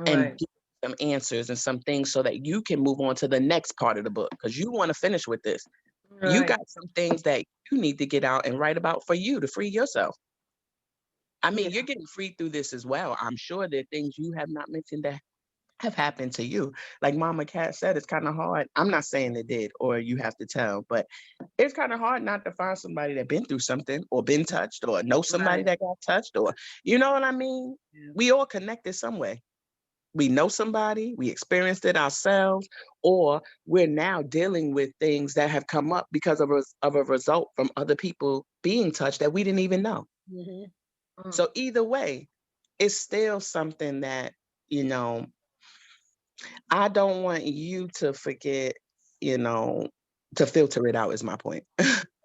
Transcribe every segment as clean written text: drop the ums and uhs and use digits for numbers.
and Right. give some answers and some things so that you can move on to the next part of the book because you want to finish with this. You Right. got some things that you need to get out and write about for you to free yourself. I Yeah. mean, you're getting free through this as well. I'm sure there are things you have not mentioned that have happened to you. Like Mama Cat said, it's kind of hard. I'm not saying it did or you have to tell, but it's kind of hard not to find somebody that been through something or been touched or know somebody Right. that got touched or, you know what I mean? Yeah. We all connected some way. We know somebody, we experienced it ourselves, or we're now dealing with things that have come up because of a result from other people being touched that we didn't even know. Mm-hmm. Mm. So either way, it's still something that, you know, I don't want you to forget, you know, to filter it out is my point.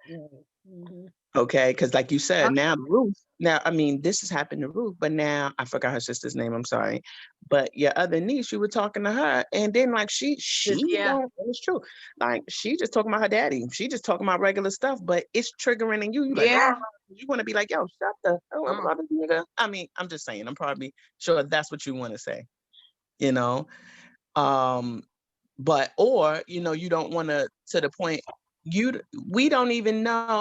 Right. Mm-hmm. Okay, because like you said, Uh, now Ruth, now I mean this has happened to Ruth, but now I forgot her sister's name. I'm sorry, but your other niece, you were talking to her, and then like she yeah. don't. And it's true, like she just talking about her daddy. She just talking about regular stuff, but it's triggering in you. You like, Yeah. you want to be like, yo, shut the hell up Mm. about this nigga. I mean, I'm just saying. I'm probably sure that's what you want to say, you know. Um, but or you know, you don't want to the point. We don't even know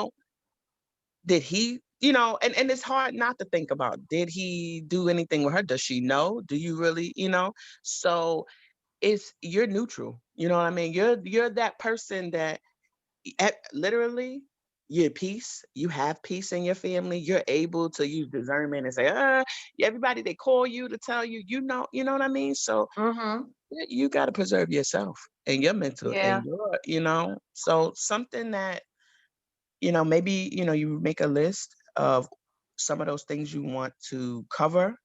did he, you know, and it's hard not to think about, did he do anything with her? Does she know? Do you really, you know? So it's you're neutral. You know what I mean? You're that person that literally you're peace. You have peace in your family. You're able to use discernment and say, everybody they call you to tell you, you know what I mean? So Mm-hmm. you got to preserve yourself and your mental Yeah. and your, you know, so something that you know, maybe, you know, you make a list of some of those things you want to cover,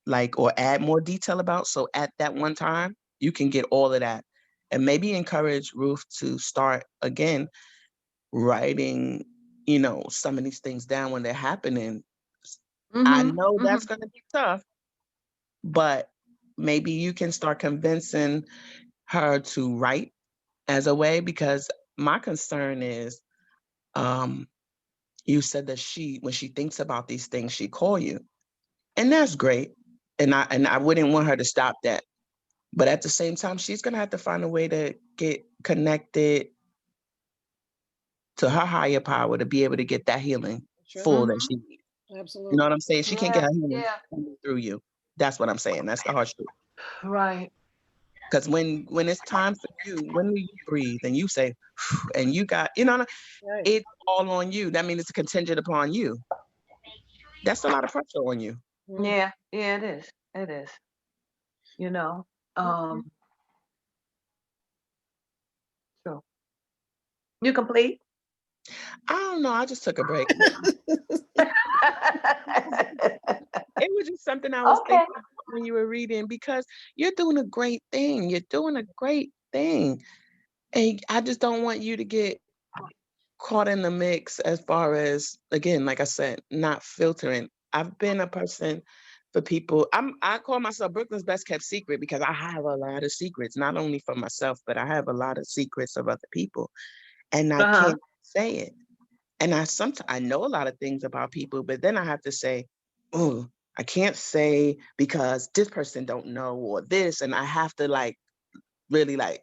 like, or add more detail about. So at that one time, you can get all of that. And maybe encourage Ruth to start again writing, you know, some of these things down when they're happening. I Mm-hmm. know Mm-hmm. that's going to be tough, but maybe you can start convincing her to write as a way because my concern is um you said that she when she thinks about these things she call you and that's great and I wouldn't want her to stop that but at the same time she's going to have to find a way to get connected to her higher power to be able to get that healing Sure. full that Mm-hmm. she needs. You know Absolutely. what I'm saying? She can't get Yeah. her healing Yeah. through you. That's what I'm saying. That's the harsh truth. Right. Because when it's time for you, when do you breathe and you say and you got, you know, Right. it's all on you. That means it's contingent upon you. That's a lot of pressure on you. Mm-hmm. Yeah, yeah, it is. It is. You know. Um, so you complete? I don't know. I just took a break. It was just something I was Okay. thinking about when you were reading because you're doing a great thing. You're doing a great thing. And I just don't want you to get caught in the mix as far as, again, like I said, not filtering. I've been a person for people. I call myself Brooklyn's best kept secret because I have a lot of secrets, not only for myself, but I have a lot of secrets of other people. And I Uh-huh. can't say it. And I sometimes I know a lot of things about people, but then I have to say, oh, I can't say because this person don't know or this, and I have to like really like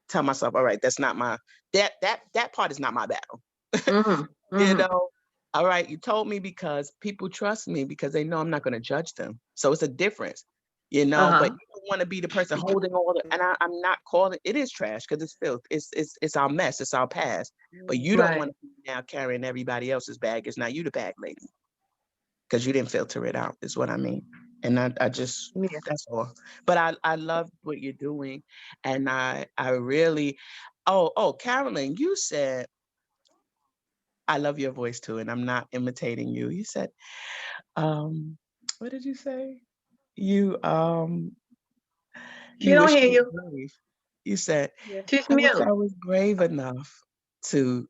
tell myself, all right, that's not my that part is not my battle. Mm-hmm. You Mm-hmm. know, all right, you told me because people trust me because they know I'm not going to judge them. So it's a difference, you know. But Uh-huh. you don't want to be the person holding all the. And I'm not calling it is trash because it's filth. It's our mess. It's our past. But you don't Right. want to be now carrying everybody else's baggage. Now you the bag lady because you didn't filter it out. Is what I mean. And I just Yeah. that's all. But I love what you're doing, and I really. Oh, Carolyn, you said I love your voice too, and I'm not imitating you. You said, um, what did you say? You She you don't wish hear you you. were brave. You said, Yeah. She's I wish mute. I was brave enough to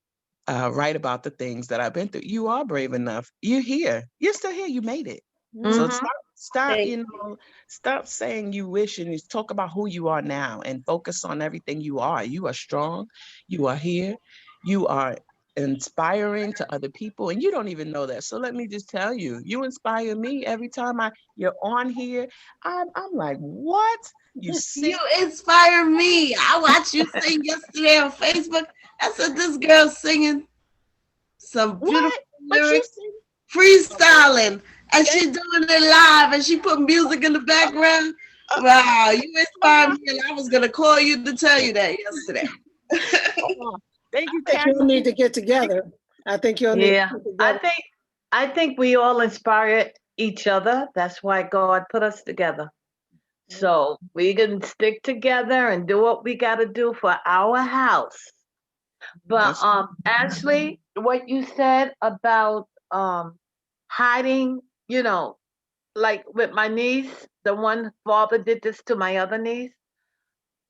write about the things that I've been through. You are brave enough. You're here. You're still here. You made it. Mm-hmm. So Mm-hmm. stop, Thank you know, stop saying you wish and just talk about who you are now and focus on everything you are. You are strong. You are here. You are inspiring to other people, and you don't even know that. So let me just tell you, you inspire me every time you're on here. I'm like, what? You sing? You inspire me. I watched you sing yesterday on Facebook. I said, this girl singing some beautiful What? But you lyrics, sing? freestyling, and Yeah. she doing it live, and she put music in the background. Wow, you inspired me, and I was gonna call you to tell you that yesterday. Oh, thank you, I think you'll need Kathy. to get together. I think you'll need Yeah. to get I together. think I think we all inspire each other. That's why God put us together. So we can stick together and do what we gotta do for our house. But That's Ashley, what you said about hiding, like with my niece, the one father did this to my other niece.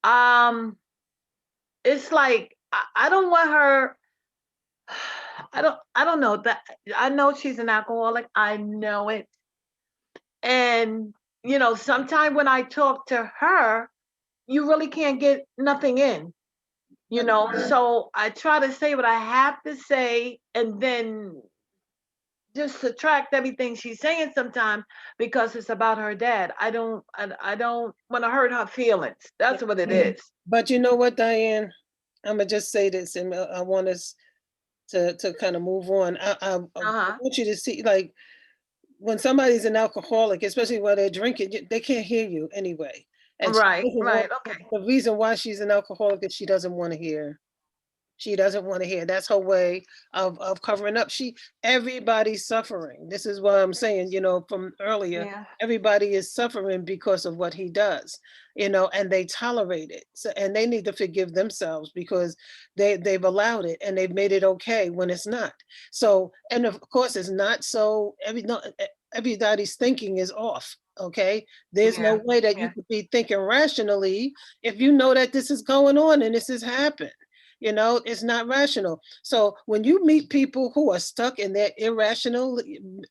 Um, it's like I don't want her. I don't know that. I know she's an alcoholic. I know it. And sometime when I talk to her, you really can't get nothing in. So I try to say what I have to say and then just subtract everything she's saying sometimes because it's about her dad. I don't want to hurt her feelings. That's what it is. But you know what, Diane? I'm gonna just say this, and I want us to kind of move on. I Uh-huh. want you to see, like, when somebody's an alcoholic, especially while they're drinking, they can't hear you anyway. And Right, right, okay. the reason why she's an alcoholic is she doesn't want to hear. She doesn't want to hear. That's her way of covering up. Everybody's suffering. This is what I'm saying, from earlier. Yeah. Everybody is suffering because of what he does, and they tolerate it. So, and they need to forgive themselves because they've allowed it and they've made it okay when it's not. So, and of course it's not. So everybody's thinking is off. Okay. There's no Yeah. way that you Yeah. could be thinking rationally if you know that this is going on and this has happened. It's not rational. So when you meet people who are stuck in their irrational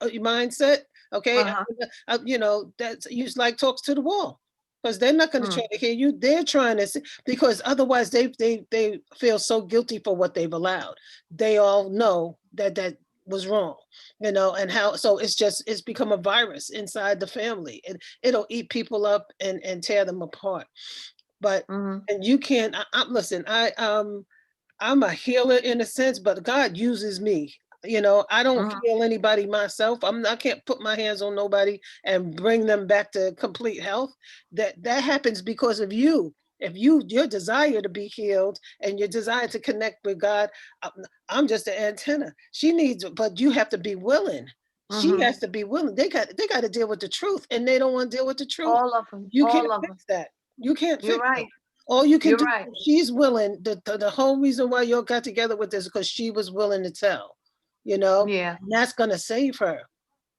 mindset, okay, Uh-huh. that's you like talks to the wall because they're not going to Mm. try to hear you. They're trying to because otherwise they feel so guilty for what they've allowed. They all know that was wrong, and how so it's become a virus inside the family and it'll eat people up and tear them apart. But Mm-hmm. and you can't. Listen. I'm a healer in a sense, but God uses me. I don't Mm-hmm. heal anybody myself. I can't put my hands on nobody and bring them back to complete health. That happens because of you. If your desire to be healed and your desire to connect with God, I'm just an antenna. She needs, but you have to be willing. She Mm-hmm. has to be willing. They got to deal with the truth, and they don't want to deal with the truth. All of them. You All can't of them. fix that. You can't You're fix that. right. All you can You're do, right. she's willing. The whole reason why y'all got together with this is because she was willing to tell, Yeah. and that's going to save her.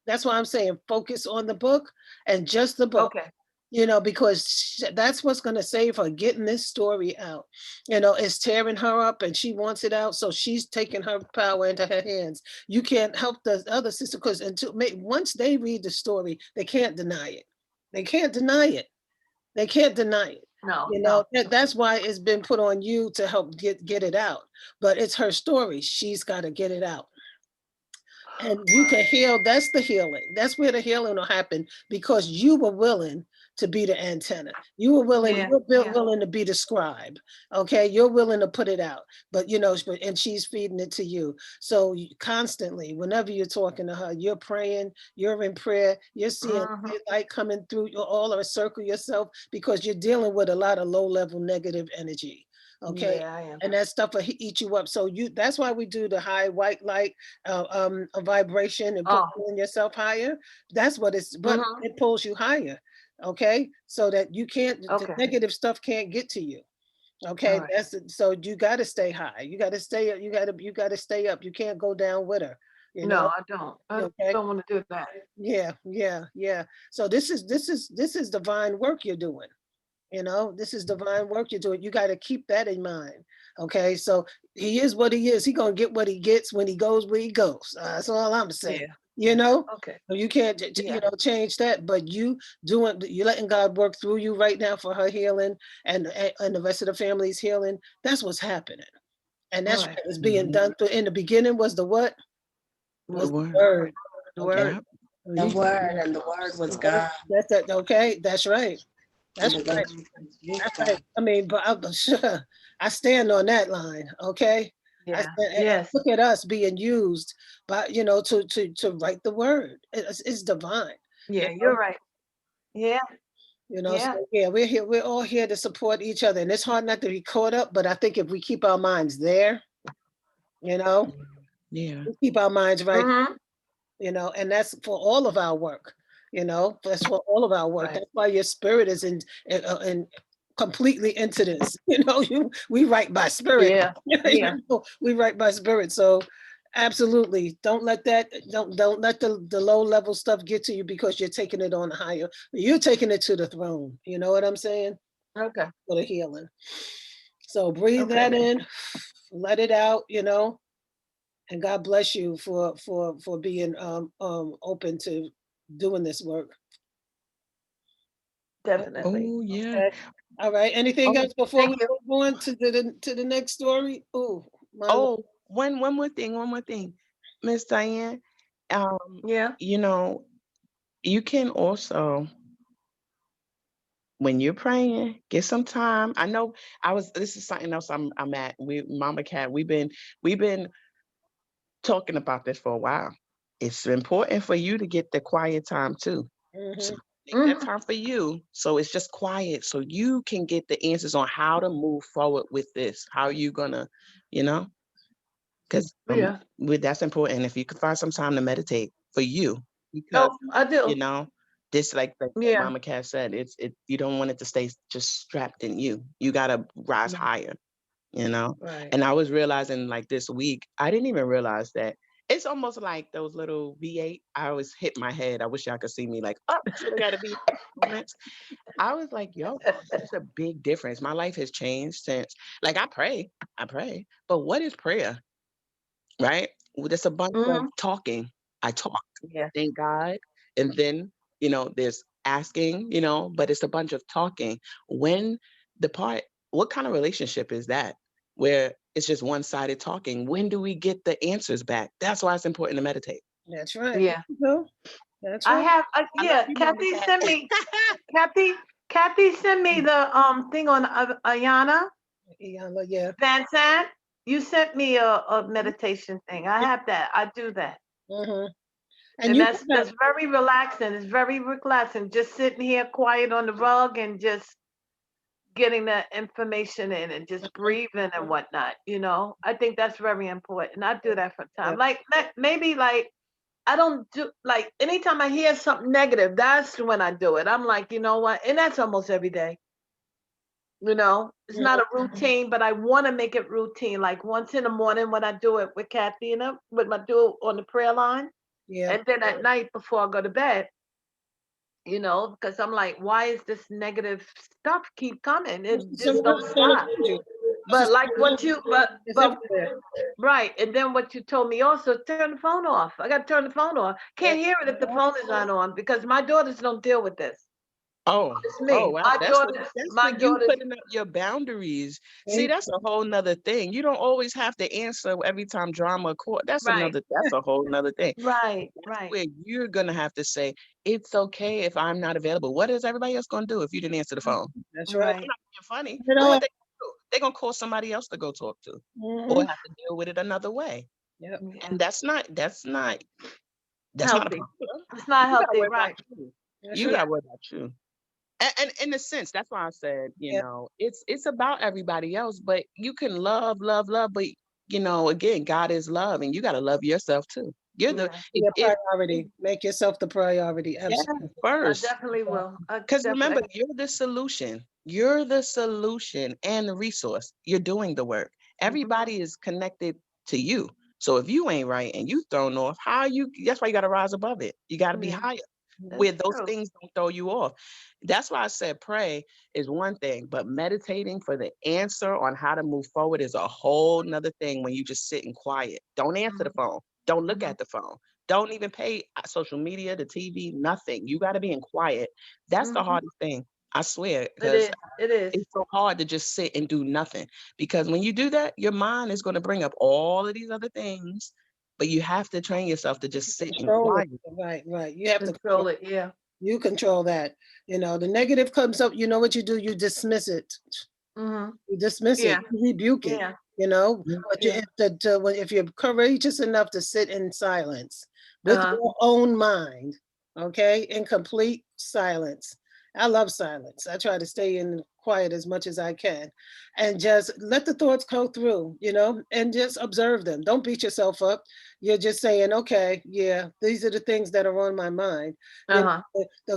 That's why I'm saying focus on the book and just the book, Okay. because that's what's going to save her, getting this story out. It's tearing her up and she wants it out. So she's taking her power into her hands. You can't help the other sister because once they read the story, they can't deny it. They can't deny it. They can't deny it. No, no. That's why it's been put on you to help get it out. But it's her story. She's got to get it out. And you can heal. That's the healing. That's where the healing will happen because you were willing to be the antenna. You were willing, Yeah. you're Yeah. willing to be the scribe. Okay. You're willing to put it out, but and she's feeding it to you. So constantly, whenever you're talking to her, you're praying, you're in prayer, you're seeing Mm-hmm. light coming through you all or circle yourself because you're dealing with a lot of low level negative energy. Okay. Yeah, I am. And that stuff will eat you up. So that's why we do the high white light a vibration and put Oh. yourself higher. That's what but Mm-hmm. it pulls you higher. Okay. So that you can't, the Okay. negative stuff can't get to you. All Okay. right. So you got to stay high. You got to stay up. You got to stay up. You can't go down with her, you No, know? I don't. I Okay. don't want to do that. Yeah. Yeah. Yeah. So this is divine work you're doing. This is divine work you're doing. You got to keep that in mind. Okay. So he is what he is. He going to get what he gets when he goes where he goes. That's all I'm saying. Yeah. You know, Okay. So you can't, Yeah. change that, but you letting God work through you right now for her healing and the rest of the family's healing. That's what's happening. And that's right. Right. It's being Mhm. done through. In the beginning was the what? The Was the word. word. The Okay. word. Yep. The You- word, and the word was God. That's that. Okay. That's right. And That's the right. word was with That's God. right. I mean, but I'm sure I stand on that line. Okay. Yeah. And Yes. look at us being used by, to write the word. It's divine. Yeah, You know, you're right. Yeah. Yeah. So yeah, we're here. We're all here to support each other, and it's hard not to be caught up. But I think if we keep our minds there, you know, Yeah. we keep our minds right, Mm-hmm. and that's for all of our work. That's for all of our work. Right. That's why your spirit is in completely into this. We write by spirit. Yeah. Yeah. We write by spirit. So absolutely, don't let the low level stuff get to you because you're taking it on higher. You're taking it to the throne. You know what I'm saying? Okay. For the healing. So breathe Okay. that in, let it out. And God bless you for being open to doing this work. Definitely. Oh yeah. Okay. All right. Anything Oh, else before we Thank you. move on to the next story? Oh, my Lord. oh, one more thing, one more thing. Miss Diane, um, Yeah. you know, you can also, when you're praying, get some time. I know this is something else I'm at. Mama Cat, we've been talking about this for a while. It's important for you to get the quiet time too. So Mhm. take that Mm-hmm. time for you. So it's just quiet so you can get the answers on how to move forward with this. How you gonna, you know, because Yeah. that's important. If you can find some time to meditate for you, because Oh, I do. this like Yeah. Mama Cat said, you don't want it to stay just strapped in you. You gotta rise Yeah. higher, you know. Right. And I was realizing like this week, I didn't even realize that it's almost like those little V8. I always hit my head. I wish y'all could see me like, oh, should have got to be moments. I was like, yo, it's a big difference. My life has changed since, like, I pray, but what is prayer, right? Well, there's a bunch of Mm-hmm. talking. I talk, Yeah. thank God, and then there's asking, but it's a bunch of talking. When the part, what kind of relationship is that? Where it's just one-sided talking. When do we get the answers back? That's why it's important to meditate. That's right. Yeah. That's I right. have. I love Yeah. you, Mama Kathy Cat. sent me. Kathy. Kathy sent me the thing on Ayana Yeah. Yeah. Van Sant. You sent me a meditation thing. I have that. I do that. hmm And And you that's very relaxing. It's very relaxing. Just sitting here quiet on the rug and just getting that information in and just breathing and whatnot. I think that's very important. I do that from yeah. time. Maybe like I don't do like anytime I hear something negative, that's when I do it. I'm like, you know what? And that's almost every day. It's not a routine, but I want to make it routine. Like once in the morning when I do it with Kathy and them, with my dude on the prayer line, Yeah. and then at night before I go to bed, because I'm like, why is this negative stuff keep coming? It just don't stop. But like what you, It's but everywhere. right, and then what you told me also, turn the phone off. I got to turn the phone off. Yeah. Can't hear it if the phone is not on because my daughters don't deal with this. Oh, It's oh me. wow. My That's daughters, for my you daughters. putting up your boundaries. See, Yeah. that's a whole nother thing. You don't always have to answer every time drama court. Right, That's a whole nother thing. right, That's right. where you're gonna have to say, it's okay if I'm not available. What is everybody else gonna do if you didn't answer the phone? That's right. Right. I'm not being funny, You but know. what they gonna do? They're gonna call somebody else to go talk to or hmm have to deal with it another way. Yep. Yeah. And that's not Healthy. popular. It's not You gotta healthy, worry about right? you. That's You right. Yeah. gotta worry about you. And in a sense, that's why I said, Yeah. it's about everybody else, but you can love, but again, God is love, and you got to love yourself too. You're the Yeah. Be a if priority. Make yourself the priority. yeah, Absolutely. I first, definitely will. I because remember, definitely. you're the solution. You're the solution and the resource. You're doing the work. Everybody is connected to you. So if you ain't right and you thrown off, how you? That's why you got to rise above it. You got to be Yeah, higher that's where those true. things don't throw you off. That's why I said pray is one thing, but meditating for the answer on how to move forward is a whole nother thing when you just sit and quiet. Don't answer the Mhm, phone. Don't look mhm, at the phone. Don't even pay social media, the TV, nothing. You got to be in quiet. That's the mhm. hardest thing. I swear, It because is. It is. it's so hard to just sit and do nothing. Because when you do that, your mind is going to bring up all of these other things, but you have to train yourself to just sit and Control quiet. it. Right. You have to Control it. Yeah. you control that. The negative comes up, you know what you do? You dismiss it. Mm-hmm. You dismiss it, Yeah. you rebuke it, Yeah. Mm. but Yeah. if you're courageous enough to sit in silence with Uh-huh. your own mind, okay, in complete silence. I love silence. I try to stay in quiet as much as I can and just let the thoughts go through, and just observe them. Don't beat yourself up. You're just saying, okay, yeah, these are the things that are on my mind. Uh-huh.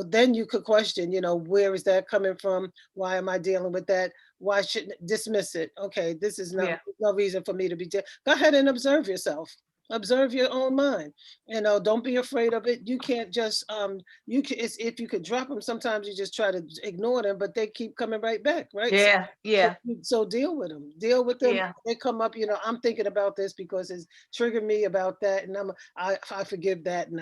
Then you could question, where is that coming from? Why am I dealing with that? Why shouldn't dismiss it? Okay, this is Yeah. no reason for me to be. Go ahead and observe yourself. Observe your own mind. Don't be afraid of it. You can't just if you could drop them. Sometimes you just try to ignore them, but they keep coming right back, right? Yeah. Yeah. So deal with them. Deal with them. Yeah. They come up. I'm thinking about this because it's triggered me about that, and I forgive that, and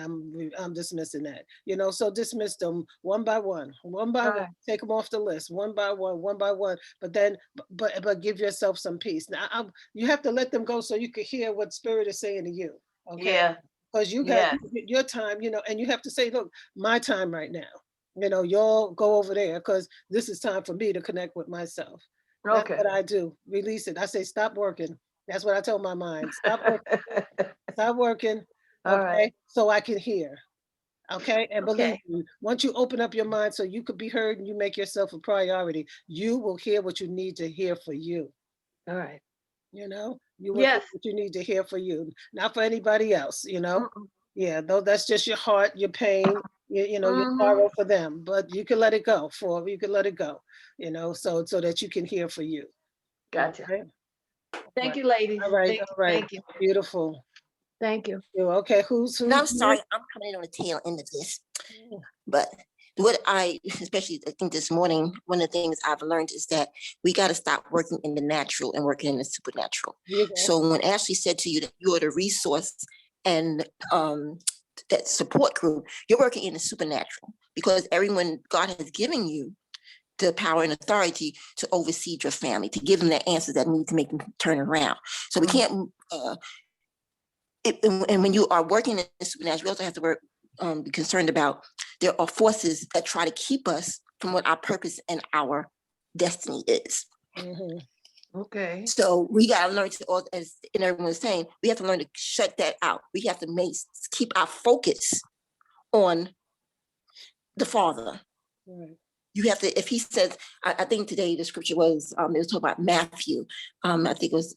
I'm dismissing that. So dismiss them one by one, one by one. Right. Take them off the list, one by one by one. But then, but give yourself some peace. Now, you have to let them go so you can hear what Spirit is saying to you. Okay, Yeah. because you got Yeah. your time, and you have to say, look, my time right now. Y'all go over there because this is time for me to connect with myself. That's Okay. what I do. Release it. I say, stop working. That's what I tell my mind. Stop working. Stop working. All right. Okay. So I can hear. Okay. And believe Okay. me, once you open up your mind so you could be heard and you make yourself a priority, you will hear what you need to hear for you. All right. You will hear Yes. what you need to hear for you, not for anybody else. Mm-mm. Yeah, though that's just your heart, your pain, your Mm-hmm. sorrow for them, but you can let it go you can let it go, so that you can hear for you. Gotcha. Okay. Thank Right. you, ladies. All right. Thank All you. right. Thank you. Beautiful. Thank you. Okay. Who's And I'm here? sorry, I'm coming in on the tail end of this, but what especially I think this morning, one of the things I've learned is that we got to stop working in the natural and working in the supernatural. Here you go. So when Ashley said to you that you are the resource and that support group, you're working in the supernatural because everyone God has given you the power and authority to oversee your family, to give them the answers that need to make them turn around. So we can't. And when you are working in the supernatural, you also have to be concerned about there are forces that try to keep us from what our purpose and our destiny is. Okay. So we got to learn to, as everyone was saying, we have to learn to shut that out. We have to keep our focus on the Father. Right. You have to, if he says, I think today the scripture was, it was talking about Matthew. I think it was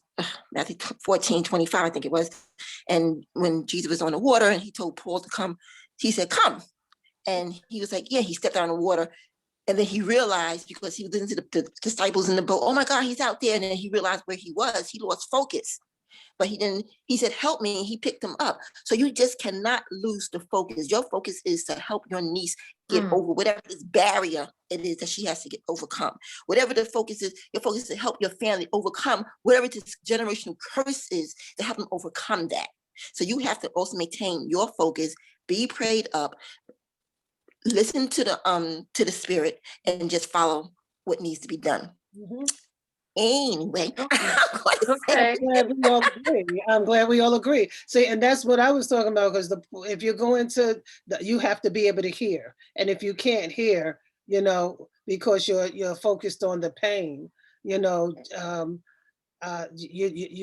Matthew 14:25, I think it was. And when Jesus was on the water and he told Paul to come, he said, come. And he was like, yeah, he stepped out on the water. And then he realized, because he was listening to the disciples in the boat, oh my God, he's out there. And then he realized where he was. He lost focus. But he said, help me. And he picked him up. So you just cannot lose the focus. Your focus is to help your niece get over whatever this barrier it is that she has to get overcome. Whatever the focus is, your focus is to help your family overcome whatever this generational curse is, to help them overcome that. So you have to also maintain your focus, be prayed up, listen to the spirit, and just follow what needs to be done. Anyway, Okay. I'm glad we all agree. See, and that's what I was talking about, because if you're going to, you have to be able to hear. And if you can't hear, because you're focused on the pain, you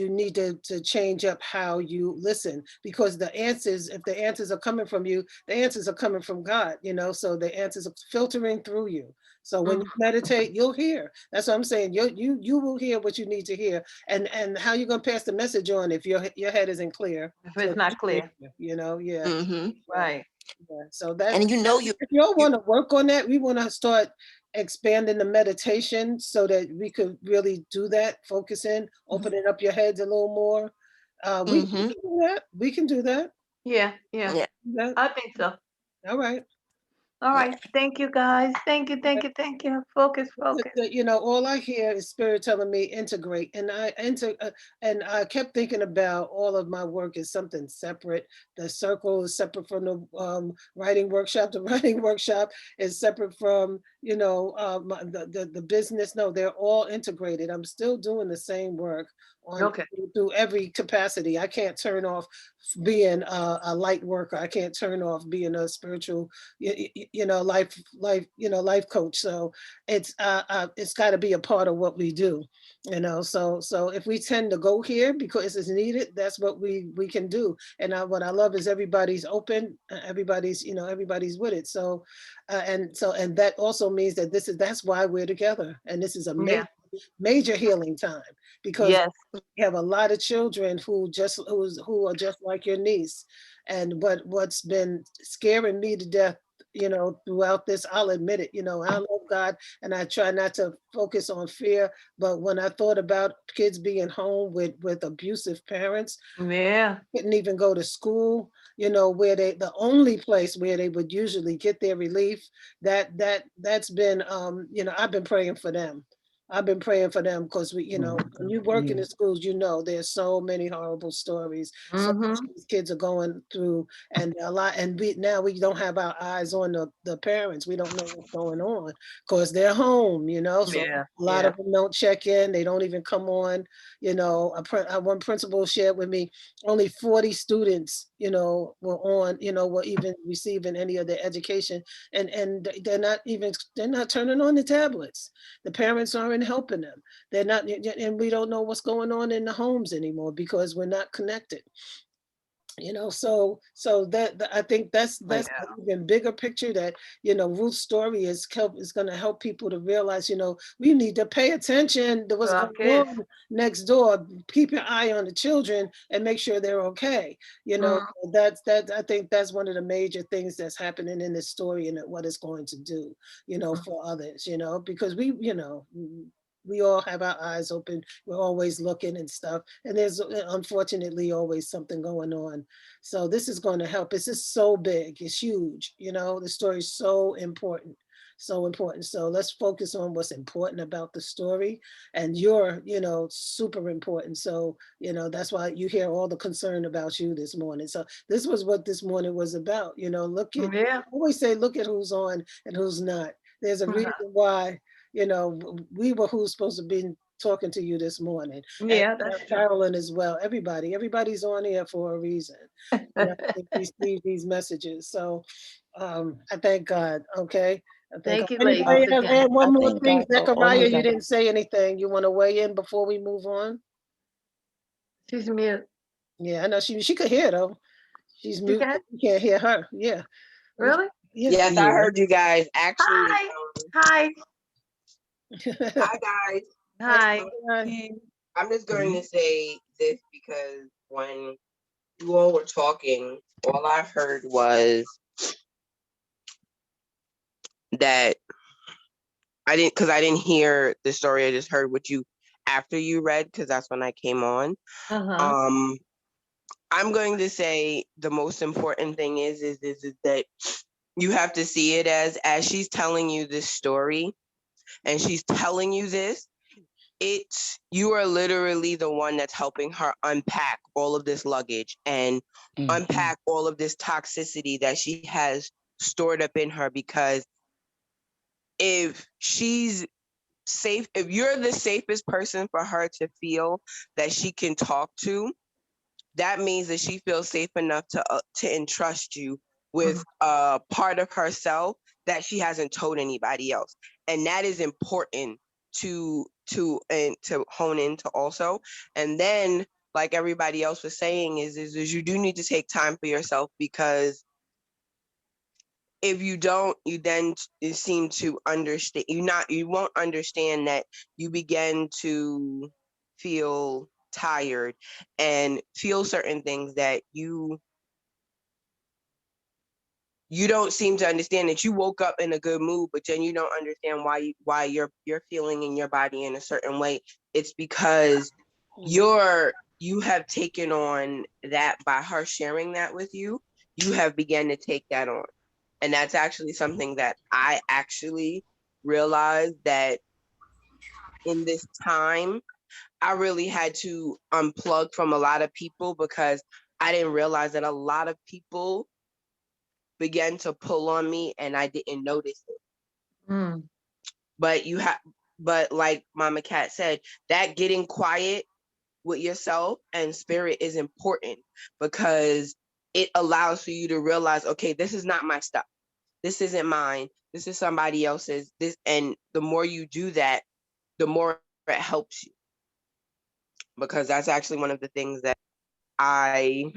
need to change up how you listen, because if the answers are coming from you, the answers are coming from God, so the answers are filtering through you. So when you meditate, you'll hear. That's what I'm saying. You will hear what you need to hear. And how you gonna pass the message on if your head isn't clear? If it's not clear. Yeah. Right. Yeah. So that's, and if you all want to work on that, we want to start expanding the meditation so that we could really do that, focus in, opening up your heads a little more. We can do that. We can do that. Yeah. yeah. I think so. All right. All right. Thank you, guys. Thank you. Focus. All I hear is Spirit telling me integrate, and I kept thinking about all of my work is something separate. The circle is separate from the writing workshop. The writing workshop is separate from the business. No, they're all integrated. I'm still doing the same work on Okay. through every capacity. I can't turn off being a light worker. I can't turn off being a spiritual, life coach. So it's got to be a part of what we do. So if we tend to go here because it's needed, that's what we can do. And what I love is everybody's open, everybody's with it. So and that also means that that's why we're together, and this is a Yeah. major healing time, because Yes. we have a lot of children who are just like your niece. And what's been scaring me to death, throughout this, I'll admit it, I love God and I try not to focus on fear. But when I thought about kids being home with abusive parents, Yeah. couldn't even go to school, where the only place where they would usually get their relief, that's been, I've been praying for them. I've been praying for them because when you work in the schools, there's so many horrible stories. So much Mm-hmm. these kids are going through, and a lot, and we don't have our eyes on the parents. We don't know what's going on because they're home, so Yeah. a lot of them don't check in. They don't even come on. One principal shared with me only 40 students, were even receiving any of their education, and they're not turning on the tablets. The parents aren't helping them. They're not, and we don't know what's going on in the homes anymore because we're not connected. So I think that's Yeah. an even bigger picture, that Ruth's story is going to help people to realize, we need to pay attention to what's To our going kids. on next door. Keep your eye on the children and make sure they're okay. Mhm. That I think that's one of the major things that's happening in this story, and what it's going to do, for others, because we all have our eyes open. We're always looking and stuff. And there's unfortunately always something going on. So this is going to help. It's just so big. It's huge. The story is so important. So important. So let's focus on what's important about the story. And you're, super important. So, that's why you hear all the concern about you this morning. So this was what this morning was about. Yeah. I always say, look at who's on and who's not. There's a reason why we were who's supposed to be talking to you this morning. And Yeah, that's true. Carolyn as well. Everybody's on here for a reason. And I think we receive these messages. So I thank God. Okay. I thank God. Thank you, ladies, Anybody else again. add one I more thank thing? God for all Zechariah, of you that. didn't say anything. You want to weigh in before we move on? She's mute. Yeah, I know she could hear though. She's She mute. can? We can't hear her. Yeah. Really? Yeah. Yes, I Yeah. heard you guys. Actually, Hi. Hi. hi guys. Hi. I'm just going Mhm. to say this because when you all were talking, all I heard was that I didn't hear the story. I just heard what you after you read because that's when I came on. Uh-huh. Um, I'm going to say the most important thing is that you have to see it as she's telling you this story and she's telling you this. You are literally the one that's helping her unpack all of this luggage and Mhm. unpack all of this toxicity that she has stored up in her, because if she's safe, if you're the safest person for her to feel that she can talk to, that means that she feels safe enough to entrust you with a part of herself that she hasn't told anybody else, and that is important to hone into also. And then, like everybody else was saying, is you do need to take time for yourself, because if you don't, you then seem to understand. You won't understand that you begin to feel tired and feel certain things that you don't seem to understand, that you woke up in a good mood, but then you don't understand why you're feeling in your body in a certain way. It's because you have taken on that by her sharing that with you. You have begun to take that on. And that's actually something that I actually realized that in this time, I really had to unplug from a lot of people, because I didn't realize that a lot of people began to pull on me and I didn't notice it. Mm. But but like Mama Cat said, that getting quiet with yourself and spirit is important, because it allows for you to realize, okay, this is not my stuff. This isn't mine. This is somebody else's. And the more you do that, the more it helps you. Because that's actually one of the things that I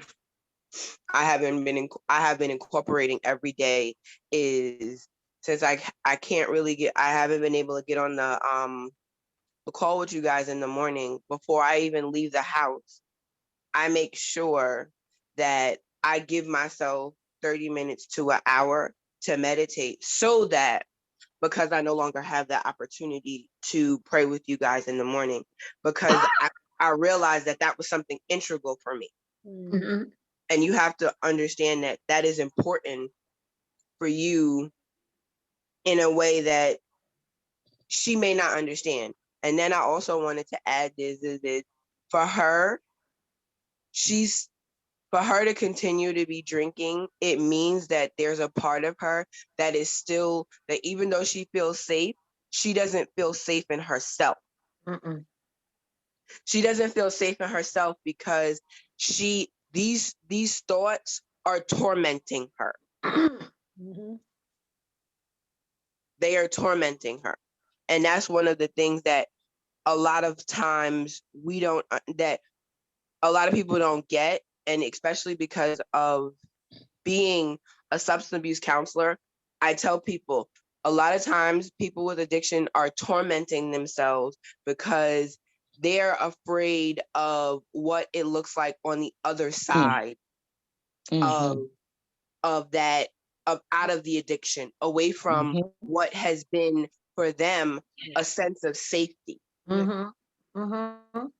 have been incorporating every day, is since I can't really I haven't been able to get on the call with you guys in the morning. Before I even leave the house, I make sure that I give myself 30 minutes to an hour to meditate, so that, because I no longer have that opportunity to pray with you guys in the morning, because I realized that that was something integral for me. Mhm. And you have to understand that that is important for you in a way that she may not understand. And then I also wanted to add this, is that for her, for her to continue to be drinking, it means that there's a part of her that is still, that even though she feels safe, she doesn't feel safe in herself. Mm-mm. She doesn't feel safe in herself because these thoughts are tormenting her. Mhm. They are tormenting her. And that's one of the things that a lot of times that a lot of people don't get. And especially because of being a substance abuse counselor, I tell people a lot of times people with addiction are tormenting themselves because they're afraid of what it looks like on the other side Mm-hmm. of that, of out of the addiction, away from Mm-hmm. what has been for them a sense of safety. Mhm. Mhm.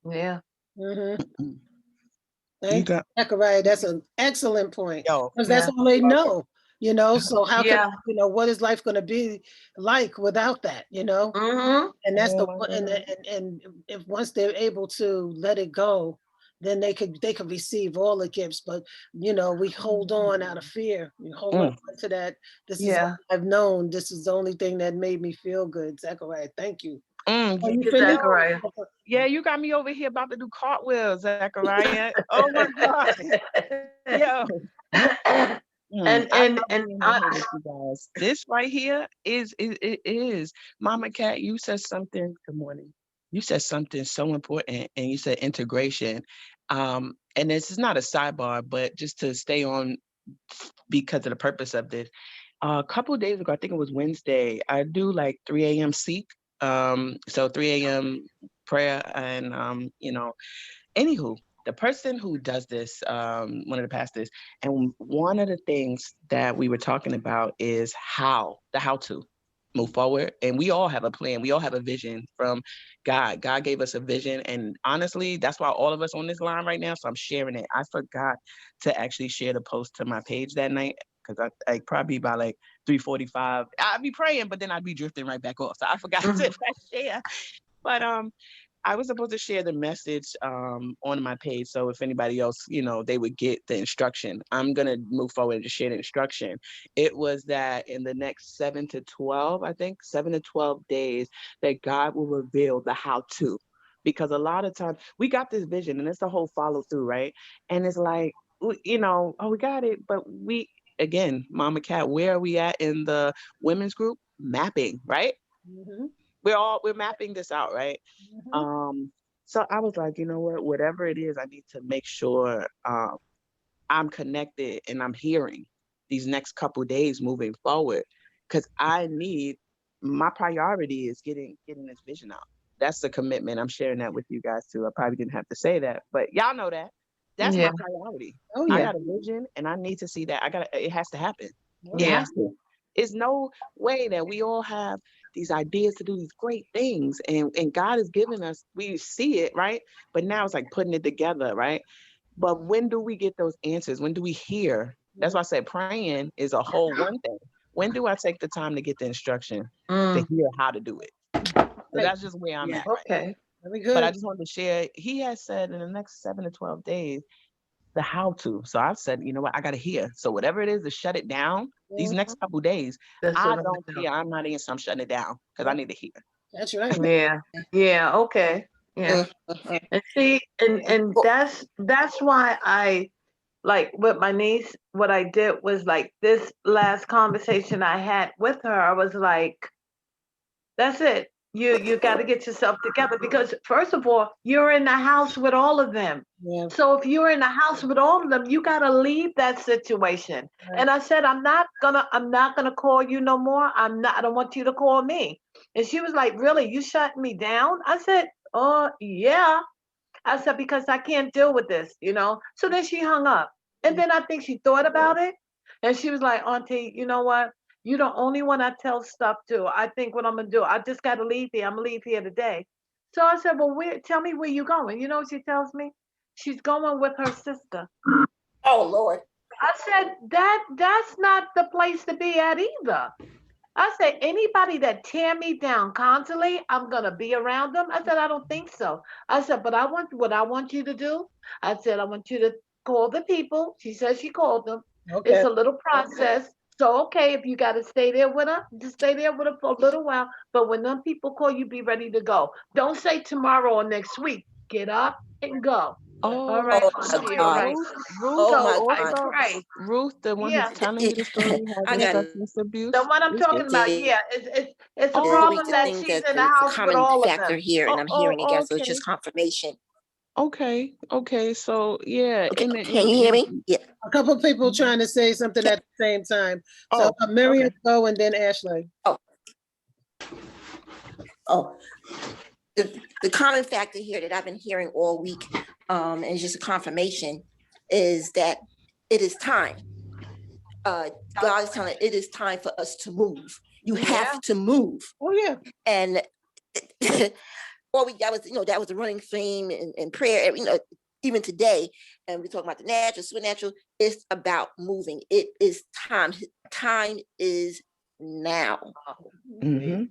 Yeah. Mhm. You Thank you, got Zachariah. That's an excellent point, yo. because that's Yeah. all they know, so how can, Yeah. what is life gonna be like without that, Mhm. And that's Oh the my one, God. and if once they're able to let it go, then they could receive all the gifts. But we hold on out of fear. We hold on Mm. to that. This is Yeah. all I've known. This is the only thing that made me feel good. Zachariah, thank you. Mm. Are you Thank you, finished? Zachariah. Yeah, you got me over here about to do cartwheels, Zachariah. Oh my God. Yo. I and love being on here with you guys. This right here is Mama Cat. You said something. Good morning. You said something so important, and you said integration. And this is not a sidebar, but just to stay on because of the purpose of this. A couple of days ago, I think it was Wednesday, I do like 3 a.m. seek. So 3 a.m. prayer, and anywho, the person who does this, one of the pastors, and one of the things that we were talking about is the how to move forward. And we all have a plan. We all have a vision from God. God gave us a vision. And honestly, that's why all of us on this line right now. So I'm sharing it. I forgot to actually share the post to my page that night, because I probably by like 3:45, I'd be praying, but then I'd be drifting right back off. So I forgot to share. But I was supposed to share the message on my page. So if anybody else, they would get the instruction. I'm going to move forward to share the instruction. It was that in the next 7 to 12, I think, 7 to 12 days, that God will reveal the how to. Because a lot of times we got this vision and it's the whole follow through, right? And it's like, oh, we got it. But again, Mama Cat, where are we at in the women's group? Mapping, right? Mhm. We're mapping this out, right? Mhm. Um, so I was like, you know what, whatever it is, I need to make sure I'm connected and I'm hearing these next couple days moving forward. Cause my priority is getting this vision out. That's the commitment. I'm sharing that with you guys too. I probably didn't have to say that, but y'all know that. That's Yeah. my priority. Oh I yeah. got a vision and I need to see that. It has to happen. Oh, It yeah. Yeah. has to. It's no way that we all have these ideas to do these great things, and God has given us, we see it, right? But now it's like putting it together, right? But when do we get those answers? When do we hear? That's why I said praying is a whole one thing. When do I take the time to get the instruction to Mm. hear how to do it? So Right. that's just where I'm Yeah. at right now. Okay. Very But I good. just wanted to share, he has said in the next 7 to 12 days, the how to. So I said, you know what, I got to hear. So whatever it is to shut it down, these next couple days. That's I what I'm don't doing. care. I'm not in, so I'm shutting it down because I need to hear. That's right. Yeah. Yeah. Okay. Yeah. Mhm. And see, and Well, that's why I like with my niece. What I did was like this last conversation I had with her. I was like, that's it. You got to get yourself together because first of all, you're in the house with all of them. Yeah. So if you're in the house with all of them, you got to leave that situation. Right. And I said, I'm not gonna call you no more. I don't want you to call me. And she was like, really, you shutting me down? I said, oh yeah. I said, because I can't deal with this. So then she hung up. And then I think she thought about it. And she was like, Auntie, you know what? You're the only one I tell stuff to. I think what I'm going to do, I just got to leave here. I'm going to leave here today. So I said, well, tell me where you going. You know what she tells me? She's going with her sister. oh Lord. I said, that's not the place to be at either. I said, anybody that tear me down constantly, I'm gonna be around them. I said, I don't think so. I said, but what I want you to do. I said, I want you to call the people. She said she called them. Okay. It's a little process. So okay, if you gotta stay there with her, just stay there with her for a little while. But when them people call you, be ready to go. Don't say tomorrow or next week. Get up and go. All right, Oh my Auntie, all God. right. Ruth Oh So my I God. pray. Ruth, the one Yeah. who's telling you the story, I having got substance abuse. The one I'm This talking is- about, to yeah, it's a Oh, read problem the that thing she's that in the the house with common all of factor them. here, and I'm hearing it again, so it's okay. just confirmation. Okay. So yeah, Okay, and can you hear me? Yeah. A couple of people trying to say something at the same time. So Miriam, okay. go, and then Ashley. Oh, the common factor here that I've been hearing all week, and it's just a confirmation, is that it is time. God is telling it is time for us to move. You Yeah. have to move. Oh yeah. And that was a running theme in prayer, even today. And we're talking about the natural, supernatural. It's about moving. It is time. Time is now. Mm-hmm.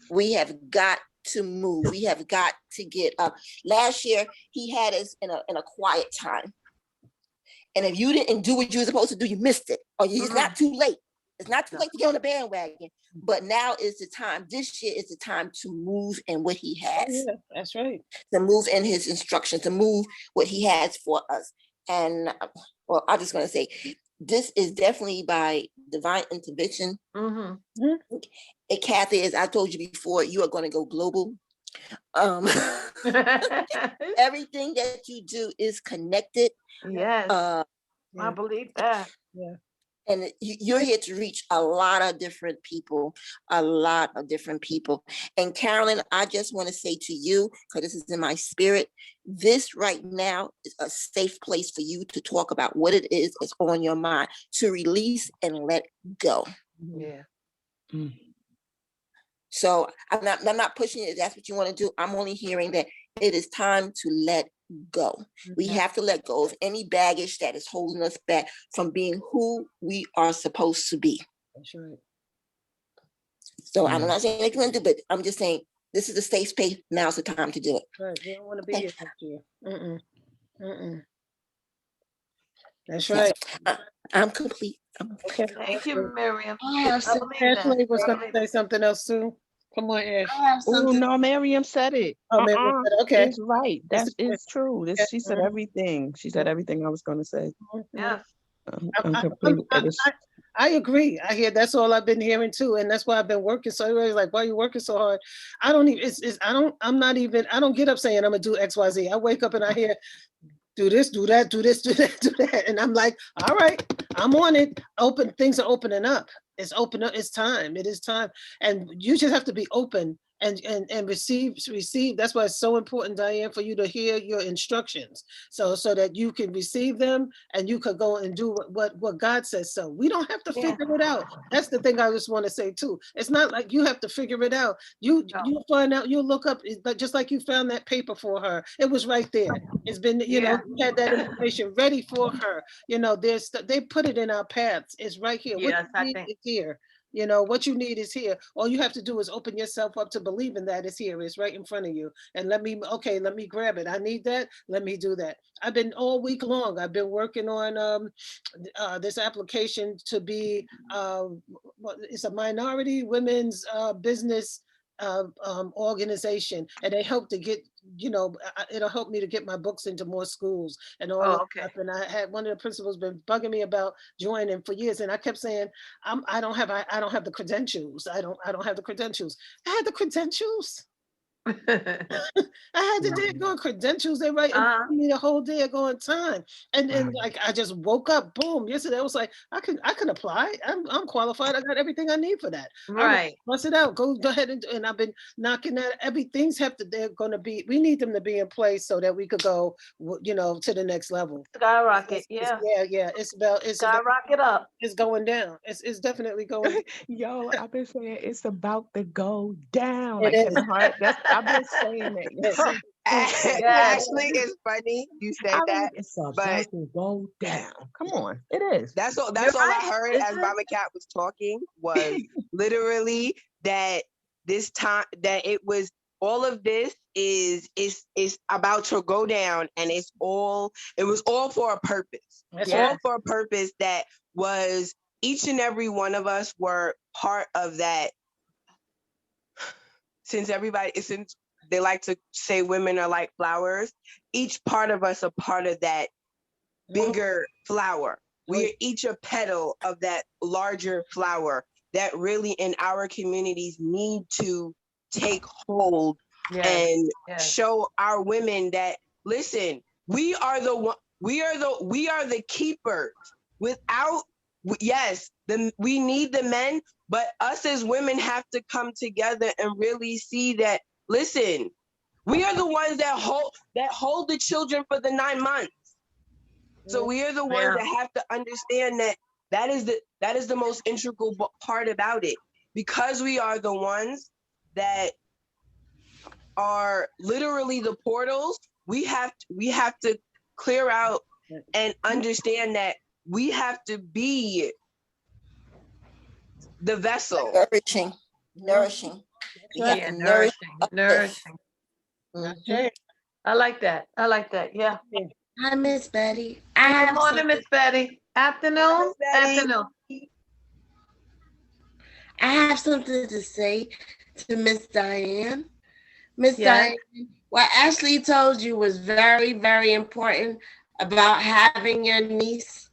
We have got to move. We have got to get up. Last year, he had us in a quiet time. And if you didn't do what you were supposed to do, you missed it. Or it's not too late. It's not too late to get on the bandwagon. But now is the time. This year is the time to move in what he has. Oh, yeah, that's right. To move in his instructions, to move what he has for us. And well, I'm just going to say, this is definitely by divine intervention. Mm-hmm. And Kathy, as I told you before, you are going to go global. Everything that you do is connected. Yes, I Yeah. believe that. Yeah. And you're here to reach a lot of different people, And Carolyn, I just want to say to you, because this is in my spirit, this right now is a safe place for you to talk about what it is that's on your mind, to release and let go. Yeah. Mm. So I'm not pushing it if that's what you want to do. I'm only hearing that it is time to let go. We have to let go of any baggage that is holding us back from being who we are supposed to be. That's right. So I'm not saying that you want to do, but I'm just saying this is a safe space. Now's the time to do it. Right. We don't want to be here next year. That's Yes. right. I'm complete. Okay. Thank you, Miriam. I have I some, believe that. Ashley was I going to believe say something else too. Come on, Ash. I have Oh something. no, Miriam said it. Oh, Miriam said, okay. It's right. That is true. Okay. She said everything. She said everything I was going to say. Yes. I'm completely. I agree. I hear that's all I've been hearing too, and that's why I've been working. So everybody's like, "Why are you working so hard?" I don't even. I don't get up saying I'm gonna do X, Y, Z. I wake up and I hear, "Do this, do that, do this, do that, do that," and I'm like, "All right, I'm on it." Things are opening up. It's open up. It's time. It is time, and you just have to be open and receive. That's why it's so important, Diane, for you to hear your instructions, so that you can receive them and you could go and do what God says. So we don't have to figure it out. That's the thing I just want to say too. It's not like you have to figure it out. You find out. You look up. But just like you found that paper for her, it was right there. It's been you had that information ready for her. They put it in our paths. It's right here. Yes, What you need is here. You know, what you need is here. All you have to do is open yourself up to believing that it's here. It's right in front of you. And let me grab it. I need that. Let me do that. I've been all week long. I've been working on this application to be, it's a minority women's business organization, and they help to get, it'll help me to get my books into more schools and all Oh, that okay. stuff. And I had one of the principals been bugging me about joining for years, and I kept saying, I don't have the credentials. I don't have the credentials. I had the credentials. I had the daggone credentials. They write and Uh-huh. give me the whole daggone time. And then like I just woke up, boom. Yesterday I was like, I can apply. I'm qualified. I got everything I need for that. Right. Bust it out. Go ahead and I've been knocking that. Everything's we need them to be in place so that we could go, to the next level. Skyrocket. Yeah. Yeah. It's Skyrocket up. it's going down. It's definitely going down. Yo, I've been saying it's about to go down. It Like Kevin is. Hart. I've been saying it. Yes. Actually, it's funny you say that, It's about but to go down. Come on, it is. that's all. You're That's all I right. heard Is as it? Mama Cat was talking was literally that this time that it was all of this is about to go down, and it was all for a purpose. That's Yeah. All for a purpose that was each and every one of us were part of that. Since they like to say women are like flowers, each part of us are part of that bigger flower. We are each a petal of that larger flower that really in our communities need to take hold Yes. and Yes. show our women that, listen, we are the keepers. We need the men, but us as women have to come together and really see that, listen, we are the ones that hold the children for the 9 months. So we are the ones that have to understand that is the most integral part about it, because we are the ones that are literally the portals. We have to clear out and understand that we have to be the vessel. Nourishing. We have Yeah. to nourish Nourishing. Okay. I like that. Yeah. Hi, Miss Betty. I Good have morning, something, Miss Betty. Afternoon. Betty. Afternoon. I have something to say to Miss Diane. Miss Yes. Diane, what Ashley told you was very, very important about having your niece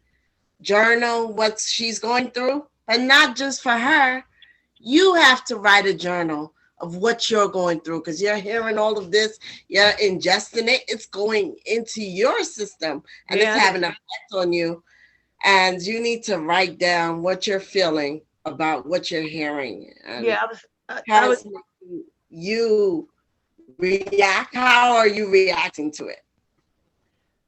journal what she's going through, and not just for her. You have to write a journal of what you're going through, because you're hearing all of this, you're ingesting it, it's going into your system, and Yeah. it's having an effect on you. And you need to write down what you're feeling about what you're hearing. And Yeah. I how was. it's making you react. How are you reacting to it?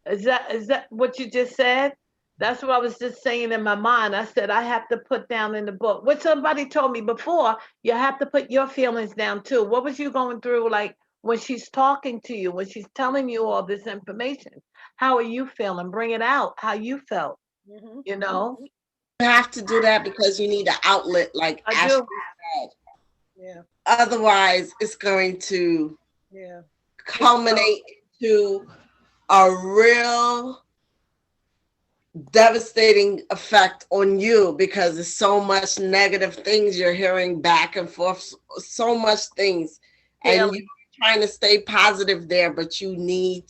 Is that what you just said? That's what I was just saying in my mind. I said I have to put down in the book. What somebody told me before, you have to put your feelings down too. What was you going through, like when she's talking to you, when she's telling you all this information? How are you feeling? Bring it out. How you felt. Mhm. You know. You have to do that because you need an outlet, like I Ashley do. said. Yeah. Otherwise, it's going to Yeah. culminate to a real devastating effect on you, because there's so much negative things you're hearing back and forth, so much things, and Daily. you're trying to stay positive there, but you need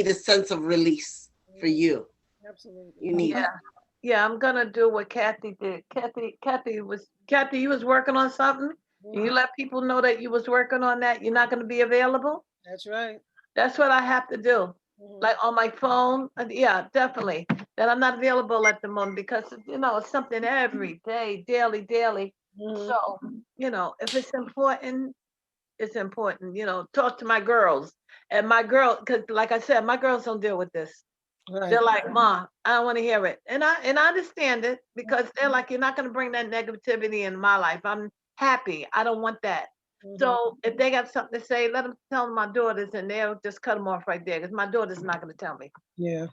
a sense of release for you. Absolutely. You need Yeah. Yeah, I'm gonna do what Kathy did. Kathy, you was working on something. And you let people know that you was working on that. You're not gonna be available. That's right. That's what I have to do. Mhm. Like on my phone. Yeah, definitely. That I'm not available at the moment because it's something every day, daily. Mhm. So, if it's important, it's important. Talk to my girls. And because like I said, my girls don't deal with this. Right. They're like, Ma, I don't want to hear it. And I understand it because they're like, you're not going to bring that negativity in my life. I'm happy. I don't want that. Mhm. So if they got something to say, let them tell my daughters and they'll just cut them off right there because my daughter's not going to tell me. Yeah.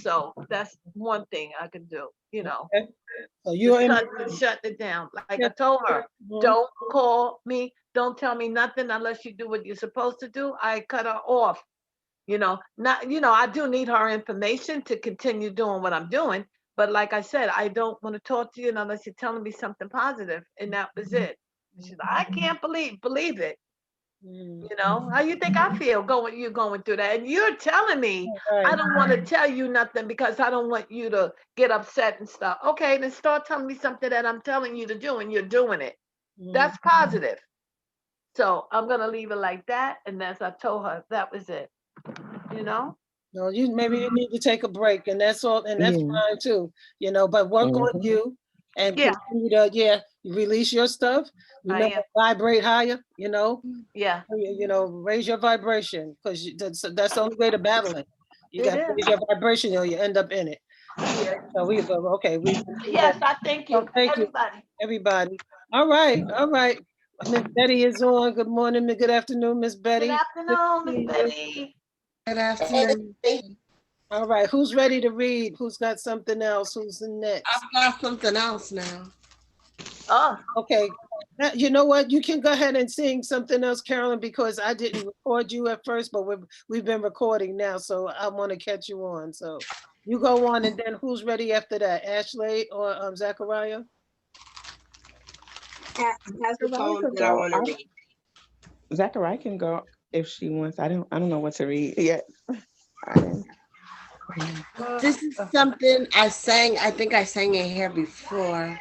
So that's one thing I can do, Okay. So you're in. shut it down. Like Yeah. I told her, Mhm. don't call me, don't tell me nothing unless you do what you're supposed to do. I cut her off. Not, I do need her information to continue doing what I'm doing. But like I said, I don't want to talk to you unless you're telling me something positive. And that was it. She's like, I can't believe it. Mhm. How you think I feel you going through that? And you're telling me I Right. don't want to tell you nothing because I don't want you to get upset and stuff. Okay, then start telling me something that I'm telling you to do and you're doing it. Mhm. That's positive. So I'm gonna leave it like that. And as I told her, that was it. You know? No, maybe you need to take a break, and that's all, and that's Yeah. fine too. But work on Mhm. you and Yeah. continue to release your stuff. I Remember, am. vibrate higher. Yeah. Raise your vibration because that's the only way to battle it. You It got to is. raise your vibration or you end up in it. Yeah. So we Yes, I thank so you. thank you, Everybody. everybody. All right, all right. Miss Betty is on. Good morning, good afternoon, Miss Good Betty. Good to afternoon, Miss see you. Betty. Good afternoon. All right, who's ready to read? Who's got something else? Who's the next? I've got something else now. Oh, Okay, you know what? You can go ahead and sing something else, Carolyn, because I didn't record you at first, but we've been recording now, so I want to catch you on. So you go on, and then who's ready after that? Ashley or Zachariah? Has the Zachariah poem could that I go. want to read. Zachariah can go if she wants. I don't know what to read yet. I didn't. This is something I sang. I think I sang it here before,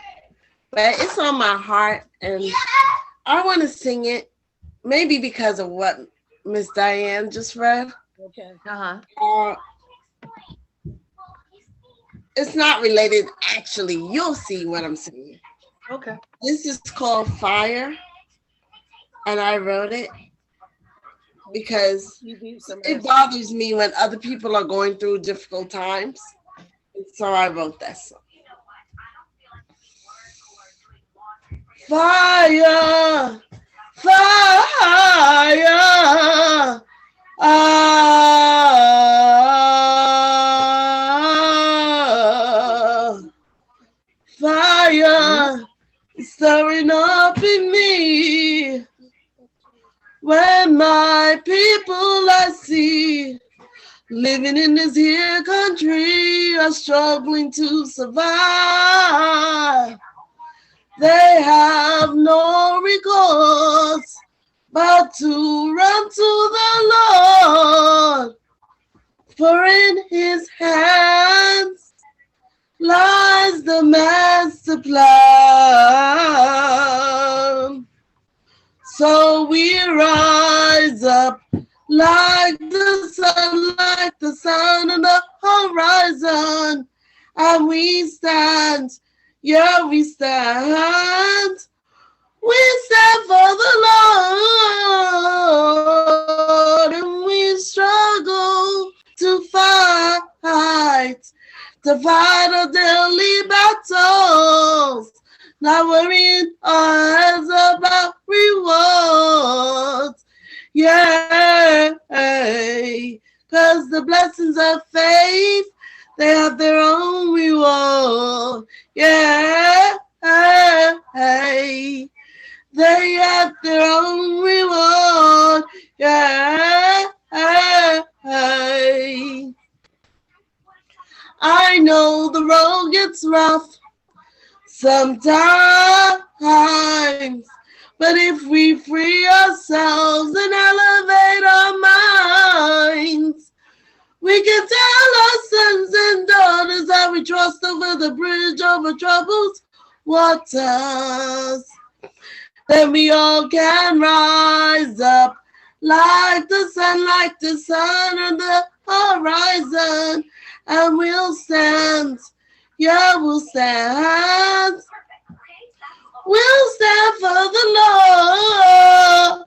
but it's on my heart, and I want to sing it. Maybe because of what Miss Diane just read. Okay. uh-huh. It's not related. Actually, you'll see what I'm singing. Okay. This is called Fire, and I wrote it because it bothers me when other people are going through difficult times. And so I wrote that song. Fire, fire, fire stirring up in me. When my people I see living in this here country are struggling to survive. They have no recourse but to run to the Lord, for in his hands lies the master plan. So we rise up like the sun on the horizon, and we stand, yeah, we stand. We stand for the Lord, and we struggle to fight our daily battles, not worrying our heads about rewards. Yeah, cause the blessings of faith, they have their own reward. Yeah, they have their own reward. Yeah, I know the road gets rough sometimes, but if we free ourselves and elevate our minds, we can tell our sons and daughters how we trust over the bridge over troubled waters. Then we all can rise up like the sun on the horizon, and we'll stand. Yeah, we'll stand. We'll stand for the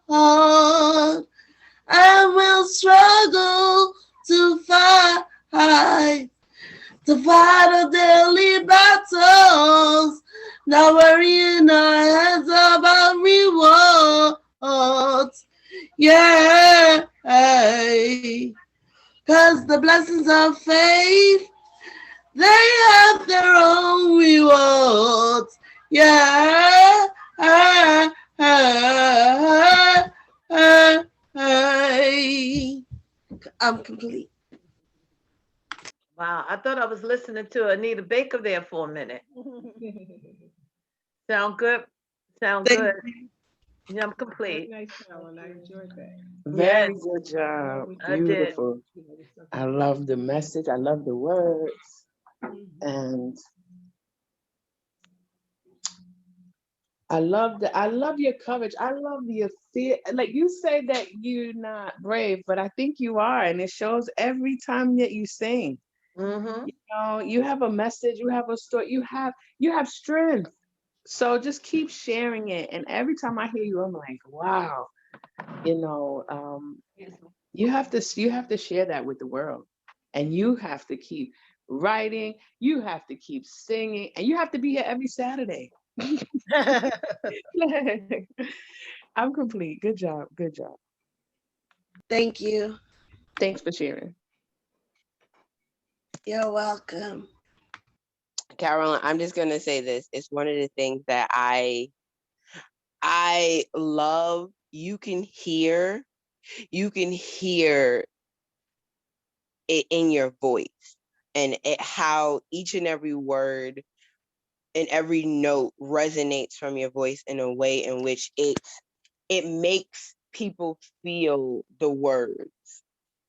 Lord, and we'll struggle to fight our daily battles, not worrying our heads about rewards. Yeah, cause because the blessings of faith, they have their own rewards. Yeah. I'm complete. Wow, I thought I was listening to Anita Baker there for a minute. Sound good? Sound Thank good. you. Yeah, I'm complete. Nice, Carolyn. I enjoyed that. Very Yes, good job. I did. Beautiful. I love the message. I love the words. And I love your courage. I love your fear. Like you say that you're not brave, but I think you are. And it shows every time that you sing. Mm-hmm. You know, you have a message, you have a story, you have strength. So just keep sharing it. And every time I hear you, I'm like, wow, you know, you have to share that with the world. And you have to keep writing, you have to keep singing, and you have to be here every Saturday. I'm complete. Good job. Good job. Thank you. Thanks for sharing. You're welcome. Carolyn, I'm just gonna say this. It's one of the things that I love. You can hear it in your voice, and how each and every word and every note resonates from your voice in a way in which it makes people feel the words,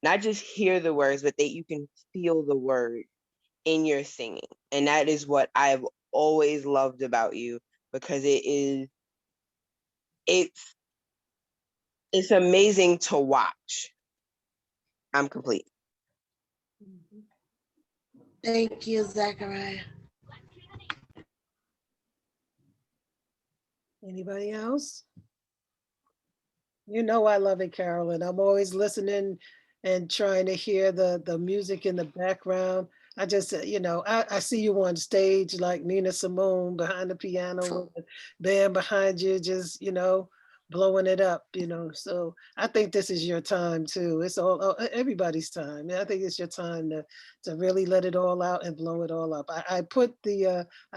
not just hear the words, but that you can feel the word in your singing. And that is what I've always loved about you, because it's amazing to watch. I'm complete. Thank you, Zachariah. Anybody else? You know I love it, Carolyn. I'm always listening and trying to hear the music in the background. I just, I see you on stage like Nina Simone behind the piano with the band behind you, just, blowing it up, So I think this is your time too. It's everybody's time. I think it's your time to really let it all out and blow it all up. I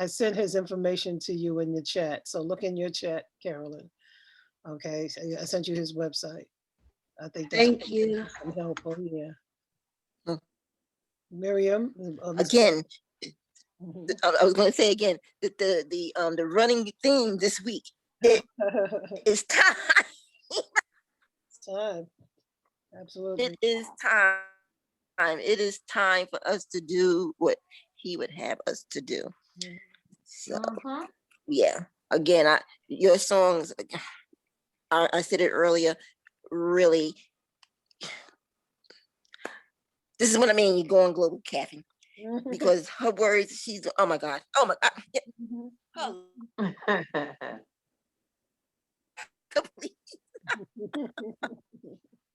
sent his information to you in your chat. So look in your chat, Carolyn. Okay, so I sent you his website. I think that's Thank you. helpful. Yeah, Mm. Miriam. Again, Mhm. I was going to say again that the running theme this week, it is time. It's time. It Absolutely. is time. It is time for us to do what he would have us to do. Mhm. So Uh-huh. yeah, again, your songs, I said it earlier, really, this is what I mean, you're going global, Kathy, because her words, oh my God, yeah, Mhm. her-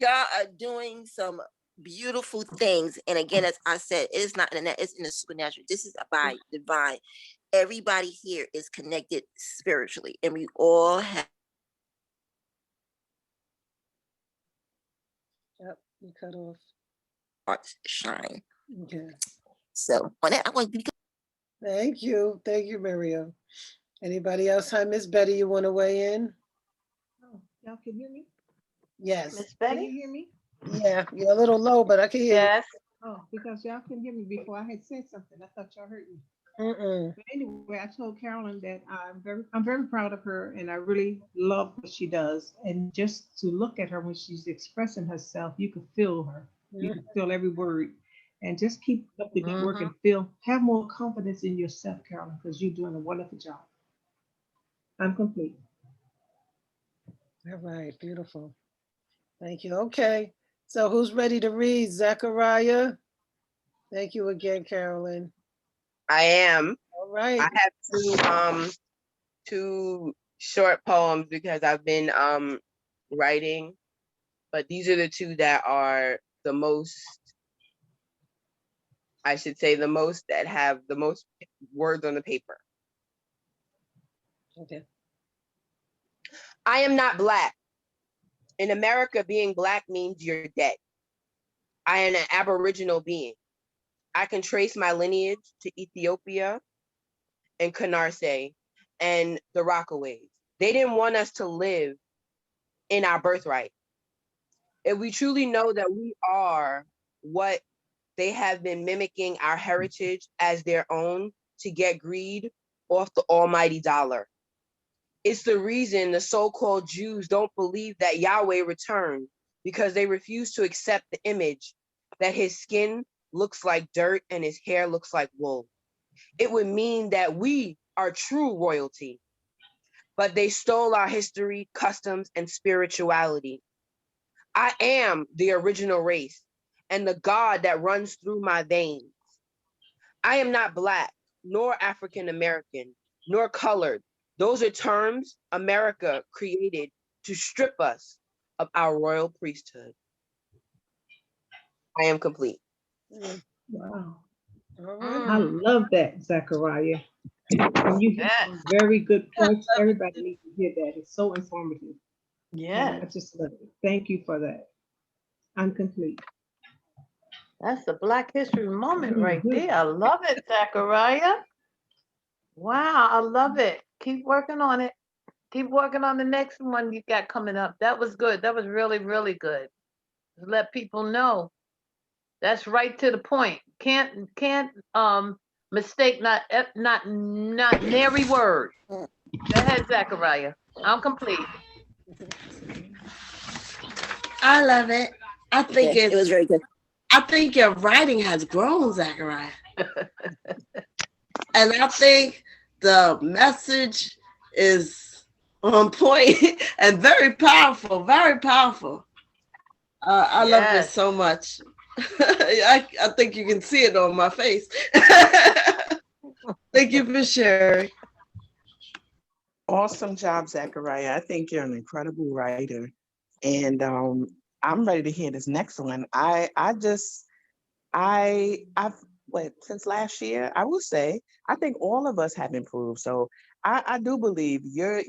y'all are doing some beautiful things. And again, as I said, it is not in that, it's in the supernatural. This is by divine. Everybody here is connected spiritually, and we all have Yep, you cut off. hearts shine. Okay. So on that, I want to be Thank you. Thank you, Miriam. Anybody else? Hi, Miss Betty, you want to weigh in? Oh, y'all can hear me? Yes. Miss Can you Betty? hear me? Yeah, you're a little low, but I can hear Yes. Oh, because y'all couldn't hear me before I had said something. I thought y'all heard me. you. Mm-mm. But anyway, I told Carolyn that I'm very proud of her, and I really love what she does. And just to look at her when she's expressing herself, you can feel her. You can feel every word. And just keep up the good work Mm-hmm. and have more confidence in yourself, Carolyn, because you're doing a wonderful job. I'm complete. All right, beautiful. Thank you. Okay. So who's ready to read? Zachariah? Thank you again, Carolyn. I am. All I right. have two short poems because I've been writing, but these are the two that are the most, I should say, the most that have the most words on the paper. Okay. I am not Black. In America, being Black means you're dead. I am an Aboriginal being. I can trace my lineage to Ethiopia and Canarsie and the Rockaways. They didn't want us to live in our birthright. If we truly know that we are what they have been mimicking our heritage as their own to get greed off the almighty dollar. It's the reason the so-called Jews don't believe that Yahweh returned, because they refuse to accept the image that his skin looks like dirt and his hair looks like wool. It would mean that we are true royalty, but they stole our history, customs, and spirituality. I am the original race and the God that runs through my veins. I am not Black, nor African American, nor colored. Those are terms America created to strip us of our royal priesthood. I am complete. Wow. All I right. love that, Zachariah. And you hit Yes. some very good points. Everybody needs to hear that. It's so informative. Yes. I just love it. Thank you for that. I'm complete. That's a Black History moment right Mhm. there. I love it, Zachariah. Wow, I love it. Keep working on it. Keep working on the next one you got coming up. That was good. That was really, really good. Let people know. That's right to the point. Can't mistake not nary word. Go ahead, Zachariah. I'm complete. I love it. I think It was very good. I think your writing has grown, Zachariah. And I think the message is on point and very powerful, very powerful. I love it Yes. so much. I think you can see it on my face. Thank you for sharing. Awesome job, Zachariah. I think you're an incredible writer. And I'm ready to hear this next one. I've what since last year, I will say, I think all of us have improved. So I do believe you're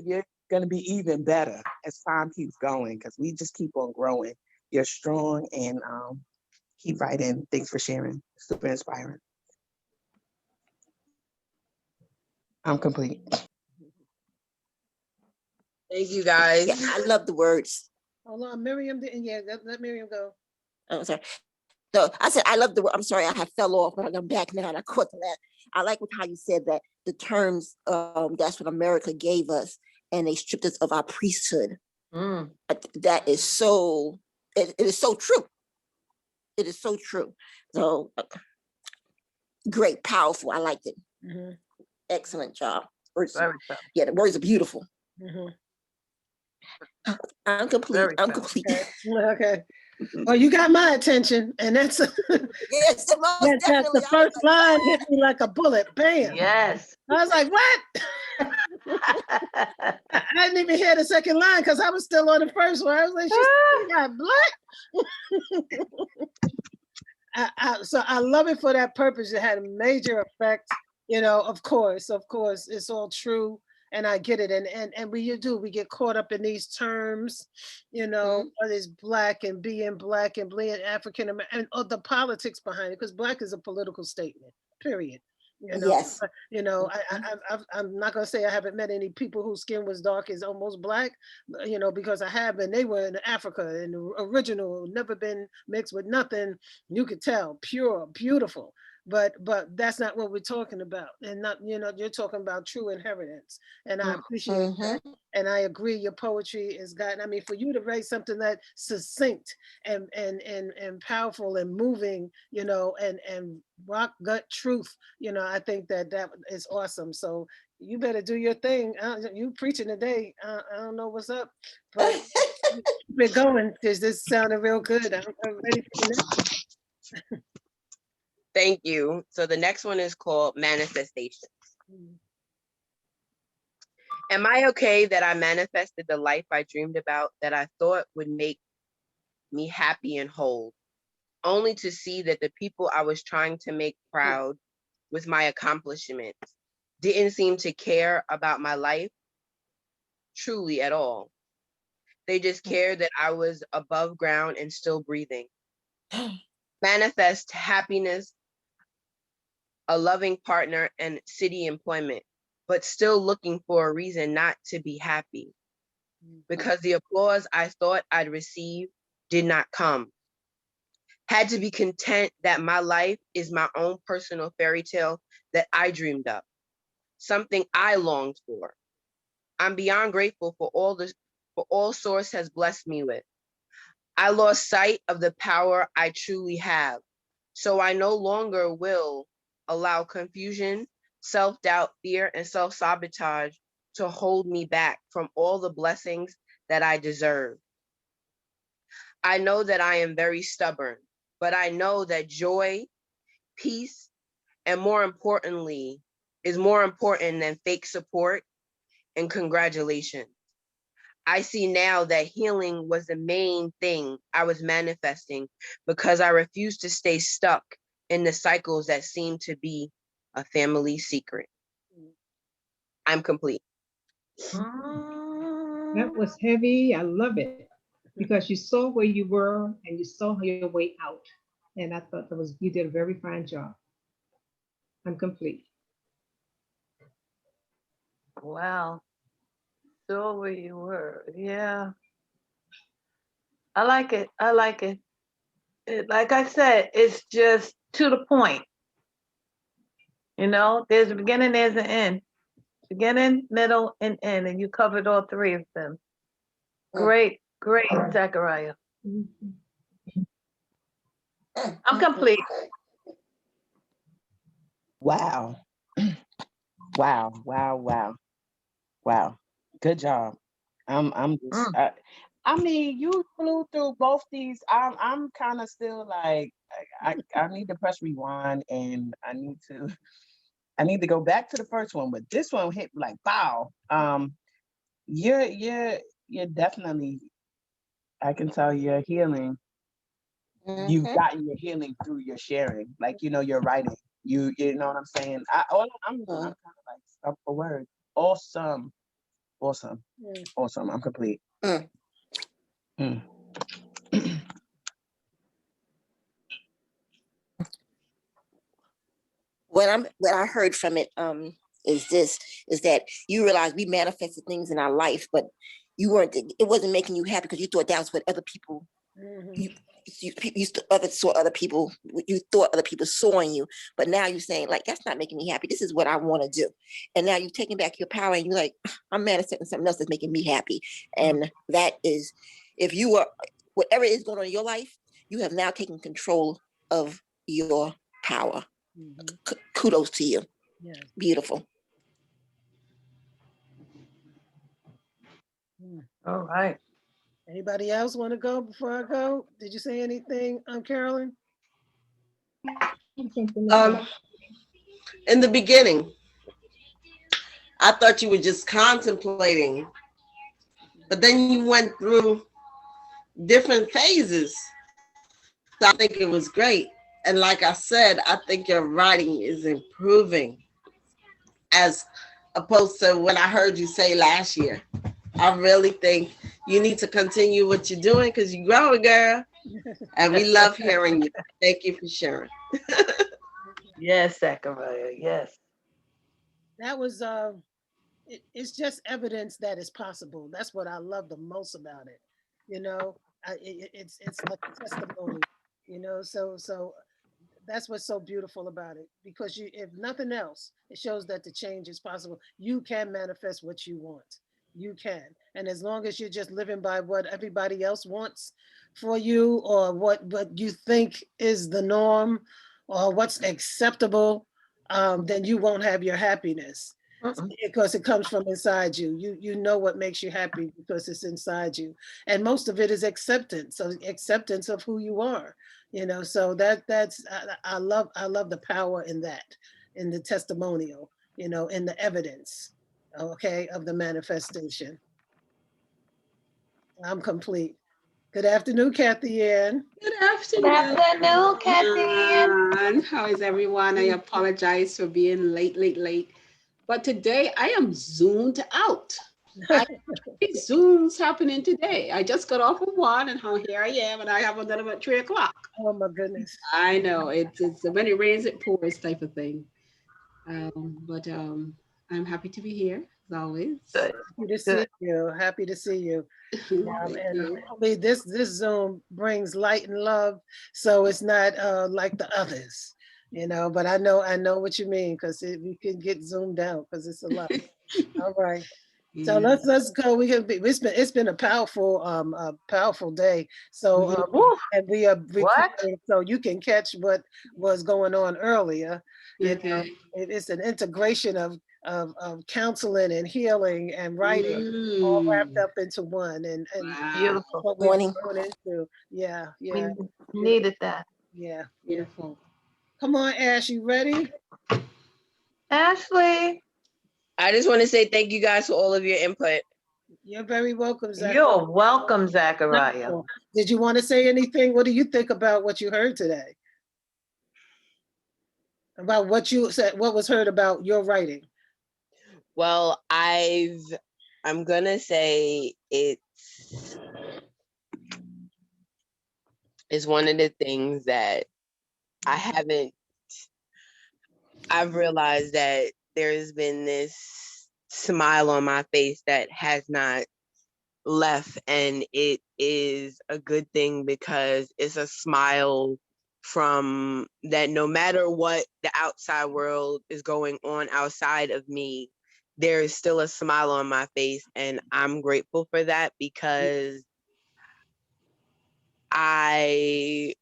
gonna be even better as time keeps going, because we just keep on growing. You're strong, and keep writing. Thanks for sharing. Super inspiring. I'm complete. Thank you guys. Yeah, I love the words. Hold on, Miriam didn't. Yeah, let Miriam go. Oh, sorry. So I said, I love the word. I'm sorry, I have fell off, but I'm back now and I caught that. I like how you said that the terms, that's what America gave us, and they stripped us of our priesthood. Mm. That is so, it is so true. It is so true. So great, powerful. I liked it. Mm-hmm. Excellent job. Words, Very tough. yeah, the words are beautiful. Mm-hmm. I'm complete. Very I'm tough. complete. Okay. Well, you got my attention, and that's Yes, most that's definitely. the I was first like, line hit me like a bullet. Bam. Yes. I was like, what? I didn't even hear the second line because I was still on the first one. I was like, she got black. So I love it for that purpose. It had a major effect. You know, of course, it's all true. And I get it. And we get caught up in these terms, you know, what is black and being African American, and the politics behind it, because black is a political statement, period. You know, yes. you know, I'm not gonna say I haven't met any people whose skin was dark as almost black, you know, because I have, and they were in Africa and original, never been mixed with nothing. You could tell, pure, beautiful. But that's not what we're talking about. And not, you know, you're talking about true inheritance. And I appreciate that. And I agree, your poetry is gotten, I mean, for you to write something that succinct and powerful and moving, you know, and rock gut truth, you know, I think that is awesome. So you better do your thing. You preaching today. I don't know what's up, but we're going, because this sounded real good. I'm ready for the next. Thank you. So the next one is called Manifestation. Am I okay that I manifested the life I dreamed about, that I thought would make me happy and whole, only to see that the people I was trying to make proud with my accomplishments didn't seem to care about my life truly at all. They just cared that I was above ground and still breathing. manifest happiness, a loving partner, and city employment, but still looking for a reason not to be happy because the applause I thought I'd receive did not come. Had to be content that my life is my own personal fairy tale that I dreamed up, something I longed for. I'm beyond grateful for all Source has blessed me with. I lost sight of the power I truly have, so I no longer will allow confusion, self-doubt, fear, and self-sabotage to hold me back from all the blessings that I deserve. I know that I am very stubborn, but I know that joy, peace, and more importantly, is more important than fake support and congratulations. I see now that healing was the main thing I was manifesting because I refused to stay stuck in the cycles that seem to be a family secret. I'm complete. That was heavy. I love it because you saw where you were and you saw your way out. And I thought you did a very fine job. I'm complete. Wow. So where you were. Yeah. I like it. I like it. Like I said, it's just to the point. You know, there's a beginning, there's an end. Beginning, middle, and end. And you covered all three of them. Great, great, Zachariah. I'm complete. Wow. Wow. Wow. Wow. Wow. Good job. I'm just I mean, you flew through both these. I'm kind of still like I need to press rewind and I need to go back to the first one, but this one hit like wow. You're definitely, I can tell you're healing. You've gotten your healing through your sharing, like your writing. You know what I'm saying? I'm kind of like stuck for words. Awesome. I'm complete. Mm. What I heard from it is that you realize we manifested things in our life, but it wasn't making you happy because you thought that was what other people saw other people, you thought other people saw in you, but now you're saying like that's not making me happy. This is what I want to do, and now you're taking back your power and you're like, I'm manifesting something else that's making me happy, and that is, if you are whatever is going on in your life, you have now taken control of your power. Kudos to you. Yeah. Beautiful. All right. Anybody else want to go before I go? Did you say anything, Carolyn? In the beginning, I thought you were just contemplating, but then you went through different phases. So I think it was great. And like I said, I think your writing is improving as opposed to what I heard you say last year. I really think you need to continue what you're doing because you're growing, girl. And we love hearing you. Thank you for sharing. Yes, Zachariah. Yes. That was it's just evidence that it's possible. That's what I love the most about it. It's like a testimony. So that's what's so beautiful about it, because if nothing else, it shows that the change is possible. You can manifest what you want. You can. And as long as you're just living by what everybody else wants for you, or what you think is the norm, or what's acceptable, then you won't have your happiness. Because it comes from inside you. You know what makes you happy because it's inside you. And most of it is acceptance. So acceptance of who you are. So that's I love the power in that, in the testimonial, in the evidence, okay, of the manifestation. I'm complete. Good afternoon, Kathy Ann. Good Good afternoon. afternoon, Kathy. everyone. How is everyone? I apologize for being late. But today I am zoomed out. Zoom's happening today. I just got off of one and here I am and I have another one at 3 o'clock. Oh my goodness. I know it's when it rains, it pours type of thing. But I'm happy to be here as always. Good. Happy to see you. Happy to see you. Thank And you. hopefully this Zoom brings light and love, so it's not like the others, you know. But I know what you mean, because we can get zoomed out because it's a lot. All right. So Yeah. let's go. We can be. It's been a powerful day. So Woo, and we are what? recording, so you can catch what was going on earlier. You know, Okay. it's an integration of counseling and healing and writing all wrapped up into one, and Wow. Beautiful. what we're Morning. going into. Yeah, yeah, We needed that. yeah. Beautiful. Come on, Ash, you ready? Ashley, I just want to say thank you guys for all of your input. You're very welcome, Zach. you're welcome, Zachariah. Did you want to say anything? What do you think about what you heard today? About what you said, what was heard about your writing? Well, I'm gonna say it's one of the things that I've realized that there's been this smile on my face that has not left, and it is a good thing because it's a smile from that no matter what the outside world is going on outside of me, there is still a smile on my face, and I'm grateful for that because I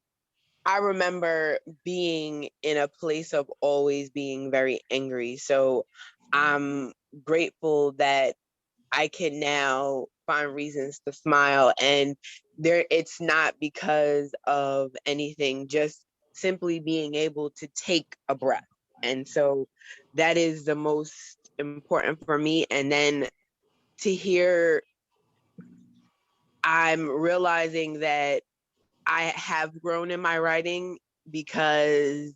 remember being in a place of always being very angry. So I'm grateful that I can now find reasons to smile, and it's not because of anything, just simply being able to take a breath. And so that is the most important for me. And then to hear, I'm realizing that I have grown in my writing because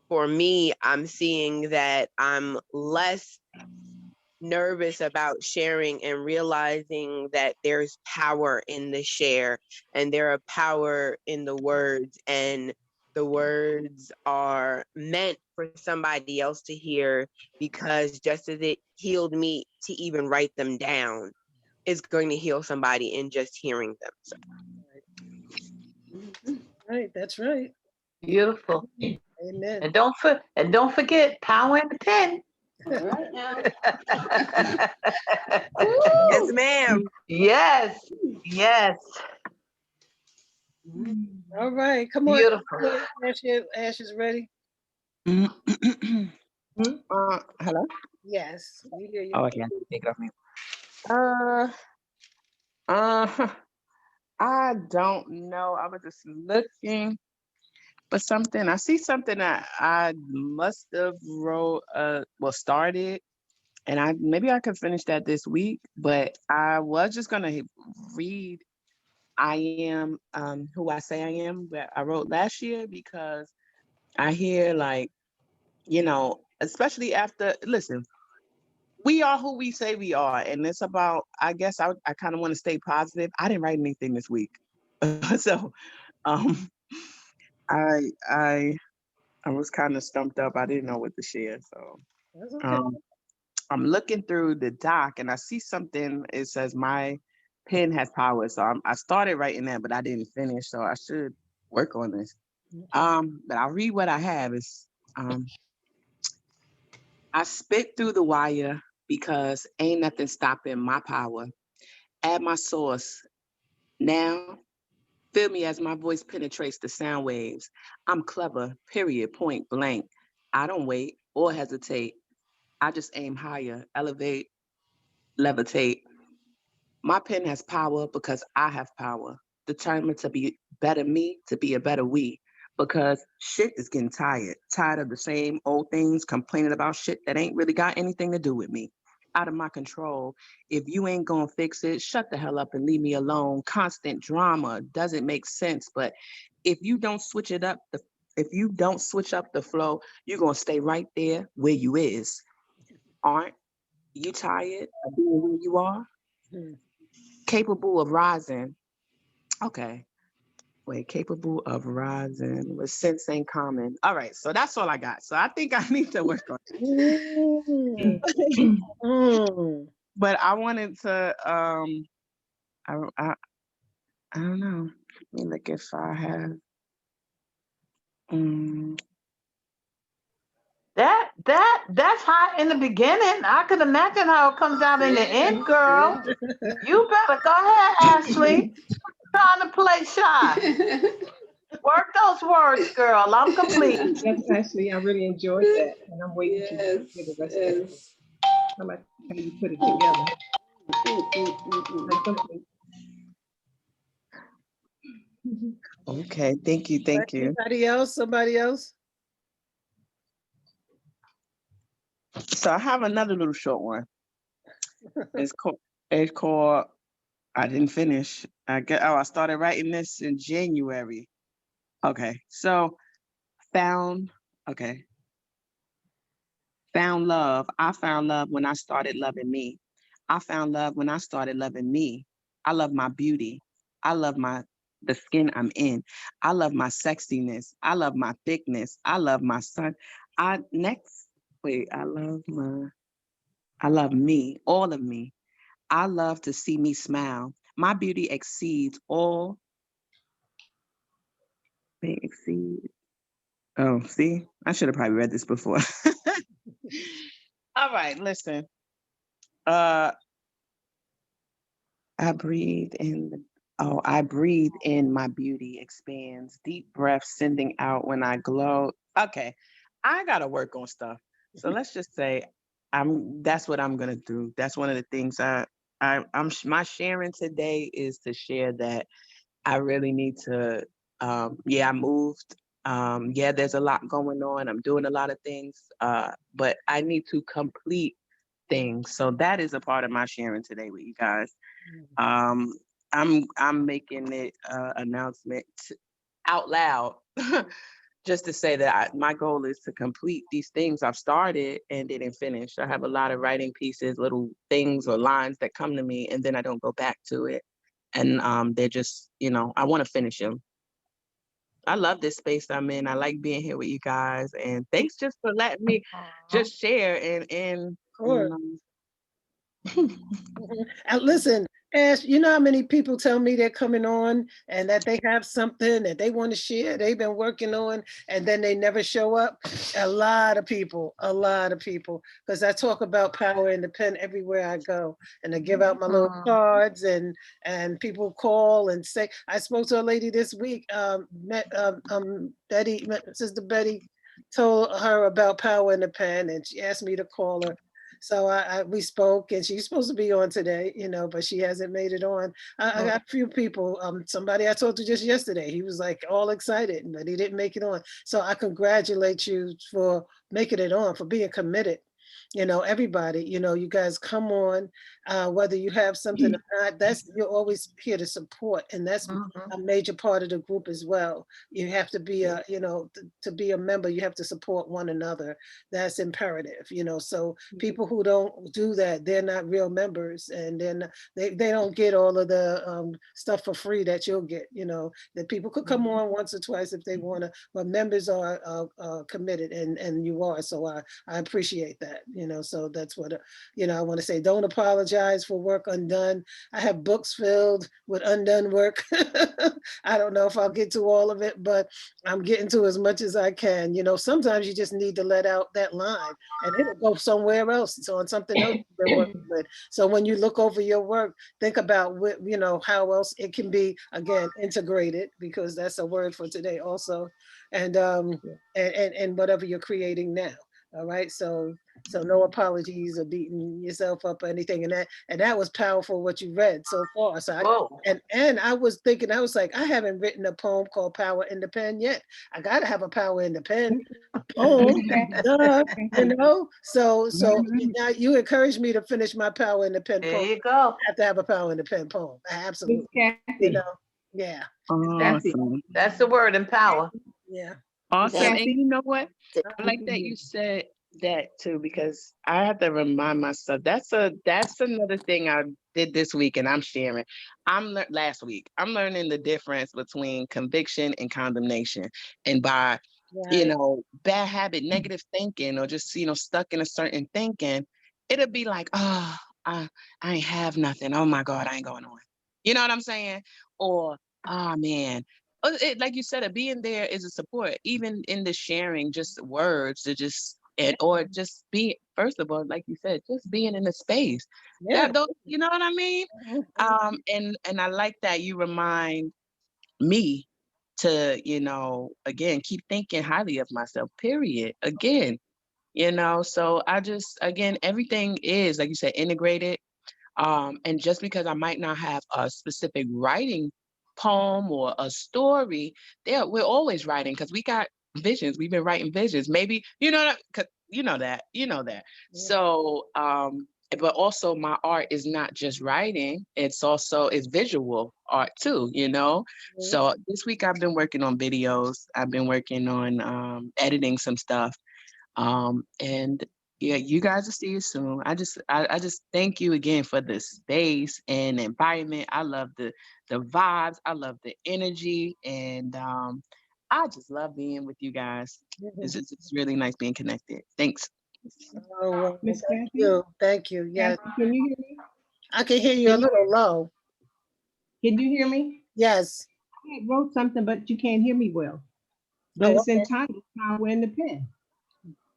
for me, I'm seeing that I'm less nervous about sharing and realizing that there's power in the share and there are power in the words, and the words are meant for somebody else to hear, because just as it healed me to even write them down, it's going to heal somebody in just hearing them. So. Right, that's right. Beautiful. Amen. And don't forget, power in the pen. All right now. Yes, ma'am. Yes, yes. All right, come on. Beautiful. Ash is ready. Hello? Yes, we hear you. Oh, okay, I can take it off mute. I don't know. I was just looking for something. I see something that I must have started, and maybe I could finish that this week, but I was just gonna read I Am Who I Say I Am that I wrote last year, because I hear, like, especially listen, we are who we say we are. And it's about, I guess I kind of want to stay positive. I didn't write anything this week. So um I was kind of stumped up. I didn't know what to share. So That's okay. I'm looking through the doc and I see something. It says my pen has power. So I started writing that, but I didn't finish. So I should work on this. But I'll read what I have. It's I spit through the wire because ain't nothing stopping my power. Add my source. Now, feel me as my voice penetrates the sound waves. I'm clever, period, point blank. I don't wait or hesitate. I just aim higher, elevate, levitate. My pen has power because I have power. Determined to be better me, to be a better we. Because shit is getting tired. Tired of the same old things, complaining about shit that ain't really got anything to do with me. Out of my control. If you ain't gonna fix it, shut the hell up and leave me alone. Constant drama doesn't make sense. But if you don't switch it up, if you don't switch up the flow, you're gonna stay right there where you is. Aren't You tired of being where you are? Mhm. Capable of rising. Okay. Wait, capable of rising with sense ain't common. All right, so that's all I got. So I think I need to work on Mm. it. Mm. But I wanted to I, I I don't know. Let me look if I have mm, That's hot in the beginning. I could imagine how it comes out in the end, girl. You better go ahead, Ashley. Trying to play shy. Work those words, girl. I'm complete. Yes, Ashley, I really enjoyed that, and I'm waiting to Yes, hear the rest of it. yes. I like how you put it together. I'm complete. okay, thank you. Anybody else? Somebody else? So I have another little short one. It's called I didn't finish. I started writing this in January. Okay. So found okay. Found love. I found love when I started loving me. I found love when I started loving me. I love my beauty. I love the skin I'm in. I love my sexiness. I love my thickness. I love my sun. I next wait, I love me, all of me. I love to see me smile. My beauty exceeds all may exceed. Oh, see, I should have probably read this before. All right, listen. Uh I breathe in. Oh, I breathe in. My beauty expands. Deep breath sending out when I glow. Okay, I gotta work on stuff. So let's just say That's what I'm gonna do. That's one of the things my sharing today is to share that I really need to. Yeah, I moved. Yeah, there's a lot going on. I'm doing a lot of things. But I need to complete things. So that is a part of my sharing today with you guys. Um, I'm making it announcement out loud just to say that my goal is to complete these things I've started and didn't finish. I have a lot of writing pieces, little things or lines that come to me, and then I don't go back to it. And they're just, I want to finish them. I love this space I'm in. I like being here with you guys, and thanks just for letting me just share and Of course. um, And listen, Ash, you know how many people tell me they're coming on and that they have something that they want to share, they've been working on, and then they never show up? A lot of people, because I talk about power in the pen everywhere I go, and I give out my little cards, and people call and say. I spoke to a lady this week, Sister Betty told her about power in the pen, and she asked me to call her. So we spoke, and she's supposed to be on today, but she hasn't made it on. I got a few people. Somebody I talked to just yesterday, he was like all excited, but he didn't make it on. So I congratulate you for making it on, for being committed. Everybody, you guys come on, whether you have something or not, you're always here to support. And that's a major part of the group as well. You have to be to be a member, you have to support one another. That's imperative, so people who don't do that, they're not real members, and then they don't get all of the stuff for free that you'll get, that people could come on once or twice if they want to, but members are committed, and you are. So I appreciate that, so that's what, I want to say. Don't apologize for work undone. I have books filled with undone work. I don't know if I'll get to all of it, but I'm getting to as much as I can. Sometimes you just need to let out that line and it'll go somewhere else. So on something else you've been working with. So when you look over your work, think about what, how else it can be, again, integrated, because that's a word for today also. And whatever you're creating now. All right. So no apologies or beating yourself up or anything. And that was powerful what you read so far. So and I was thinking, I was like, I haven't written a poem called Power in the Pen yet. I gotta have a power in the pen poem. So now you encourage me to finish my Power in the Pen poem. There you go. I have to have a Power in the Pen poem. Absolutely. Yeah. awesome. That's the word, empower. Yeah. Awesome. That's- And you know what? I like that you said that too, because I have to remind myself. That's another thing I did this week, and I'm sharing. Last week. I'm learning the difference between conviction and condemnation, and by Right. bad habit, negative thinking, or just stuck in a certain thinking, it'll be like, oh, I ain't have nothing. Oh my God, I ain't going on. You know what I'm saying? Or, oh man. Like you said, being there is a support, even in the sharing, just words to just or just be, first of all, like you said, just being in the space. Yeah. You know what I mean? And I like that you remind me to, again, keep thinking highly of myself, period. Again, so I just, again, everything is, like you said, integrated. And just because I might not have a specific writing poem or a story, we're always writing because we got visions. We've been writing visions. Maybe, you know that. Yeah. So, but also my art is not just writing, it's visual art too. So this week I've been working on videos. I've been working on editing some stuff. And yeah, you guys will see you soon. I just thank you again for the space and environment. I love the vibes. I love the energy, and I just love being with you guys. It's really nice being connected. Thanks. Oh, well, Miss thank Kathy? you. Thank you. Yes, Kathy, can you hear me? I can hear you a little low. Can you hear me? Yes. I wrote something, but you can't hear me well. But Oh, it's okay. entitled Power in the Pen.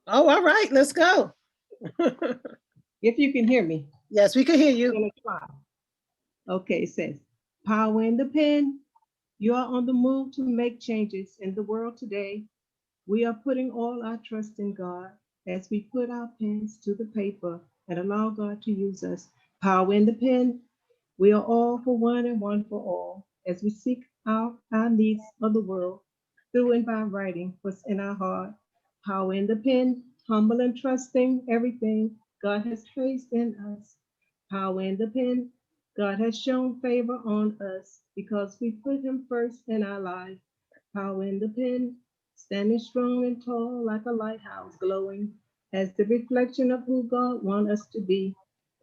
Oh, all right. Let's go. If you can hear me, Yes, we can hear I'm you. gonna try. Okay, it says, Power in the pen. You are on the move to make changes in the world today. We are putting all our trust in God as we put our pens to the paper and allow God to use us. Power in the pen. We are all for one and one for all as we seek out our needs of the world through and by writing what's in our heart. Power in the pen, humble and trusting everything God has placed in us. Power in the pen, God has shown favor on us because we put Him first in our life. Power in the pen, standing strong and tall like a lighthouse glowing as the reflection of who God wants us to be.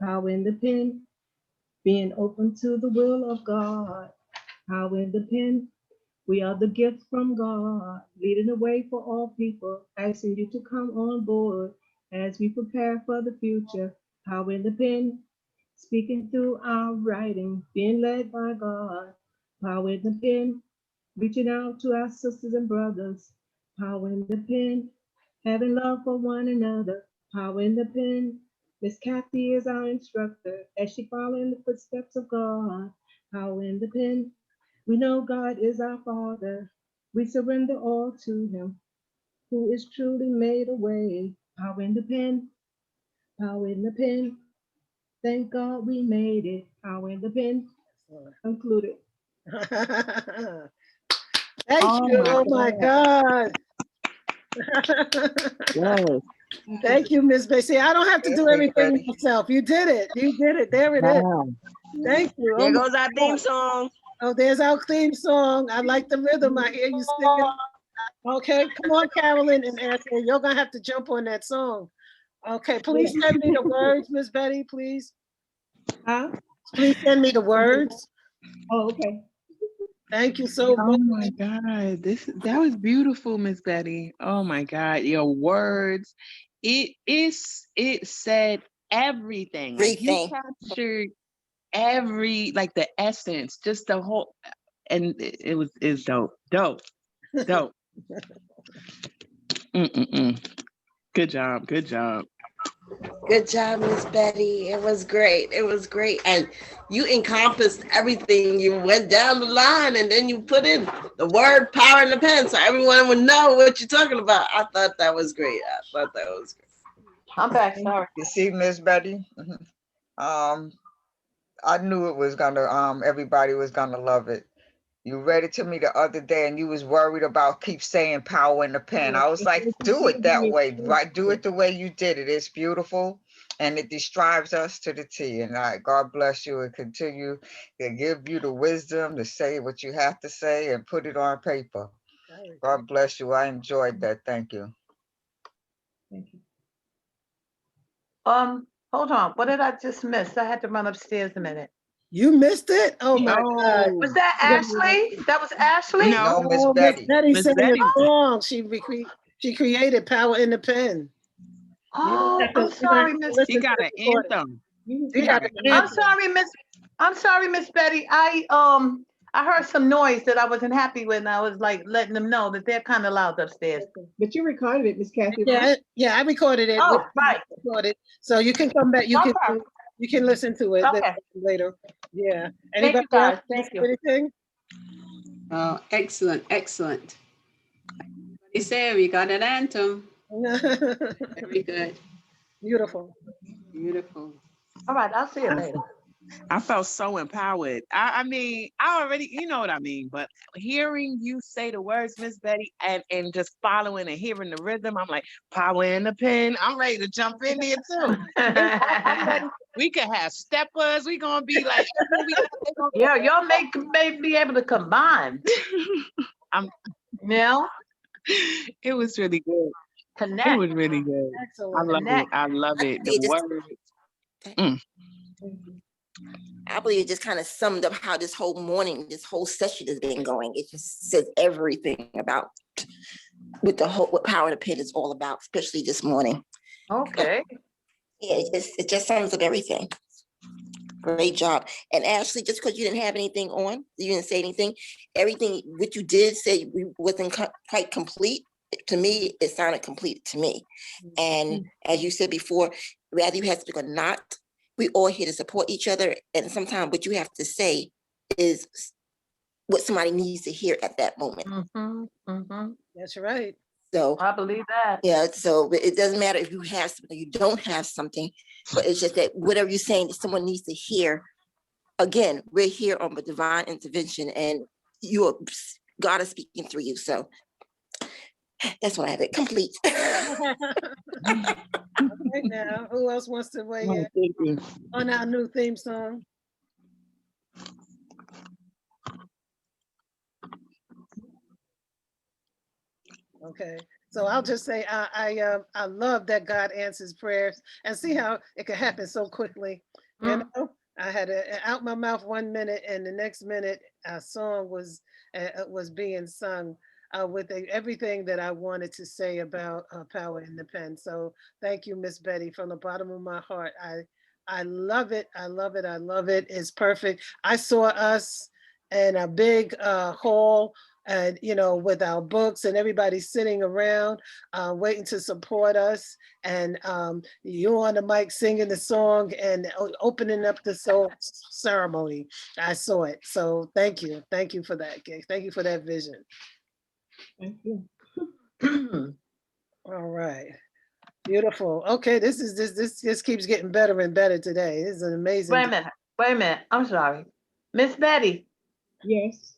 Power in the pen, being open to the will of God. Power in the pen, we are the gift from God, leading the way for all people, asking you to come on board as we prepare for the future. Power in the pen, speaking through our writing, being led by God. Power in the pen, reaching out to our sisters and brothers. Power in the pen, having love for one another. Power in the pen. Miss Kathy is our instructor as she follows in the footsteps of God. Power in the pen. We know God is our Father. We surrender all to Him, who is truly made a way. Power in the pen, power in the pen. Thank God we made it. Power in the pen. Concluded. Thank Oh you. my Oh my God. God. Yes. Thank you, Miss Basie. I don't have to Yes, do Miss everything Betty. myself. You did it. You did it. There it is. Wow. Thank you. Oh There my goes our God. theme song. Oh, there's our theme song. I like the rhythm. I hear you singing. Okay, come on, Carolyn and Anthony. You're gonna have to jump on that song. Okay, please send me the words, Miss Betty, please. Huh? Please send me the words. Oh, okay. Thank you so Oh much. my God. That was beautiful, Miss Betty. Oh my God. Your words. It said everything. Like you Everything. captured like the essence, just the whole, and it's dope. Dope. Dope. Mm-mm-mm. Good job. Good job. Good job, Miss Betty. It was great. It was great. And you encompassed everything. You went down the line and then you put in the word power in the pen so everyone would know what you're talking about. I thought that was great. I thought that was great. I'm back. Sorry. You see, Miss Betty? I knew it was gonna everybody was gonna love it. You read it to me the other day and you was worried about keep saying power in the pen. I was like, do it that way, right? Do it the way you did it. It's beautiful and it describes us to the T. And God bless you and continue to give you the wisdom to say what you have to say and put it on paper. God bless you. I enjoyed that. Thank you. Thank you. Hold on. What did I just miss? I had to run upstairs a minute. You missed it? Oh my God. Was that Ashley? That was Ashley? No, Miss Oh, Miss Betty. Betty Miss sang Betty. a song. She created Power in the Pen. Oh, I'm sorry, Miss. She got an anthem. You She got got an I'm anthem. sorry, Miss. I'm sorry, Miss Betty. I heard some noise that I wasn't happy with, and I was like letting them know that they're kind of loud upstairs. But you recorded it, Miss Kathy. Yeah, yeah, I recorded it. Oh, right. Recorded. So you can come back. Okay. You can listen to it Okay. later. Yeah. Thank you, Anybody guys. else Thank you. anything? Oh, excellent, excellent. You say we got an anthem. Very good. Beautiful. Beautiful. All right, I'll see you later. I felt so empowered. I mean, I already, you know what I mean, but hearing you say the words, Miss Betty, and just following and hearing the rhythm, I'm like, power in the pen. I'm ready to jump in there too. I'm ready. We could have steppers. We gonna be like, Yeah, y'all may be able to combine. It was really good. Connect. It was really good. Excellent. I love Connect. it. I love it. think The it just- words. I believe it just kind of summed up how this whole morning, this whole session has been going. It just says everything about what Power of the Pit is all about, especially this morning. Okay. Yeah, it just sums up everything. Great job. And Ashley, just because you didn't have anything on, you didn't say anything, everything, what you did say wasn't quite complete. To me, it sounded complete to me. And as you said before, whether you have to speak or not, we all here to support each other. And sometimes what you have to say is what somebody needs to hear at that moment. That's right. So I believe that. yeah, so it doesn't matter if you have something, you don't have something, but it's just that whatever you're saying that someone needs to hear. Again, we're here on the divine intervention, and God is speaking through you. So that's what I have it complete. Okay, now, who else wants to weigh in on our new theme song? Okay, so I'll just say I love that God answers prayers, and see how it can happen so quickly. You know, I had it out my mouth 1 minute, and the next minute a song was being sung with everything that I wanted to say about Power in the Pen. So thank you, Miss Betty, from the bottom of my heart. I love it. I love it. I love it. It's perfect. I saw us in a big hall, and with our books and everybody sitting around waiting to support us, and you on the mic singing the song and opening up the ceremony. I saw it. So thank you for that, Gay. Thank you for that vision. Thank you. All right, beautiful. Okay, this just keeps getting better and better today. This is an amazing. Wait a minute. I'm sorry, Miss Betty. Yes.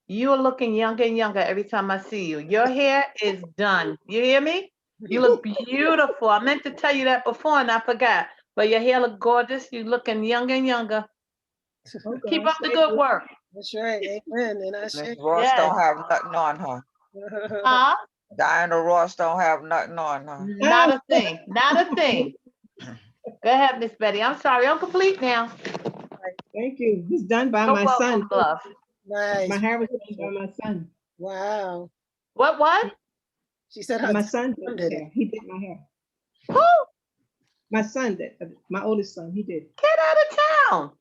You are looking younger and younger every time I see you. Your hair is done. You hear me? You look beautiful. I meant to tell you that before and I forgot. But your hair look gorgeous. You looking younger and younger. Okay. Keep up the good work. That's right. Amen. And I Miss shake. Ross Yes. don't have nothing on her. Huh? Diana Ross don't have nothing on her. Not a thing. Not a thing. Go ahead, Miss Betty. I'm sorry. I'm complete now. Thank you. It's done by No my son. welcome, love. Nice. My hair was done by my son. Wow. What? She said My her son son did did it. it. He did my hair. Who? My son did. My oldest son. He did. Get out of town.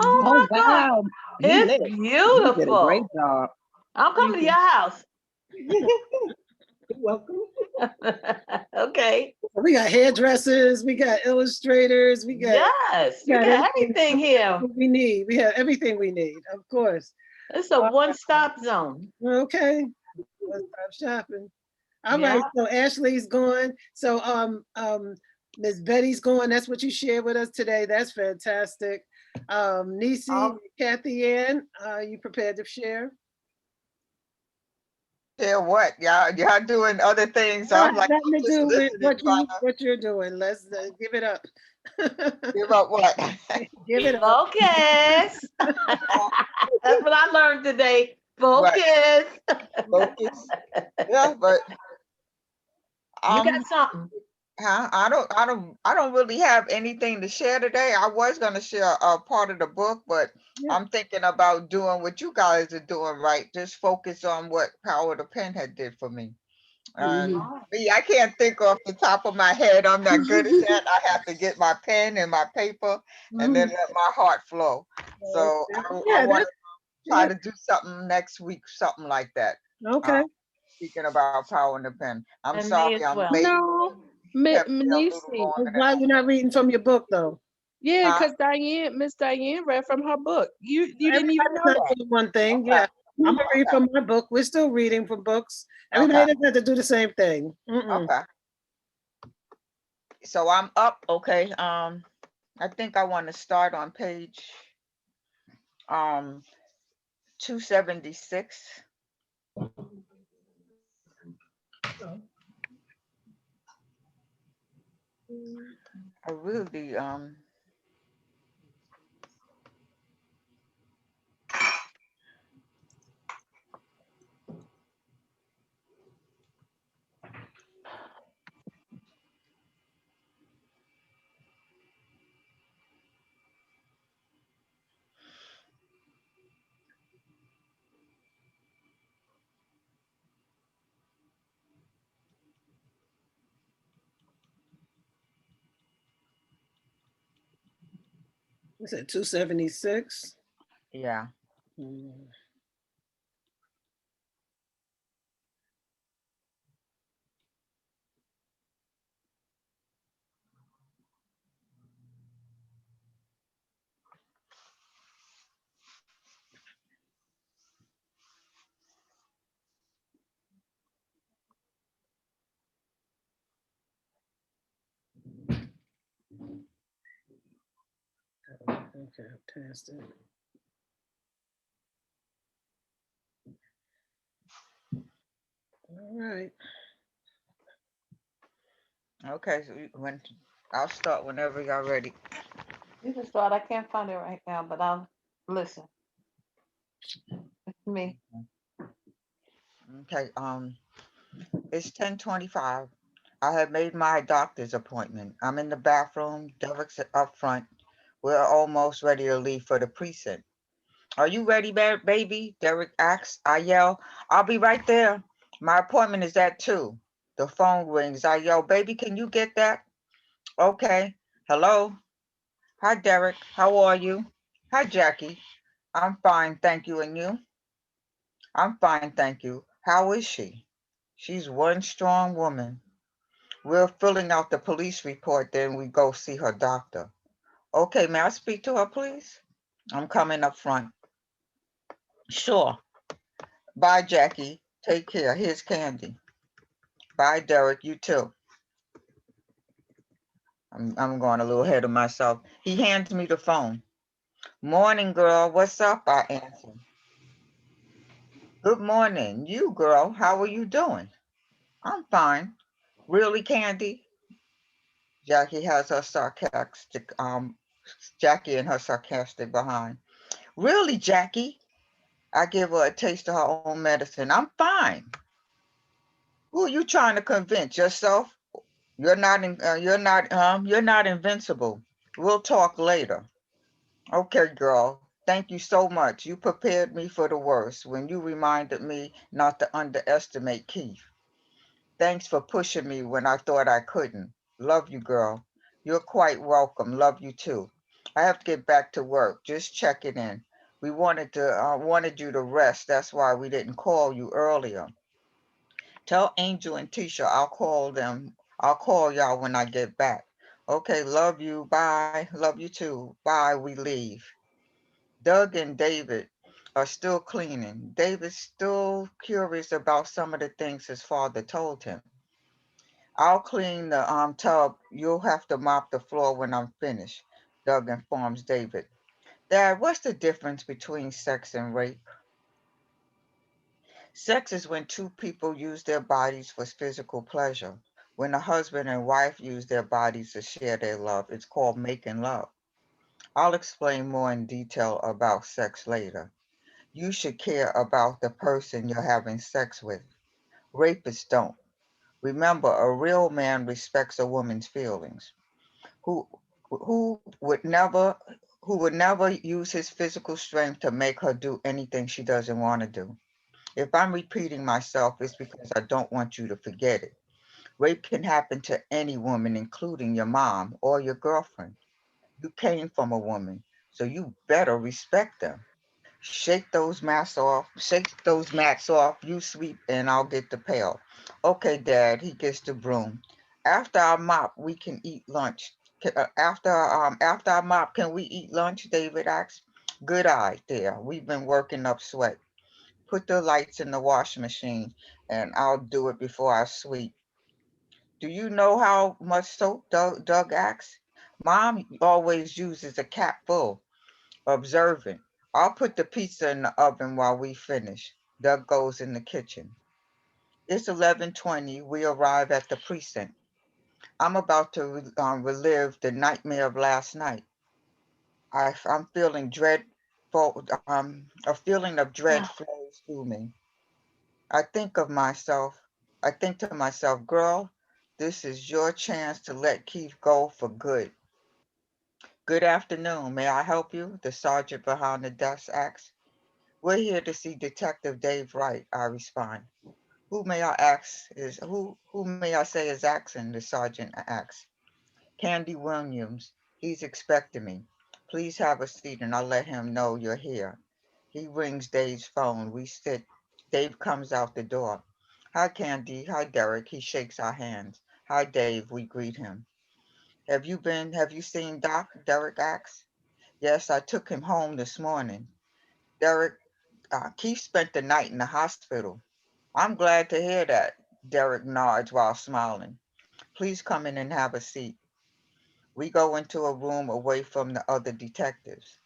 Oh my God. wow. It's You did a beautiful. great job. I'm coming to your house. You're welcome. Okay. We got hairdressers, we got illustrators, we got Yes, you got everything here. we need. We have everything we need, of course. It's a one-stop zone. Okay. One-stop shopping. All Yeah. right, so Ashley's gone. So Miss Betty's gone. That's what you shared with us today. That's fantastic. Nisi, Kathy Ann, you prepared to share? Yeah, what? Y'all doing other things. So I'm like, nothing to just do with listening, what you're doing. Let's give it up. give up what? Give it up. Focus. That's what I learned today. Focus. Focus. Yeah, but You got something. Huh? I don't really have anything to share today. I was gonna share a part of the book, but Yeah. I'm thinking about doing what you guys are doing, right? Just focus on what Power of the Pen had did for me. And Mhm. me, I can't think off the top of my head. I'm not good at that. I have to get my pen and my paper and then Mhm. let my heart flow. So I Yeah, want that's to try yeah. to do something next week, something like that. Okay. Speaking about Power in the Pen. I'm And me sorry as I'm well. late. No, Kept me a little Nisi. longer than Why I you not reading from your book though? Yeah, huh? because Miss Diane read from her book. You didn't even Everybody's know not that. doing one thing. Okay, Yeah. I'm gonna read okay, from my book. We're still reading from books. okay, Everybody doesn't have to do the same thing. Mm-mm. okay. So I'm up. Okay. I think I want to start on page um 276. I really Is it 276? yeah. Okay, fantastic. All right. Okay, so when I'll start whenever y'all ready. You can start. I can't find it right now, but I'll listen. It's me. Okay, it's 10:25. I have made my doctor's appointment. I'm in the bathroom. Derek's up front. We're almost ready to leave for the precinct. Are you ready, baby? Derek asks. I yell, I'll be right there. My appointment is at 2. The phone rings. I yell, baby, can you get that? Okay. Hello? Hi, Derek. How are you? Hi, Jackie. I'm fine, thank you. And you? I'm fine, thank you. How is she? She's one strong woman. We're filling out the police report, then we go see her doctor. Okay, may I speak to her, please? I'm coming up front. Sure. Bye, Jackie. Take care. Here's candy. Bye, Derek. You too. I'm going a little ahead of myself. He hands me the phone. Morning, girl. What's up? I answer. Good morning. You, girl. How are you doing? I'm fine. Really, Candy? Jackie has her sarcastic, Jackie and her sarcastic behind. Really, Jackie? I give her a taste of her own medicine. I'm fine. Who are you trying to convince? Yourself? You're not invincible. We'll talk later. Okay, girl. Thank you so much. You prepared me for the worst when you reminded me not to underestimate Keith. Thanks for pushing me when I thought I couldn't. Love you, girl. You're quite welcome. Love you too. I have to get back to work. Just checking in. We wanted you to rest. That's why we didn't call you earlier. Tell Angel and Tisha I'll call them. I'll call y'all when I get back. Okay, love you. Bye. Love you too. Bye. We leave. Doug and David are still cleaning. David's still curious about some of the things his father told him. I'll clean the tub. You'll have to mop the floor when I'm finished, Doug informs David. Dad, what's the difference between sex and rape? Sex is when two people use their bodies for physical pleasure. When a husband and wife use their bodies to share their love, it's called making love. I'll explain more in detail about sex later. You should care about the person you're having sex with. Rapists don't. Remember, a real man respects a woman's feelings. Who who would never who would never use his physical strength to make her do anything she doesn't want to do. If I'm repeating myself, it's because I don't want you to forget it. Rape can happen to any woman, including your mom or your girlfriend. You came from a woman, so you better respect them. Shake those mats off, you sweep, and I'll get the pail. Okay, Dad, he gets the broom. After I mop, we can eat lunch. After I mop, can we eat lunch? David asked. Good eye, there. We've been working up sweat. Put the lights in the washing machine, and I'll do it before I sweep. Do you know how much soap? Doug asked. Mom always uses a cap full. Observant. I'll put the pizza in the oven while we finish. Doug goes in the kitchen. It's 11:20. We arrive at the precinct. I'm about to relive the nightmare of last night. I'm feeling dreadful. A feeling of dread flows through me. I think of myself. I think to myself, girl, this is your chance to let Keith go for good. Good afternoon. May I help you? The sergeant behind the desk asks. We're here to see Detective Dave Wright, I respond. Who may I say is asking? The sergeant asks. Candy Williams. He's expecting me. Please have a seat and I'll let him know you're here. He rings Dave's phone. We sit. Dave comes out the door. Hi, Candy. Hi, Derek. He shakes our hands. Hi, Dave. We greet him. Have you seen Doc? Derek asks. Yes, I took him home this morning. Derek, Keith spent the night in the hospital. I'm glad to hear that. Derek nods while smiling. Please come in and have a seat. We go into a room away from the other detectives.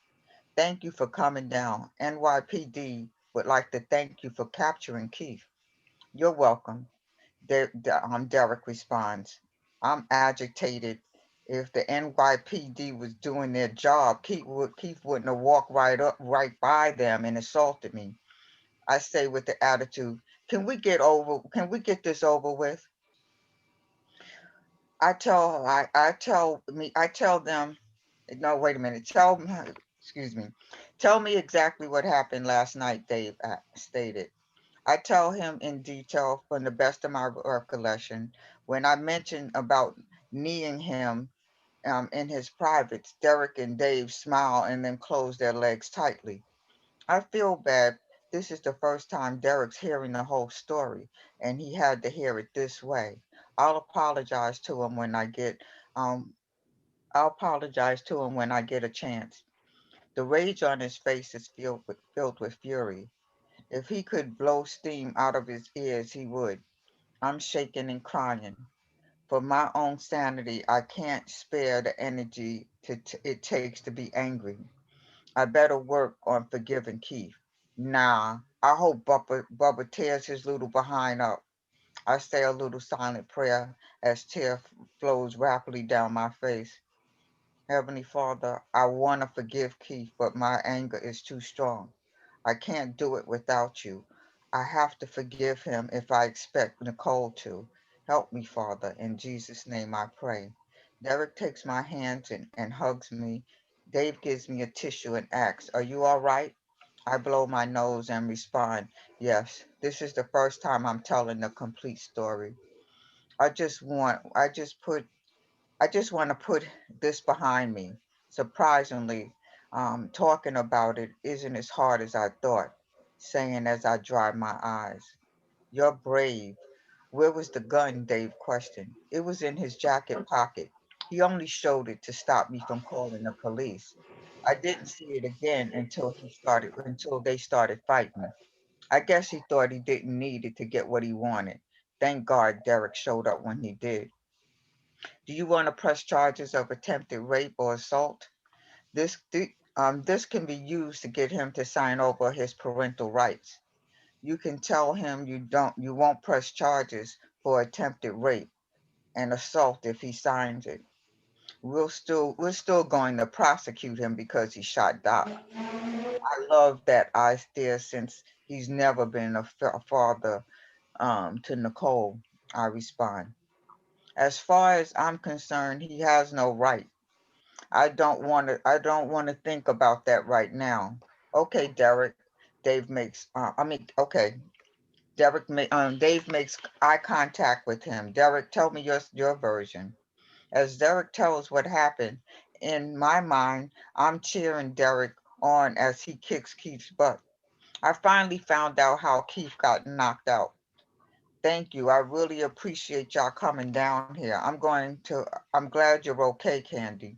Thank you for coming down. NYPD would like to thank you for capturing Keith. You're welcome. Derek responds. I'm agitated. If the NYPD was doing their job, Keith wouldn't have walked right by them and assaulted me. I say with the attitude, can we get this over with? I tell them, no, wait a minute. Excuse me. Tell me exactly what happened last night, Dave stated. I tell him in detail from the best of my recollection. When I mentioned about kneeing him in his privates, Derek and Dave smile and then close their legs tightly. I feel bad. This is the first time Derek's hearing the whole story, and he had to hear it this way. I'll apologize to him when I get um I'll apologize to him when I get a chance. The rage on his face is filled with fury. If he could blow steam out of his ears, he would. I'm shaking and crying. For my own sanity, I can't spare the energy it takes to be angry. I better work on forgiving Keith. Nah, I hope Bubba tears his little behind up. I say a little silent prayer as tear flows rapidly down my face. Heavenly Father, I want to forgive Keith, but my anger is too strong. I can't do it without you. I have to forgive him if I expect Nicole to. Help me, Father. In Jesus' name I pray. Derek takes my hands and hugs me. Dave gives me a tissue and asks, Are you all right? I blow my nose and respond, Yes, this is the first time I'm telling the complete story. I just want, I just put I just want to put this behind me. Surprisingly, talking about it isn't as hard as I thought, saying as I dry my eyes. You're brave. Where was the gun? Dave questioned. It was in his jacket pocket. He only showed it to stop me from calling the police. I didn't see it again until they started fighting. I guess he thought he didn't need it to get what he wanted. Thank God Derek showed up when he did. Do you want to press charges of attempted rape or assault? This can be used to get him to sign over his parental rights. You can tell him you won't press charges for attempted rape and assault if he signs it. We're still going to prosecute him because he shot Doc. I love that idea since he's never been a father to Nicole. I respond. As far as I'm concerned, he has no right. I don't want to think about that right now. Okay, Derek. Dave makes okay. Dave makes eye contact with him. Derek, tell me your version. As Derek tells what happened, in my mind, I'm cheering Derek on as he kicks Keith's butt. I finally found out how Keith got knocked out. Thank you. I really appreciate y'all coming down here. I'm glad you're okay, Candy.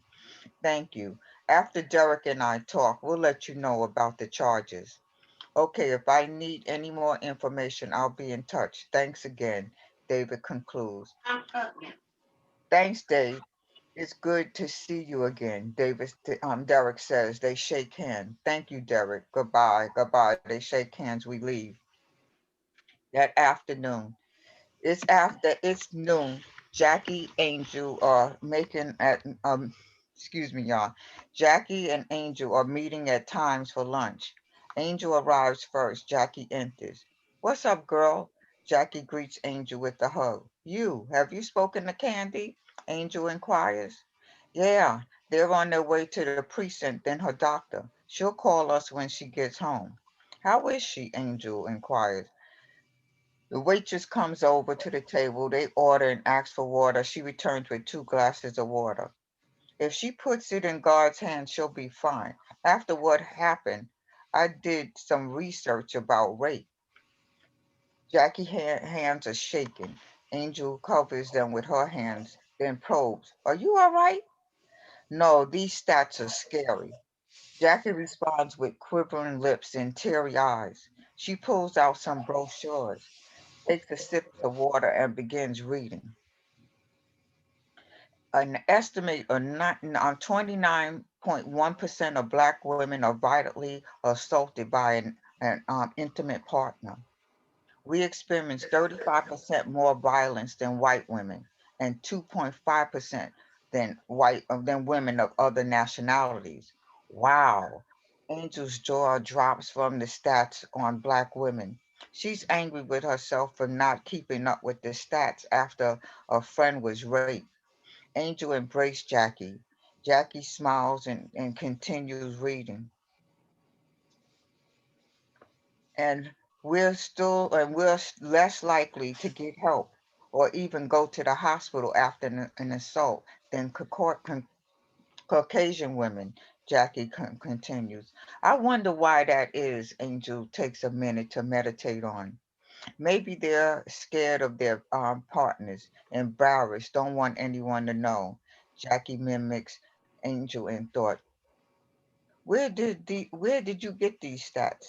Thank you. After Derek and I talk, we'll let you know about the charges. Okay, if I need any more information, I'll be in touch. Thanks again. David concludes. Thanks, Dave. It's good to see you again. Derek says they shake hands. Thank you, Derek. Goodbye. Goodbye. They shake hands. We leave. That afternoon, it's noon. Jackie, Angel are making at excuse me, y'all. Jackie and Angel are meeting at times for lunch. Angel arrives first. Jackie enters. What's up, girl? Jackie greets Angel with a hug. Have you spoken to Candy? Angel inquires. Yeah, they're on their way to the precinct, then her doctor. She'll call us when she gets home. How is she? Angel inquires. The waitress comes over to the table. They order and ask for water. She returns with 2 glasses of water. If she puts it in God's hands, she'll be fine. After what happened, I did some research about rape. Jackie's hands are shaking. Angel covers them with her hands, then probes. Are you all right? No, these stats are scary. Jackie responds with quivering lips and teary eyes. She pulls out some brochures, takes a sip of water, and begins reading. An estimate of 29.1% of Black women are violently assaulted by an intimate partner. We experience 35% more violence than white women and 2.5% than women of other nationalities. Wow. Angel's jaw drops from the stats on Black women. She's angry with herself for not keeping up with the stats after a friend was raped. Angel embraced Jackie. Jackie smiles and continues reading. And we're less likely to get help or even go to the hospital after an assault than Caucasian women. Jackie continues. I wonder why that is. Angel takes a minute to meditate on. Maybe they're scared of their partners, embarrassed, don't want anyone to know. Jackie mimics Angel in thought. Where did you get these stats?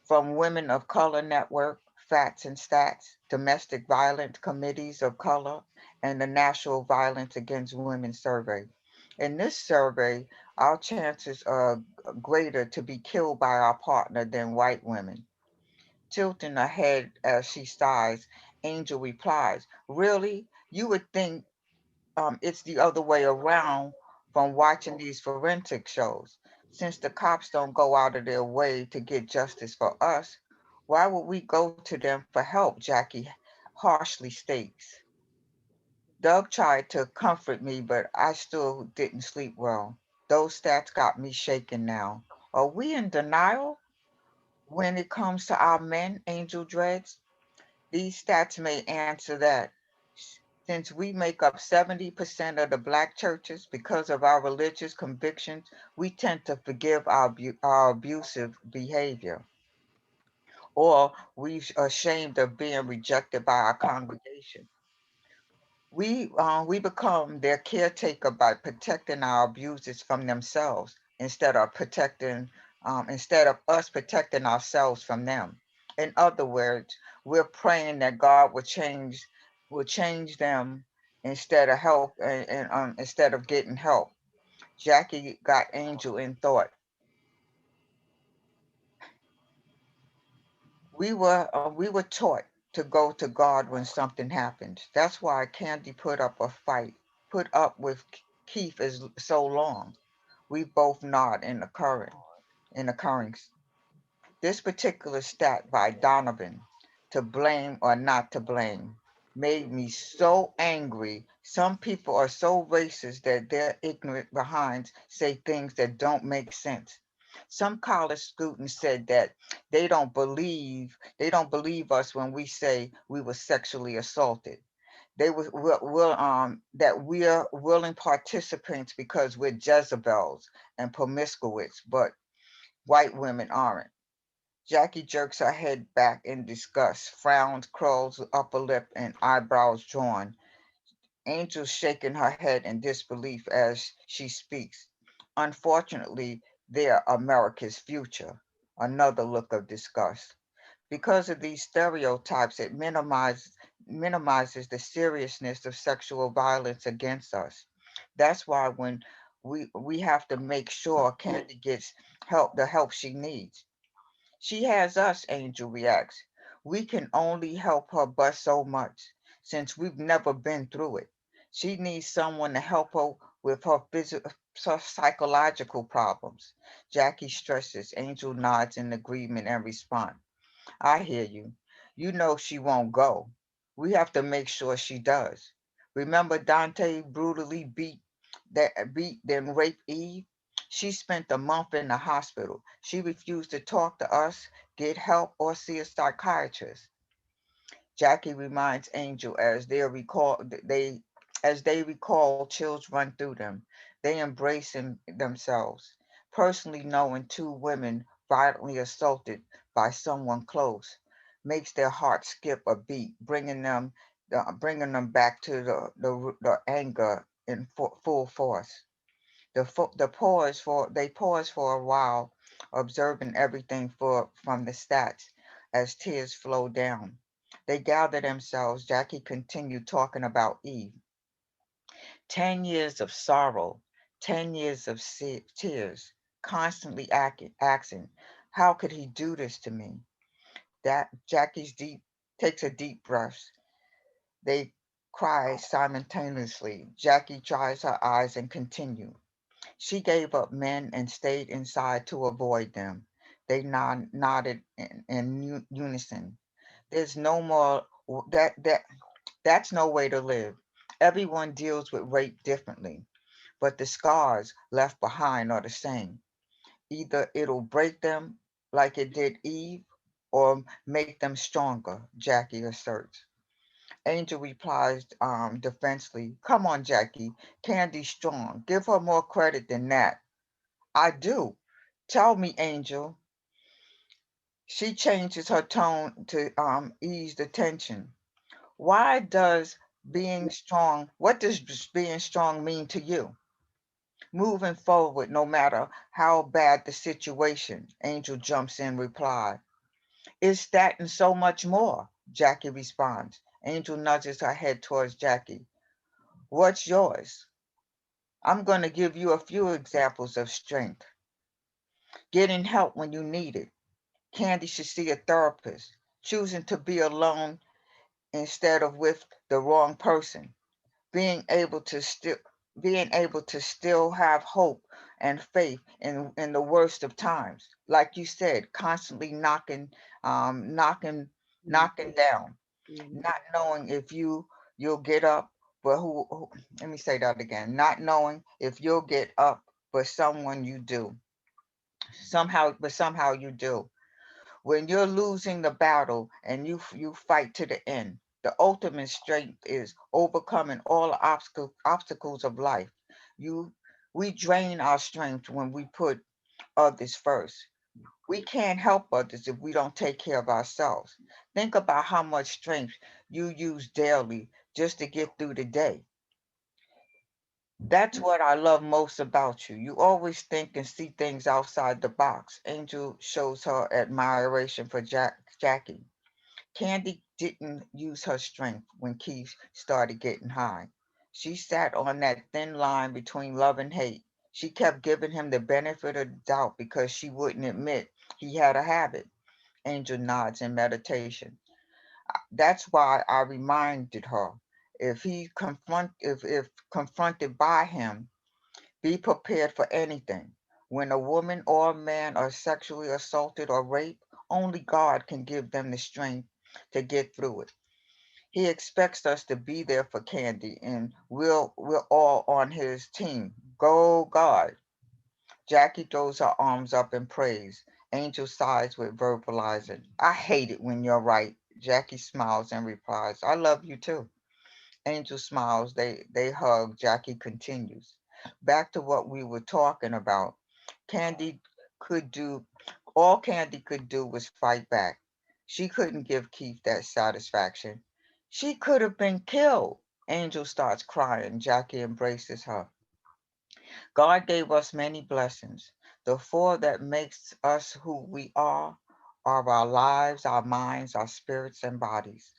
From Women of Color Network, Facts and Stats, Domestic Violence Committees of Color, and the National Violence Against Women Survey. In this survey, our chances are greater to be killed by our partner than white women. Tilting her head as she sighs, Angel replies, really? You would think it's the other way around from watching these forensic shows. Since the cops don't go out of their way to get justice for us, why would we go to them for help? Jackie harshly states. Doug tried to comfort me, but I still didn't sleep well. Those stats got me shaken now. Are we in denial when it comes to our men, Angel dreads? These stats may answer that. Since we make up 70% of the Black churches because of our religious convictions, we tend to forgive our abusive behavior, or we are ashamed of being rejected by our congregation. We become their caretaker by protecting our abusers from themselves instead of us protecting ourselves from them. In other words, we're praying that God will change them instead of getting help. Jackie got Angel in thought. We were taught to go to God when something happens. That's why Candy put up with Keith as so long. We both nod in occurrence. This particular stat by Donovan, to blame or not to blame. made me so angry. Some people are so racist that their ignorant behinds say things that don't make sense. Some college students said that they don't believe us when we say we were sexually assaulted. They will that we're willing participants because we're Jezebels and promiscuous, but white women aren't. Jackie jerks her head back in disgust, frowns, curls upper lip, and eyebrows drawn. Angel shaking her head in disbelief as she speaks. Unfortunately, they're America's future. Another look of disgust. Because of these stereotypes, it minimizes the seriousness of sexual violence against us. That's why when we have to make sure Candy gets the help she needs. She has us, Angel reacts. We can only help her but so much, since we've never been through it. She needs someone to help her with her physical, psychological problems. Jackie stresses. Angel nods in agreement and response. I hear you. You know she won't go. We have to make sure she does. Remember Dante brutally beat then raped Eve? She spent a month in the hospital. She refused to talk to us, get help, or see a psychiatrist. Jackie reminds Angel as they recall chills run through them. They embrace themselves. Personally knowing two women violently assaulted by someone close makes their hearts skip a beat, bringing them back to the anger in full force. They pause for a while, observing everything from the stats as tears flow down. They gather themselves. Jackie continued talking about Eve. 10 years of sorrow, 10 years of tears, constantly asking, how could he do this to me? That Jackie's deep takes a deep breath. They cry simultaneously. Jackie dries her eyes and continues. She gave up men and stayed inside to avoid them. They nodded in unison. There's no more that's no way to live. Everyone deals with rape differently, but the scars left behind are the same. Either it'll break them like it did Eve, or make them stronger, Jackie asserts. Angel replies defensively, come on, Jackie, Candy's strong. Give her more credit than that. I do. Tell me, Angel. She changes her tone to ease the tension. Why does what does being strong mean to you? Moving forward, no matter how bad the situation, Angel jumps in reply. It's that and so much more, Jackie responds. Angel nudges her head towards Jackie. What's yours? I'm going to give you a few examples of strength. Getting help when you need it. Candy should see a therapist. Choosing to be alone instead of with the wrong person. Being able to still have hope and faith in the worst of times. Like you said, constantly knocking down, not knowing if you'll get up, but let me say that again. Not knowing if you'll get up, but somehow you do. When you're losing the battle and you fight to the end, the ultimate strength is overcoming all the obstacles of life. You we drain our strength when we put others first. We can't help others if we don't take care of ourselves. Think about how much strength you use daily just to get through the day. That's what I love most about you. You always think and see things outside the box. Angel shows her admiration for Jackie. Candy didn't use her strength when Keith started getting high. She sat on that thin line between love and hate. She kept giving him the benefit of the doubt because she wouldn't admit he had a habit. Angel nods in meditation. That's why I reminded her. If confronted by him, be prepared for anything. When a woman or a man are sexually assaulted or raped, only God can give them the strength to get through it. He expects us to be there for Candy, and we're all on his team. Go God. Jackie throws her arms up in praise. Angel sighs with verbalizing. I hate it when you're right. Jackie smiles and replies, I love you too. Angel smiles, they hug. Jackie continues. Back to what we were talking about. Candy could do, all Candy could do was fight back. She couldn't give Keith that satisfaction. She could have been killed. Angel starts crying. Jackie embraces her. God gave us many blessings. The four that makes us who we are our lives, our minds, our spirits, and bodies.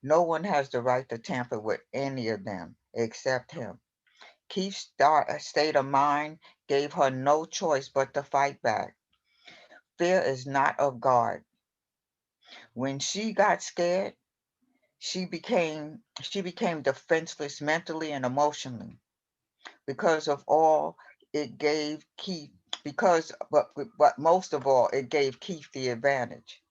No one has the right to tamper with any of them except him. Keith's state of mind gave her no choice but to fight back. Fear is not of God. When she got scared, she became defenseless mentally and emotionally because of all it gave Keith but most of all it gave Keith the advantage.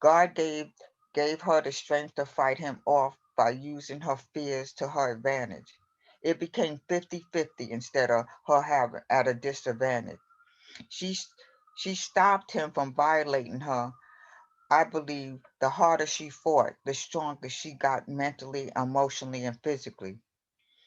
God gave her the strength to fight him off by using her fears to her advantage. It became 50-50 instead of her having at a disadvantage. She she stopped him from violating her. I believe the harder she fought, the stronger she got mentally, emotionally, and physically.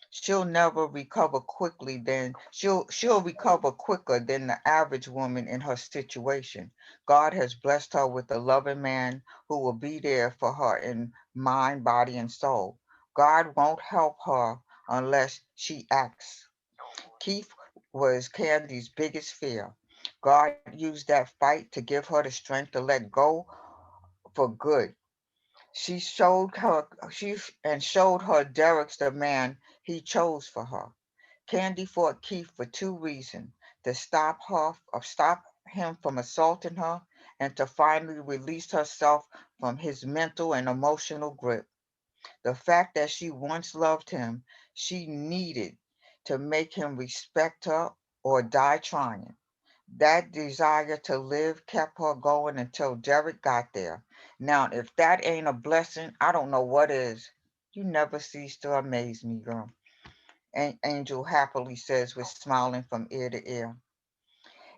She'll never recover quickly than she'll recover quicker than the average woman in her situation. God has blessed her with a loving man who will be there for her in mind, body, and soul. God won't help her unless she acts. Keith was Candy's biggest fear. God used that fight to give her the strength to let go for good. She showed her Derek's the man he chose for her. Candy fought Keith for two reasons: to stop him from assaulting her, and to finally release herself from his mental and emotional grip. The fact that she once loved him, she needed to make him respect her or die trying. That desire to live kept her going until Derek got there. Now, if that ain't a blessing, I don't know what is. You never cease to amaze me, girl. Angel happily says with smiling from ear to ear.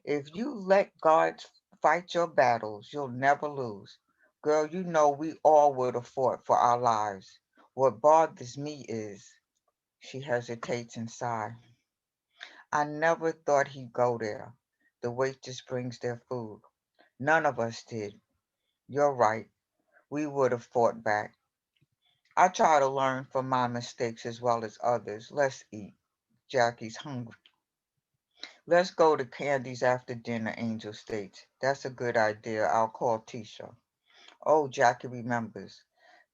If you let God fight your battles, you'll never lose. Girl, you know we all would have fought for our lives. What bothers me is, she hesitates and sighs. I never thought he'd go there. The waitress brings their food. None of us did. You're right. We would have fought back. I try to learn from my mistakes as well as others. Let's eat. Jackie's hungry. Let's go to Candy's after dinner, Angel states. That's a good idea. I'll call Tisha. Oh, Jackie remembers.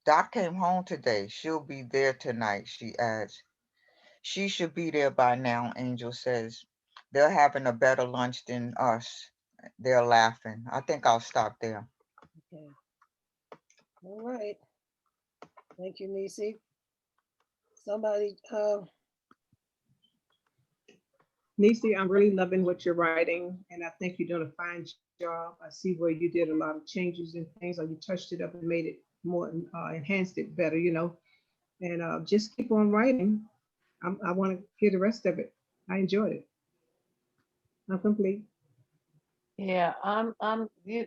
Doc came home today. She'll be there tonight, she adds. She should be there by now, Angel says. They're having a better lunch than us. They're laughing. I think I'll stop there. Okay. All right. Thank you, Nisi. Somebody, Nisi, I'm really loving what you're writing, and I think you're doing a fine job. I see where you did a lot of changes and things, or you touched it up and made it more, enhanced it better, and just keep on writing. I want to hear the rest of it. I enjoyed it. I'm complete. Yeah,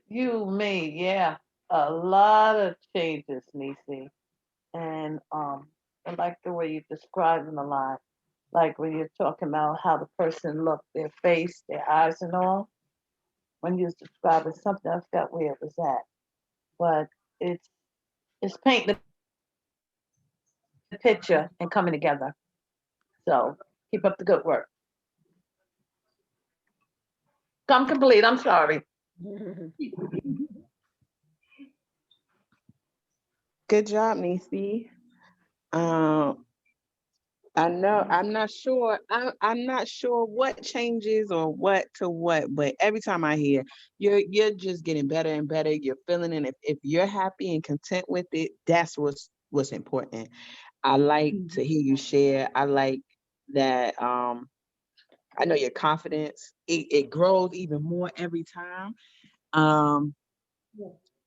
you made, yeah, a lot of changes, Nisi. And I like the way you describe them a lot. Like when you're talking about how the person looked, their face, their eyes and all. When you was describing something, I forgot where it was at. But it's it's painting the picture and coming together. So keep up the good work. I'm complete. I'm sorry. Good job, Niecy. Um, I know I'm not sure what changes or what to what, but every time I hear you're just getting better and better. You're feeling it. If you're happy and content with it, that's what's important. I like to hear you share. I like that I know your confidence. It grows even more every time. Um,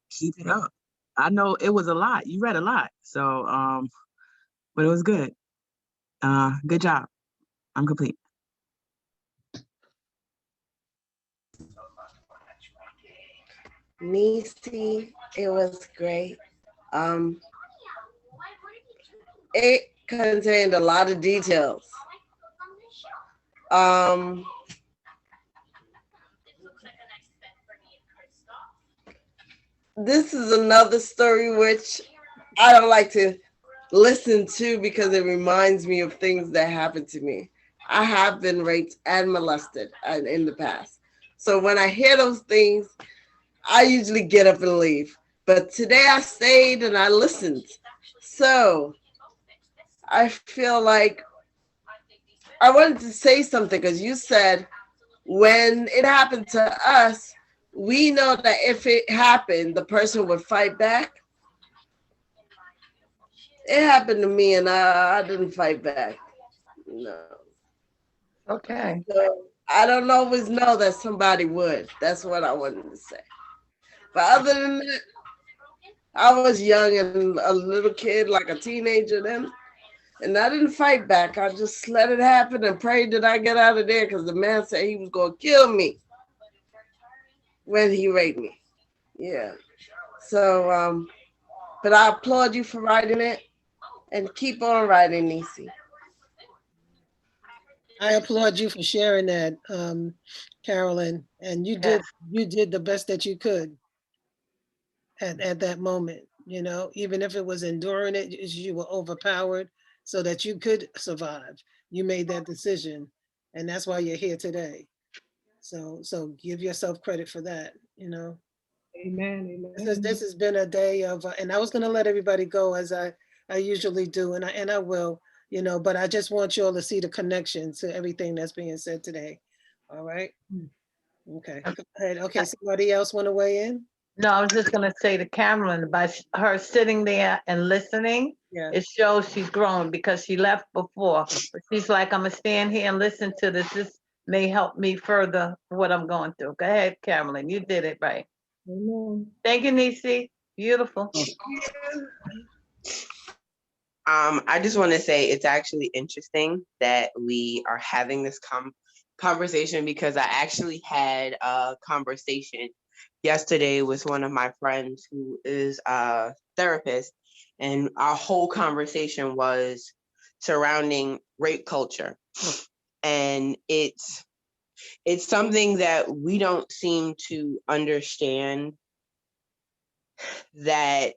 keep it up. I know it was a lot. You read a lot. So, but it was good. Good job. I'm complete. Nisi, it was great. Um, it contained a lot of details. Um, this is another story which I don't like to listen to because it reminds me of things that happened to me. I have been raped and molested in the past. So when I hear those things, I usually get up and leave. But today I stayed and I listened. So I feel like I wanted to say something because you said when it happened to us, we know that if it happened, the person would fight back. It happened to me and I didn't fight back. No. Okay. So I don't always know that somebody would. That's what I wanted to say. But other than that, I was young and a little kid, like a teenager then. And I didn't fight back. I just let it happen and prayed that I get out of there because the man said he was going to kill me when he raped me. Yeah. So, but I applaud you for writing it and keep on writing, Nisi. I applaud you for sharing that, Carolyn. And you did the best that you could at that moment. You know, even if it was enduring it, you were overpowered so that you could survive. You made that decision, and that's why you're here today. So give yourself credit for that. You know. Amen. This has been a day of, and I was going to let everybody go as I usually do, and I will, you know, but I just want you all to see the connection to everything that's being said today. All right. Okay. Go ahead. Okay. Somebody else want to weigh in? No, I was just gonna say to Cameron, by her sitting there and listening, Yeah. it shows she's grown because she left before. But she's like, I'm gonna stand here and listen to this. This may help me further what I'm going through. Go ahead, Cameron. You did it right. Amen. Thank you, Nisi. Beautiful. I just want to say it's actually interesting that we are having this conversation because I actually had a conversation yesterday with one of my friends who is a therapist, and our whole conversation was surrounding rape culture. And it's something that we don't seem to understand, that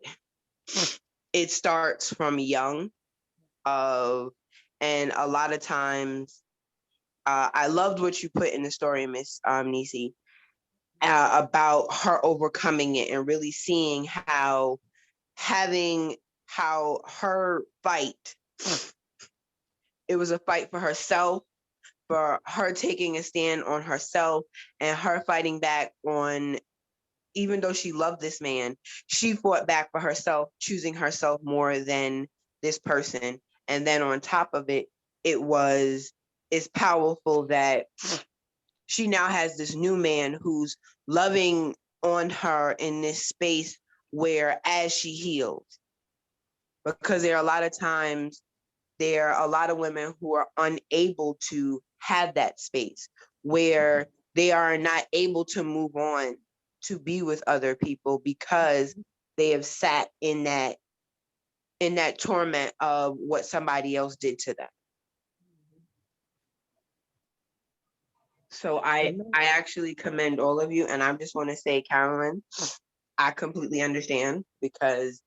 it starts from young. And a lot of times, I loved what you put in the story, Miss Nisi, about her overcoming it and really seeing how her fight, it was a fight for herself, for her taking a stand on herself and her fighting back on, even though she loved this man, she fought back for herself, choosing herself more than this person. And then on top of it, it's powerful that she now has this new man who's loving on her in this space where as she heals. Because there are a lot of women who are unable to have that space where they are not able to move on to be with other people because they have sat in that torment of what somebody else did to them. So I actually commend all of you, and I just want to say, Carolyn, I completely understand because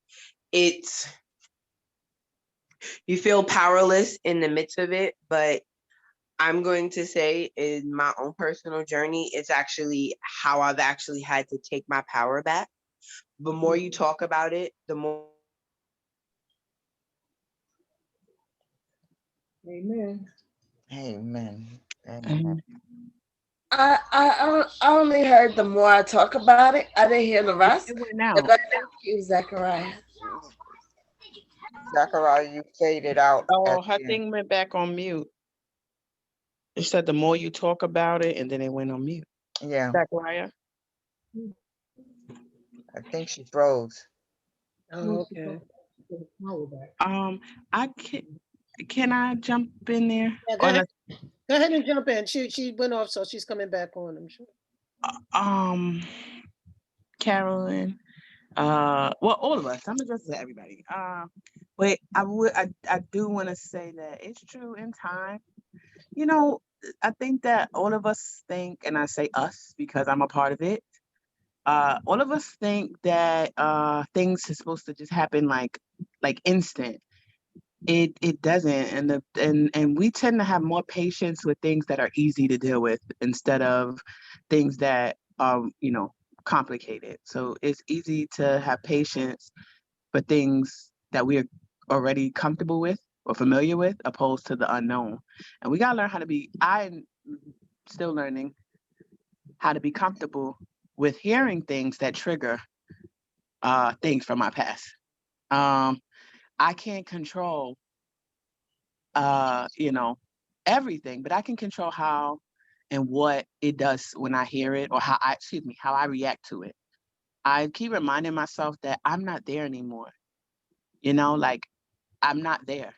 you feel powerless in the midst of it, but I'm going to say in my own personal journey, it's actually how I've actually had to take my power back. The more you talk about it, the more. Amen. Amen. Mhm. I only heard the more I talk about it. I didn't hear the rest. It went But out. thank you, Zachariah. Zachariah, you faded out at Oh, her the end. thing went back on mute. It said the more you talk about it, and then it went on mute. Yeah, Zachariah? I think she froze. Oh, okay. I can I jump in there? Yeah, Or let go ahead and jump in. She went off, so she's coming back on, I'm sure. um Carolyn, well, all of us. I'm addressing everybody. But I do want to say that it's true in time. You know, I think that all of us think, and I say us because I'm a part of it. All of us think that things are supposed to just happen like instant. It doesn't, and we tend to have more patience with things that are easy to deal with instead of things that are complicated. So it's easy to have patience for things that we are already comfortable with or familiar with, opposed to the unknown. And we gotta learn how to be. I'm still learning how to be comfortable with hearing things that trigger things from my past. Um, I can't control you know, everything, but I can control how and what it does when I hear it, or how I react to it. I keep reminding myself that I'm not there anymore. Like I'm not there.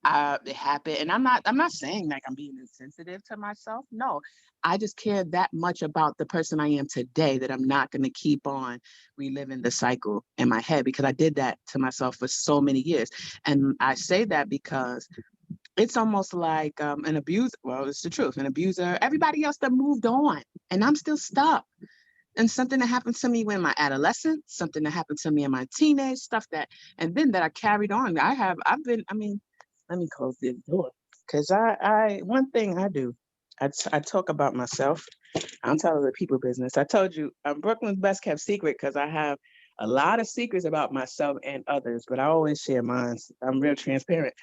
It happened, and I'm not saying like I'm being insensitive to myself. No, I just care that much about the person I am today that I'm not going to keep on reliving the cycle in my head, because I did that to myself for so many years. And I say that because it's almost like an abuser. Well, it's the truth. An abuser, everybody else that moved on, and I'm still stuck. And something that happened to me when my adolescence, something that happened to me in my teenage stuff and then that I carried on. Let me close this door, because one thing I do, I talk about myself. I don't tell other people business. I told you I'm Brooklyn's best kept secret, because I have a lot of secrets about myself and others, but I always share mine. I'm real transparent.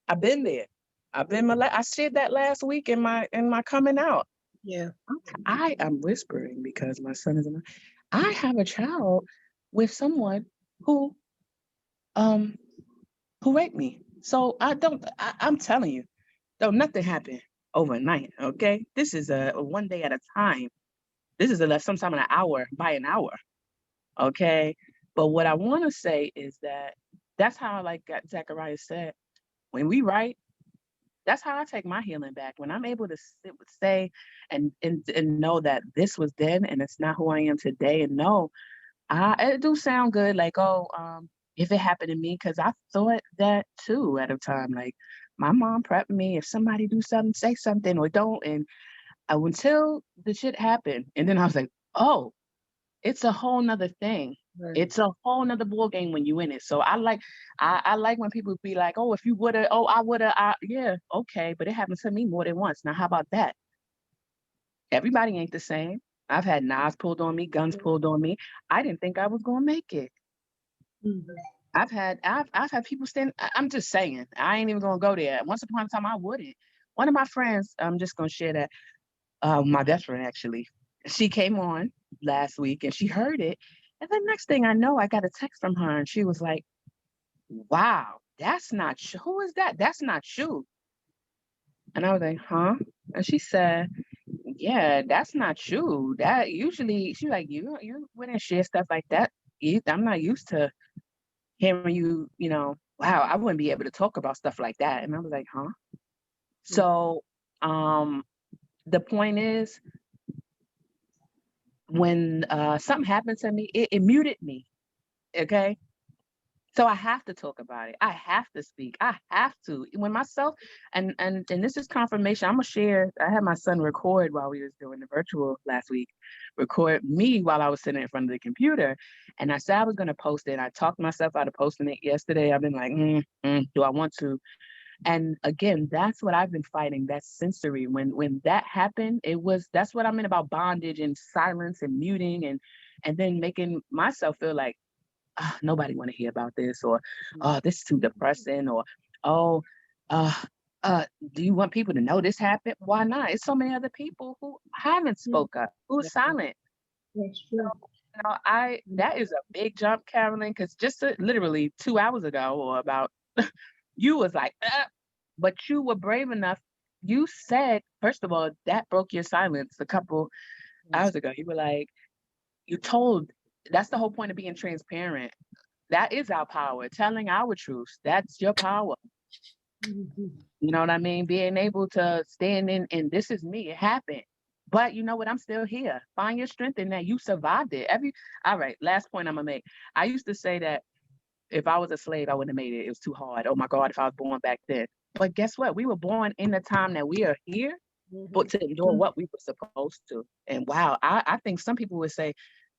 I've been there. I shared that last week in my coming out. Yeah. I am whispering because my son is I have a child with someone who um who raped me. So I'm telling you, though nothing happened overnight. Okay. This is a one day at a time. This is sometime an hour by an hour. Okay. But what I want to say is that's how, like Zachariah said, when we write, that's how I take my healing back. When I'm able to say and know that this was then and it's not who I am today. And no, it do sound good, like, if it happened to me, because I thought that too at a time. Like, my mom prepped me, if somebody do something, say something or don't. And until the shit happened, and then I was like, oh, it's a whole nother thing. Right. It's a whole nother ball game when you in it. So I like when people be like, oh, if you woulda, oh, I woulda, yeah, okay, but it happened to me more than once. Now, how about that? Everybody ain't the same. I've had knives pulled on me, guns pulled on me. I didn't think I was gonna make it. I've had people stand. I'm just saying. I ain't even gonna go there. Once upon a time, I wouldn't. One of my friends, I'm just gonna share that. My best friend, actually, she came on last week and she heard it, and the next thing I know, I got a text from her, and she was like, "Wow, that's not you. Who is that? That's not you." And I was like, "Huh?" And she said, "Yeah, that's not you. That usually," she's like, "You wouldn't share stuff like that. I'm not used to hearing you. Wow, I wouldn't be able to talk about stuff like that." And I was like, "Huh?" So, the point is, when something happened to me, it muted me. Okay. So I have to talk about it. I have to speak. I have to. When myself and this is confirmation. I'm gonna share. I had my son record while we was doing the virtual last week. Record me while I was sitting in front of the computer, and I said I was gonna post it. I talked myself out of posting it yesterday. I've been like, do I want to? And again, that's what I've been fighting. That sensory. When that happened, that's what I meant about bondage and silence and muting and then making myself feel like, nobody want to hear about this, or oh, this is too depressing, or oh, uh, do you want people to know this happened? Why not? It's so many other people who haven't spoke up, who's silent. That's true. That is a big jump, Carolyn, because just literally 2 hours ago, or about, you was like, but you were brave enough. You said, first of all, that broke your silence a couple hours ago. You were like, you told. That's the whole point of being transparent. That is our power. Telling our truths. That's your power. You know what I mean? Being able to stand in and this is me. It happened. But you know what? I'm still here. Find your strength in that. You survived it. All right, last point I'm gonna make. I used to say that if I was a slave, I wouldn't have made it. It was too hard. Oh my God, if I was born back then. But guess what? We were born in the time that we are here, but to endure what we were supposed to. And wow, I think some people would say,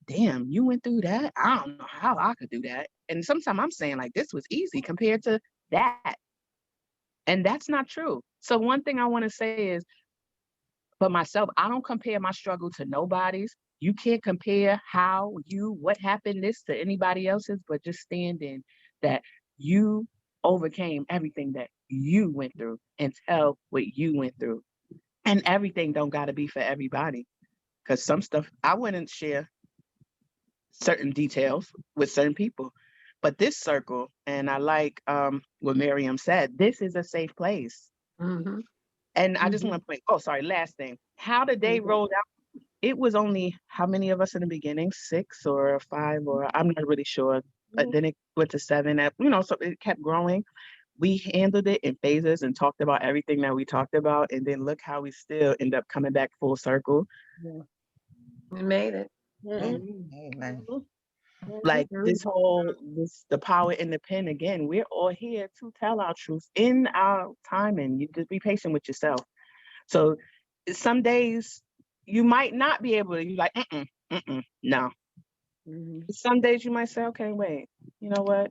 damn, you went through that? I don't know how I could do that. And sometimes I'm saying like this was easy compared to that. And that's not true. So one thing I want to say is for myself, I don't compare my struggle to nobody's. You can't compare what happened this to anybody else's, but just stand in that you overcame everything that you went through and tell what you went through. And everything don't got to be for everybody. Because some stuff I wouldn't share certain details with certain people. But this circle, and I like what Miriam said, this is a safe place. And I just want to point, last thing. How the day rolled out, it was only how many of us in the beginning? 6 or 5, or I'm not really sure. But then it went to 7, so it kept growing. We handled it in phases and talked about everything that we talked about. And then look how we still end up coming back full circle. We made it. Amen. Like the power in the pen again, we're all here to tell our truth in our timing. You just be patient with yourself. So some days you might not be able to, you like, no. Some days you might say, okay, wait, you know what?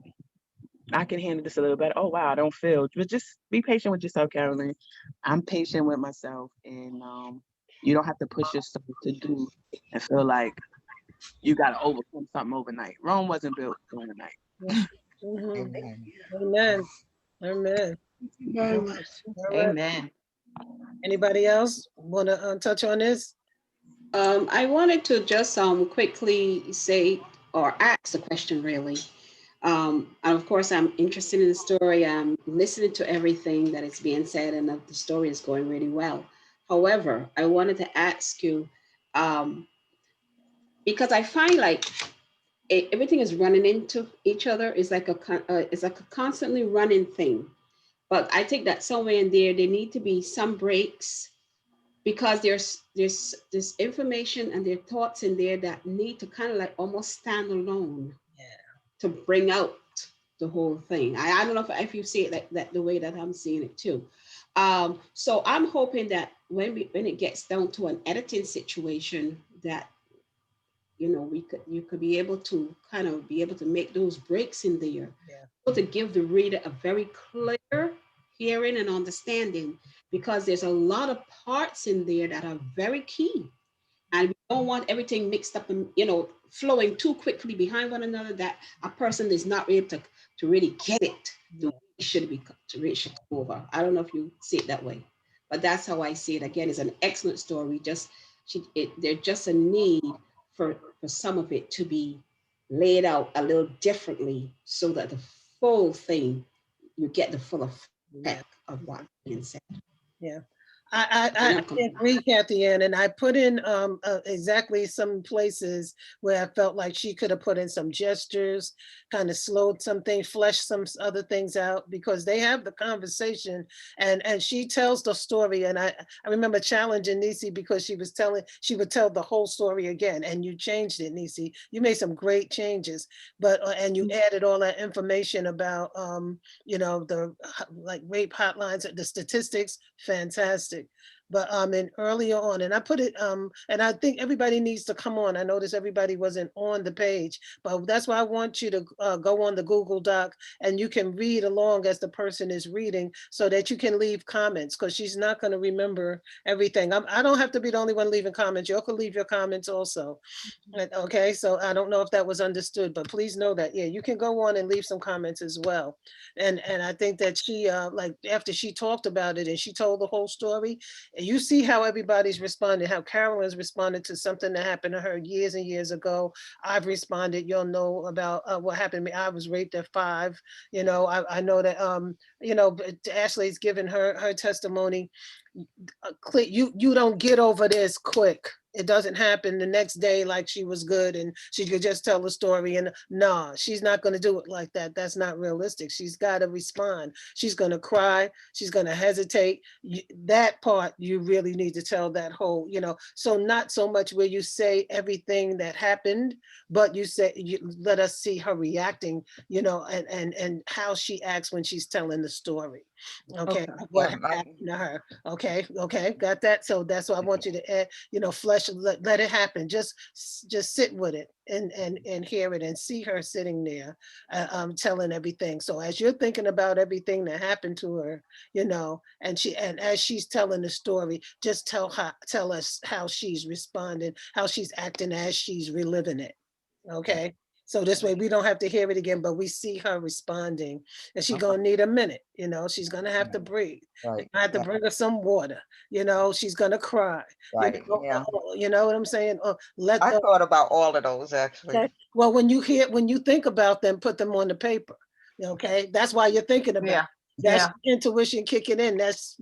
I can handle this a little better. Oh, wow, I don't feel. But just be patient with yourself, Carolyn. I'm patient with myself. And you don't have to push yourself to do and feel like you got to overcome something overnight. Rome wasn't built overnight. Amen. Amen. Very much. Amen. Anybody else want to touch on this? I wanted to just quickly say or ask a question, really. And of course, I'm interested in the story. I'm listening to everything that is being said, and the story is going really well. However, I wanted to ask you, because I find like everything is running into each other. It's like a constantly running thing. But I think that somewhere in there need to be some breaks, because there's this information and there are thoughts in there that need to kind of like almost stand alone to bring out the whole thing. I don't know if you see it like that, the way that I'm seeing it too. So I'm hoping that when it gets down to an editing situation, that you could be able to kind of be able to make those breaks in there, to give the reader a very clear hearing and understanding, because there's a lot of parts in there that are very key, and we don't want everything mixed up and flowing too quickly behind one another that a person is not able to really get it the way it should be to reach over. I don't know if you see it that way, but that's how I see it. Again, it's an excellent story. There's just a need for some of it to be laid out a little differently, so that the full thing, you get the full effect of what's being said. Yeah. I agree, Kathy Ann, and I put in exactly some places where I felt like she could have put in some gestures, kind of slowed some things, fleshed some other things out, because they have the conversation and she tells the story. And I remember challenging Nisi, because she would tell the whole story again, and you changed it, Nisi. You made some great changes, but and you added all that information about the like rape hotlines, the statistics, fantastic. But and earlier on, and I put it and I think everybody needs to come on. I noticed everybody wasn't on the page, but that's why I want you to go on the Google Doc, and you can read along as the person is reading, so that you can leave comments, because she's not going to remember everything. I don't have to be the only one leaving comments. You can leave your comments also. Okay, so I don't know if that was understood, but please know that, yeah, you can go on and leave some comments as well. And I think that she like after she talked about it and she told the whole story, you see how everybody's responded, how Carolyn's responded to something that happened to her years and years ago. I've responded, you'll know about what happened to me. I was raped at 5. I know that Ashley's given her testimony. You don't get over this quick. It doesn't happen the next day like she was good and she could just tell the story. And no, she's not going to do it like that. That's not realistic. She's got to respond. She's going to cry. She's going to hesitate. That part you really need to tell that whole, so not so much where you say everything that happened, but you say, let us see her reacting, and how she acts when she's telling the story. Okay, what happened to her? Okay, got that. So that's what I want you to add, flesh, let it happen. Just sit with it and hear it and see her sitting there, telling everything. So as you're thinking about everything that happened to her, and as she's telling the story, just tell us how she's responding, how she's acting as she's reliving it. Okay. So this way we don't have to hear it again, but we see her responding, and she's gonna need a minute, she's gonna have to breathe. Right. I have to bring her some water, she's gonna cry. Right. Yeah. You know what I'm saying? I thought about all of those actually. Okay. Well, when you think about them, put them on the paper. Okay. That's why you're thinking about it. That's intuition kicking in. That's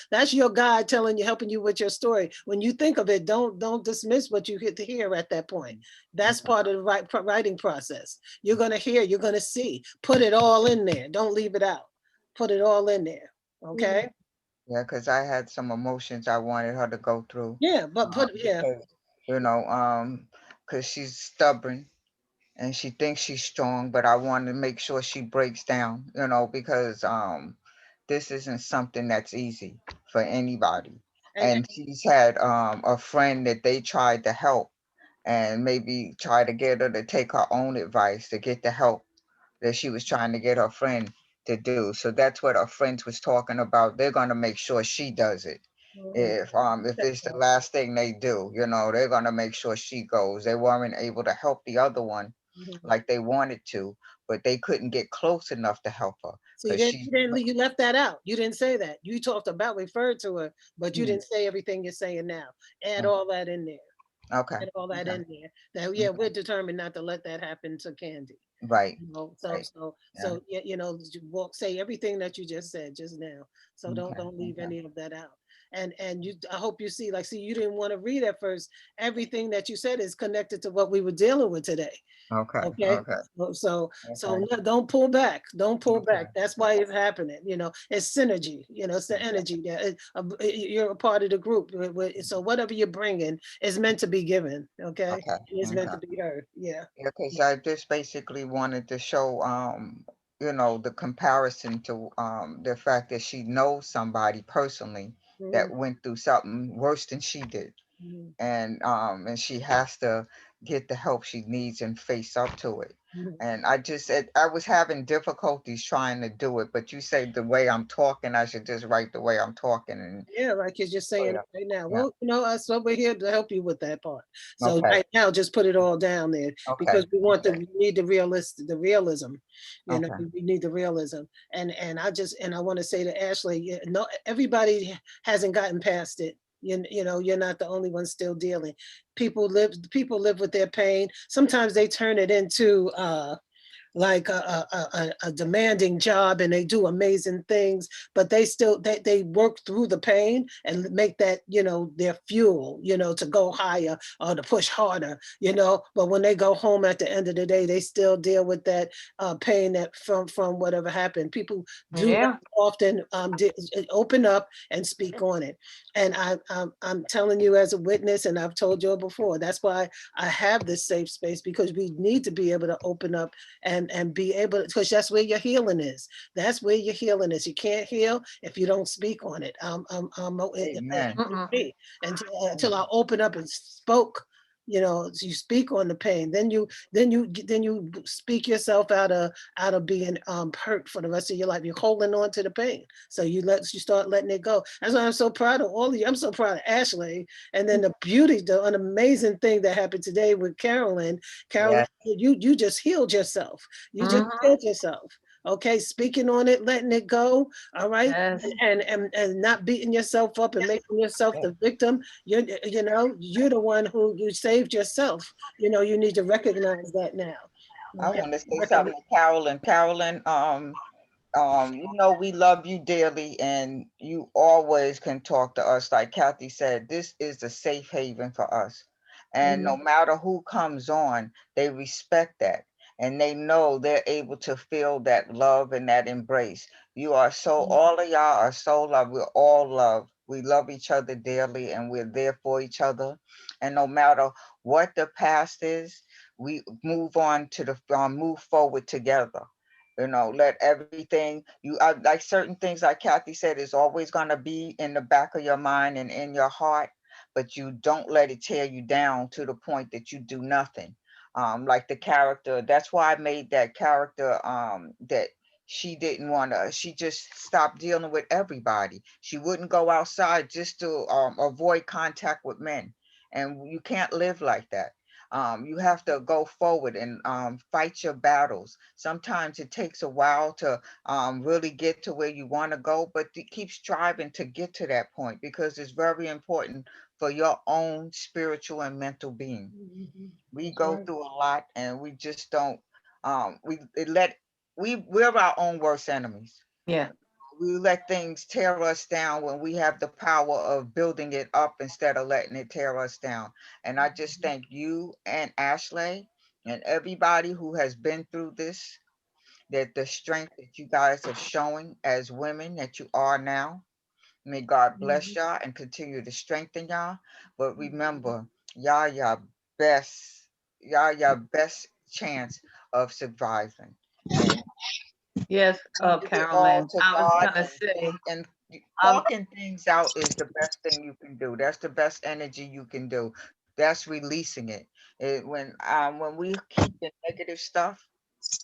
that's your guide telling you, helping you with your story. When you think of it, don't dismiss what you get to hear at that point. That's part of the writing process. You're gonna hear, you're gonna see. Put it all in there. Don't leave it out. Put it all in there. Okay. Yeah, because I had some emotions I wanted her to go through. Yeah, but because she's stubborn and she thinks she's strong, but I want to make sure she breaks down, because this isn't something that's easy for anybody. And she's had a friend that they tried to help and maybe try to get her to take her own advice to get the help that she was trying to get her friend to do. So that's what her friends was talking about. They're gonna make sure she does it. If it's the last thing they do, they're gonna make sure she goes. They weren't able to help the other one like they wanted to, but they couldn't get close enough to help her. So you left that out. You didn't say that. You talked about, referred to her, but you didn't say everything you're saying now. Add all that in there. Okay. Add all that in there. That we're determined not to let that happen to Candy. Right. Say everything that you just said just now. So don't leave any of that out. And I hope you see, you didn't want to read at first. Everything that you said is connected to what we were dealing with today. Okay. So don't pull back. Don't pull back. That's why it's happening. It's synergy. It's the energy that you're a part of the group. So whatever you're bringing is meant to be given. Okay. It's meant to be heard. Yeah. Because I just basically wanted to show the comparison to the fact that she knows somebody personally that went through something worse than she did. And she has to get the help she needs and face up to it. And I was having difficulties trying to do it, but you say the way I'm talking, I should just write the way I'm talking. And like you're just saying right now. Well, that's what we're here to help you with that part. So right now, just put it all down there because we need the realism. We need the realism. And I want to say to Ashley, everybody hasn't gotten past it. You're not the only one still dealing. People live with their pain. Sometimes they turn it into like a demanding job, and they do amazing things, but they work through the pain and make that their fuel to go higher or to push harder, but when they go home at the end of the day, they still deal with that pain that from whatever happened. People do often open up and speak on it, and I'm telling you as a witness, and I've told you before, that's why I have this safe space, because we need to be able to open up and be able, because that's where your healing is. That's where your healing is. You can't heal if you don't speak on it. Until I open up and spoke, you speak on the pain, then you speak yourself out of being hurt for the rest of your life. You're holding on to the pain, so you start letting it go. That's why I'm so proud of all of you. I'm so proud of Ashley, and then an amazing thing that happened today with Carolyn. You just healed yourself. You just healed yourself. Okay, speaking on it, letting it go. All right, and not beating yourself up and making yourself the victim. You're the one who you saved yourself. You need to recognize that now. I want to say something to Carolyn. Carolyn, You know, we love you dearly, and you always can talk to us. Like Kathy said, this is a safe haven for us. And no matter who comes on, they respect that. And they know they're able to feel that love and that embrace. You are so, all of y'all are so loved. We're all loved. We love each other dearly, and we're there for each other. And no matter what the past is, we move on to the move forward together. You know, let everything like certain things, like Kathy said, is always going to be in the back of your mind and in your heart, but you don't let it tear you down to the point that you do nothing. Like the character, that's why I made that character, that she didn't want to, she just stopped dealing with everybody. She wouldn't go outside just to avoid contact with men. And you can't live like that. You have to go forward and fight your battles. Sometimes it takes a while to really get to where you want to go, but keep striving to get to that point, because it's very important for your own spiritual and mental being. We go through a lot, and we just don't, we're our own worst enemies. Yeah. We let things tear us down when we have the power of building it up instead of letting it tear us down. And I just thank you and Ashley and everybody who has been through this, that the strength that you guys are showing as women that you are now. May God bless y'all and continue to strengthen y'all. But remember, y'all best, y'all best chance of surviving. And Yes, give it all Carolyn. to I was God, gonna say, and um, talking things out is the best thing you can do. That's the best energy you can do. That's releasing it. When we keep the negative stuff,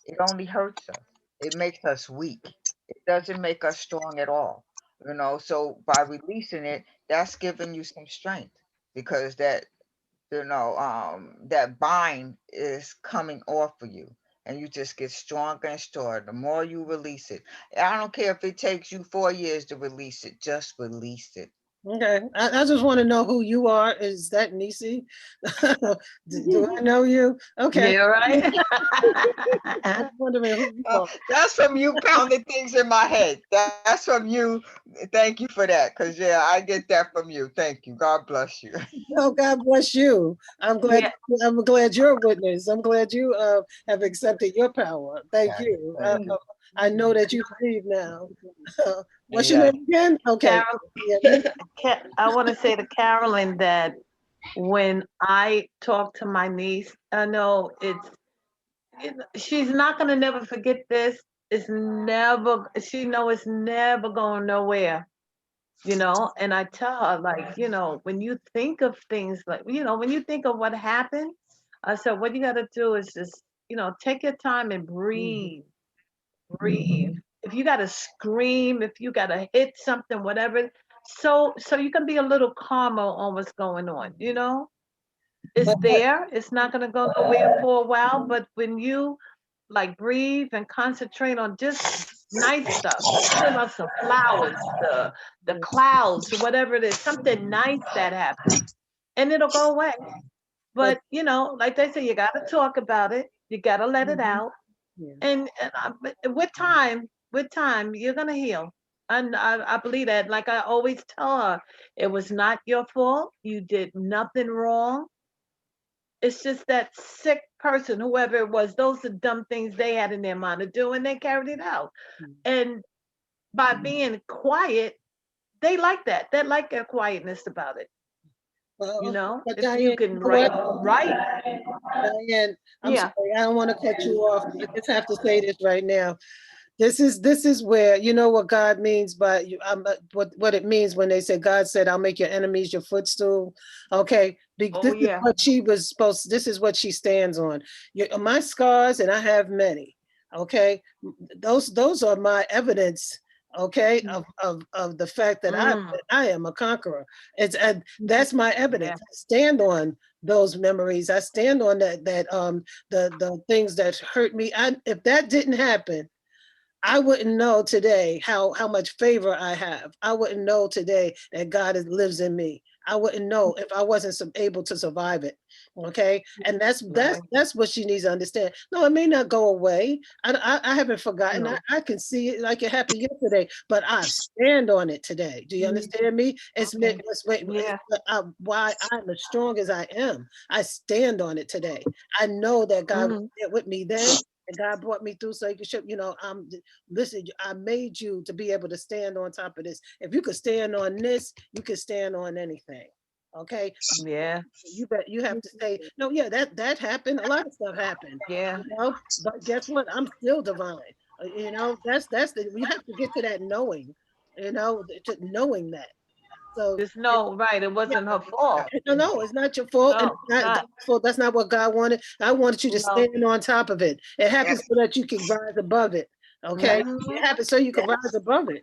it only hurts us. It makes us weak. It doesn't make us strong at all. You know, so by releasing it, that's giving you some strength, because that, that bind is coming off of you, and you just get stronger and stronger the more you release it. I don't care if it takes you 4 years to release it, just release it. Okay, I just want to know who you are. Is that Nisi? Do I know you? Okay. yeah, right. I'm wondering who you are. That's from you pounding things in my head. That's from you. Thank you for that, because yeah, I get that from you. Thank you. God bless you. Oh, God bless you. I'm glad. Yeah. I'm glad you're a witness. I'm glad you have accepted your power. Thank Yes, you. thank you. I know that you breathe now. What's your Yes. name again? Okay. Carol, Yeah. I want to say to Carolyn that when I talk to my niece, I know she's not gonna never forget this. It's never, she know it's never going nowhere, and I tell her, like, when you think of things like, when you think of what happened, I said, what you got to do is just, take your time and breathe. If you got to scream, if you got to hit something, whatever, so you can be a little calmer on what's going on, it's But there. It's not going to go nowhere for a while, but when you like breathe and concentrate on just nice stuff, think about some flowers, the clouds, whatever it is, something nice that happened, and it'll go away. but But like they say, you got to talk about it. You got to let it out, yeah. but with time, you're gonna heal. And I believe that. Like I always tell her, it was not your fault. You did nothing wrong. It's just that sick person, whoever it was, those are dumb things they had in their mind to do, and they carried it out. And by being quiet, they like that. They like their quietness about it. Well, but If Diane, you you can know what? write, Diane, I'm yeah. sorry. I don't want to cut you off. I just have to say this right now. This is where you know what God means by you. What it means when they say God said, "I'll make your enemies your footstool." Okay, Oh this is yeah. what she was supposed. This is what she stands on. My scars, and I have many. Okay, those are my evidence. Okay, of the fact that Mm, I am a conqueror. That's my yeah. evidence. I stand on those memories. I stand on the things that hurt me. If that didn't happen, I wouldn't know today how much favor I have. I wouldn't know today that God lives in me. I wouldn't know if I wasn't able to survive it. Okay. And that's what she needs to understand. No, it may not go away. I haven't forgotten. No. I can see it like it happened yesterday, but I stand on it today. Do you understand me? It's Okay. it's why I'm as strong as I am. I stand on it today. I know that God was there with me then. And God brought me through so he could show, listen, I made you to be able to stand on top of this. If you could stand on this, you could stand on anything. Okay. Yeah. You have to say, no, yeah, that happened. A lot of stuff happened. Yeah. But guess what? I'm still divine. That's we have to get to that knowing, to knowing that. So Just know, right, it wasn't her fault. no, it's not your fault. And No, it's not not. God's fault. That's not what God wanted. I wanted you to No. stand on top of it. It happens so that you can rise above it. Okay. Mhm. It happens so you can rise above it.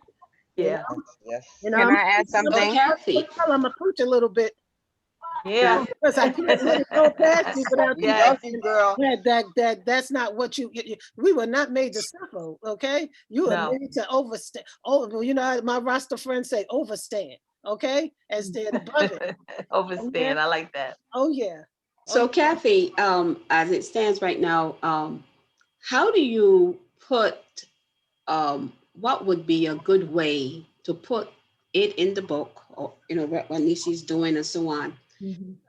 Yeah. Yes. Can I add something? Kathy. I'm gonna preach a little bit. Yeah. Because I can't let it go past you without you Yeah. Love you, girl. that's not what we were not made to suffer, okay? You were No. made to overstand. Oh, well, my Rasta friends say overstand, okay? And stand above it. Overstand. I like that. Oh yeah. So Kathy, as it stands right now, how do you put, what would be a good way to put it in the book, or, what Nisi's doing and so on?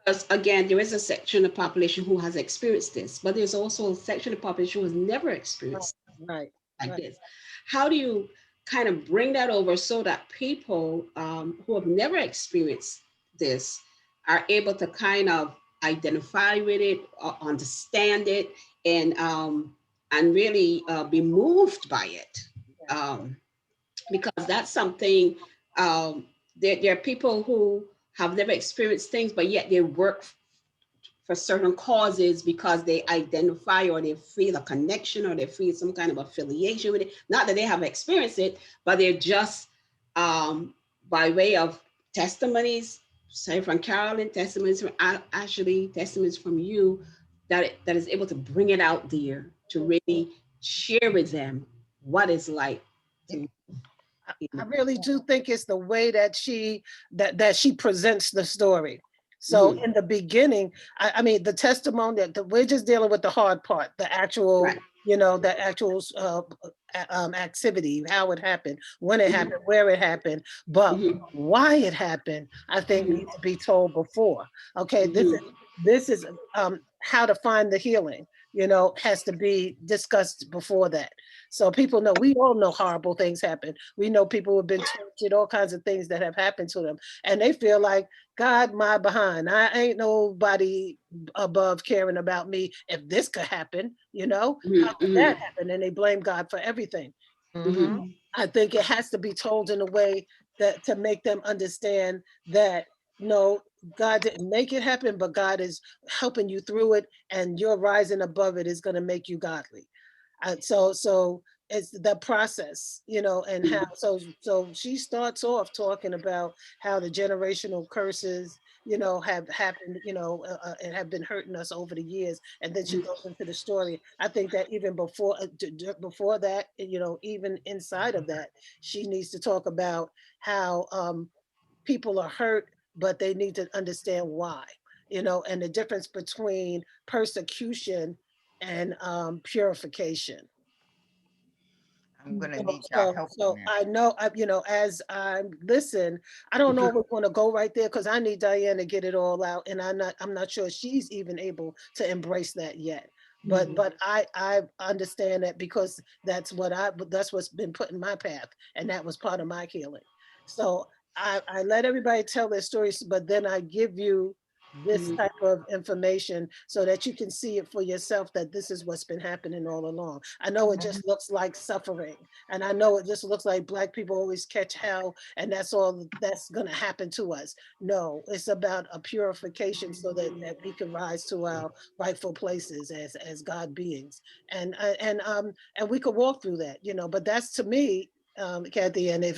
Because again, there is a section of the population who has experienced this, but there's also a section of the population who has never experienced Right. this. How do you kind of bring that over so that people who have never experienced this are able to kind of identify with it, understand it, and really be moved by it? Because that's something, there are people who have never experienced things, but yet they work for certain causes because they identify or they feel a connection or they feel some kind of affiliation with it. Not that they have experienced it, but they're just by way of testimonies, say from Carolyn, testimonies from Ashley, testimonies from you, that is able to bring it out there to really share with them what it's like to. I really do think it's the way that she presents the story. So in the beginning, I mean, the testimony that we're just dealing with the hard part, the actual, Right. the actual activity, how it happened, when it happened, where it happened, but why it happened, I think needs to be told before. Okay, this is how to find the healing. Has to be discussed before that. So people know, we all know horrible things happen. We know people who have been tortured, all kinds of things that have happened to them. And they feel like, God, my behind, I ain't nobody above caring about me. If this could happen, how could that happen? And they blame God for everything. I think it has to be told in a way that to make them understand that, no, God didn't make it happen, but God is helping you through it, and your rising above it is going to make you godly. So it's the process, and how, so she starts off talking about how the generational curses, have happened, and have been hurting us over the years. And then she goes into the story. I think that even before that, even inside of that, she needs to talk about how people are hurt, but they need to understand why, and the difference between persecution and purification. I'm gonna need y'all help on that. I know, as I listen, I don't know if we're going to go right there because I need Diane to get it all out, and I'm not sure she's even able to embrace that yet. But I understand that because that's what's been put in my path, and that was part of my healing. So I let everybody tell their stories, but then I give you this type of information so that you can see it for yourself, that this is what's been happening all along. I know it just looks like suffering, and I know it just looks like Black people always catch hell, and that's all that's going to happen to us. No, it's about a purification so that we can rise to our rightful places as God beings, and we could walk through that, but that's, to me, Kathy, and if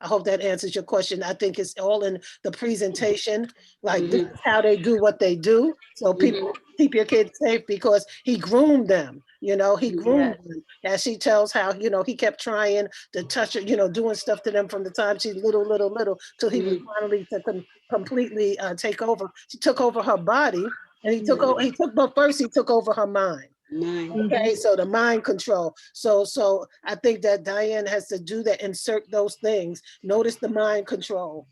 I hope that answers your question. I think it's all in the presentation. Like, this is how they do what they do. So people, keep your kids safe because he groomed them. You know, he groomed Yes. them, as she tells how, you know, he kept trying to touch her, you know, doing stuff to them from the time she's little, till he was finally to completely take over. He took over her body, and but first he took over her mind. Mine. Okay, so the mind control. So I think that Diane has to do that, insert those things. Notice the mind control.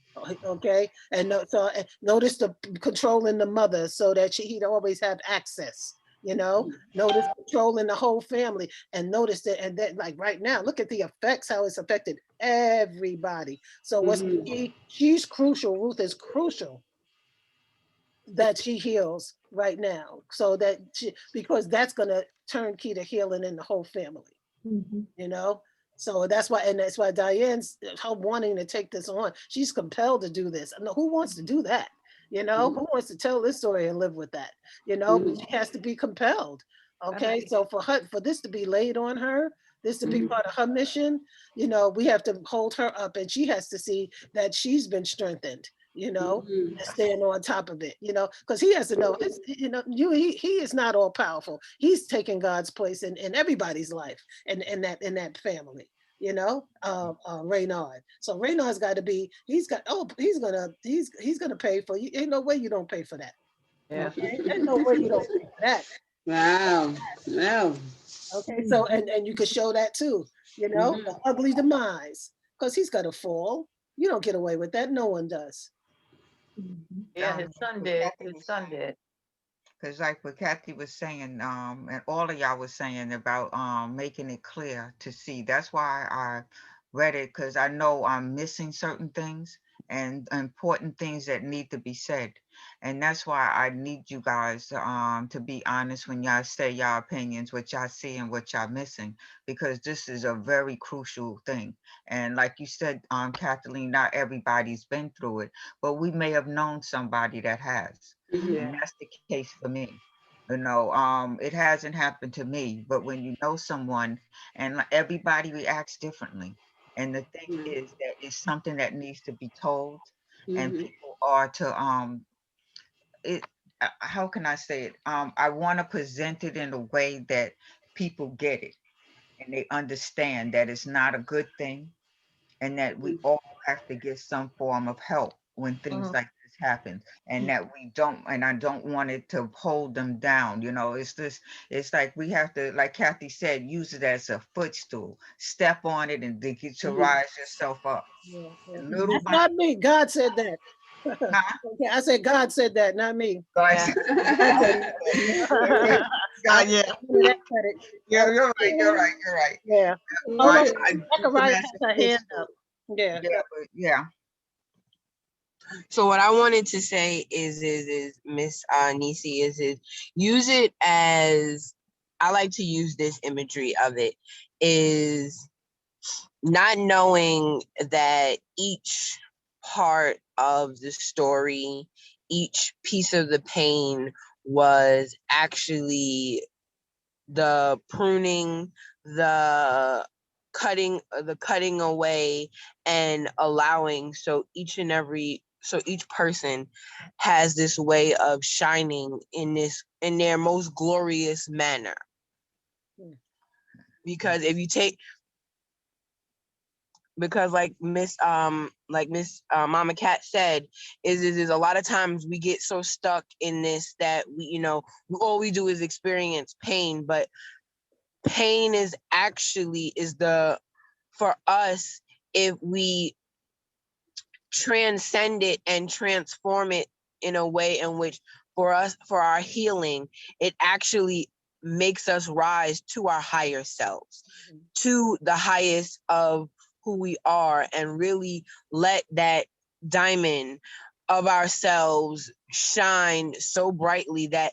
Okay, and notice the controlling the mother so that he'd always have access. You know, notice controlling the whole family, and notice that, and then like right now, look at the effects, how it's affected everybody. So what's the key? She's crucial. Ruth is crucial that she heals right now, so that because that's going to turn key to healing in the whole family. You know, so that's why Diane's her wanting to take this on. She's compelled to do this. I know who wants to do that. You know, who wants to tell this story and live with that? You know, but she has to be compelled. Okay, so for this to be laid on her, this to be part of her mission, you know, we have to hold her up, and she has to see that she's been strengthened. You know, and staying on top of it, you know, because he has to know, you know, he is not all powerful. He's taking God's place in everybody's life and in that family, you know, Reynard. So Reynard's got to be, he's gonna pay for you. Ain't no way you don't pay for that. Yeah. Okay? Ain't no way you don't pay for that. Wow. Wow. Okay, so and you could show that too, you know, the ugly demise, because he's gonna fall. You don't get away with that. No one does. Yeah, his son did. His son did. Because like what Kathy was saying, and all of y'all was saying about making it clear to see. That's why I read it, because I know I'm missing certain things and important things that need to be said. And that's why I need you guys to be honest when y'all say y'all opinions, what y'all see and what y'all missing, because this is a very crucial thing. And like you said, Kathleen, not everybody's been through it, but we may have known somebody that has. And that's the case for me. You know, it hasn't happened to me, but when you know someone, and everybody reacts differently. And the thing is that it's something that needs to be told, and people are to it. How can I say it? I want to present it in a way that people get it and they understand that it's not a good thing, and that we all have to get some form of help when things like this happen, and that we don't, and I don't want it to hold them down. You know, it's like we have to, like Kathy said, use it as a footstool, step on it and get to rise yourself up. Little That's by not me. God said that. huh? Okay, I said God said that, not me. God, God, yeah, yeah, you're right. Yeah. Oh, Why look, I use them Zachariah as has a a hand footstool. up. Yeah. Yeah, but yeah. So what I wanted to say is Miss Nisi is use it as, I like to use this imagery of it, is not knowing that each part of the story, each piece of the pain was actually the pruning, the cutting away and allowing, so each person has this way of shining in their most glorious manner. Because if you take, because like Miss Mama Cat said, is a lot of times we get so stuck in this that all we do is experience pain, but pain is for us, if we transcend it and transform it in a way in which for our healing, it actually makes us rise to our higher selves, to the highest of who we are, and really let that diamond of ourselves shine so brightly that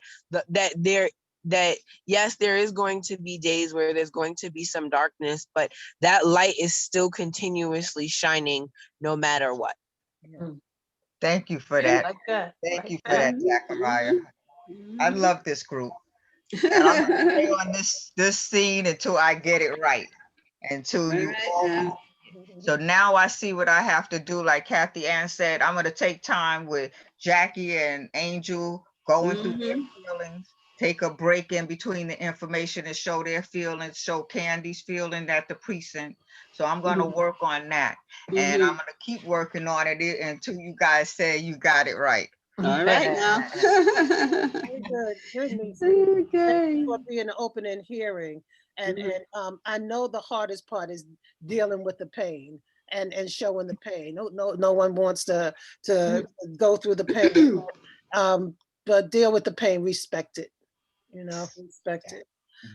yes, there is going to be days where there's going to be some darkness, but that light is still continuously shining no matter what. Thank you for that. Like that. Thank you for that, Zachariah. I love this group. And I'm gonna stay on this scene until I get it right. Until you all. So now I see what I have to do. Like Kathy Ann said, I'm gonna take time with Jackie and Angel going through their feelings, take a break in between the information and show their feelings, show Candy's feeling at the precinct. So I'm going to work on that, and I'm going to keep working on it until you guys say you got it right. All right now. Very good, good, Nisi. Okay. For being an open and hearing, and I know the hardest part is dealing with the pain and showing the pain. No one wants to go through the pain, but deal with the pain, respect it. Respect it.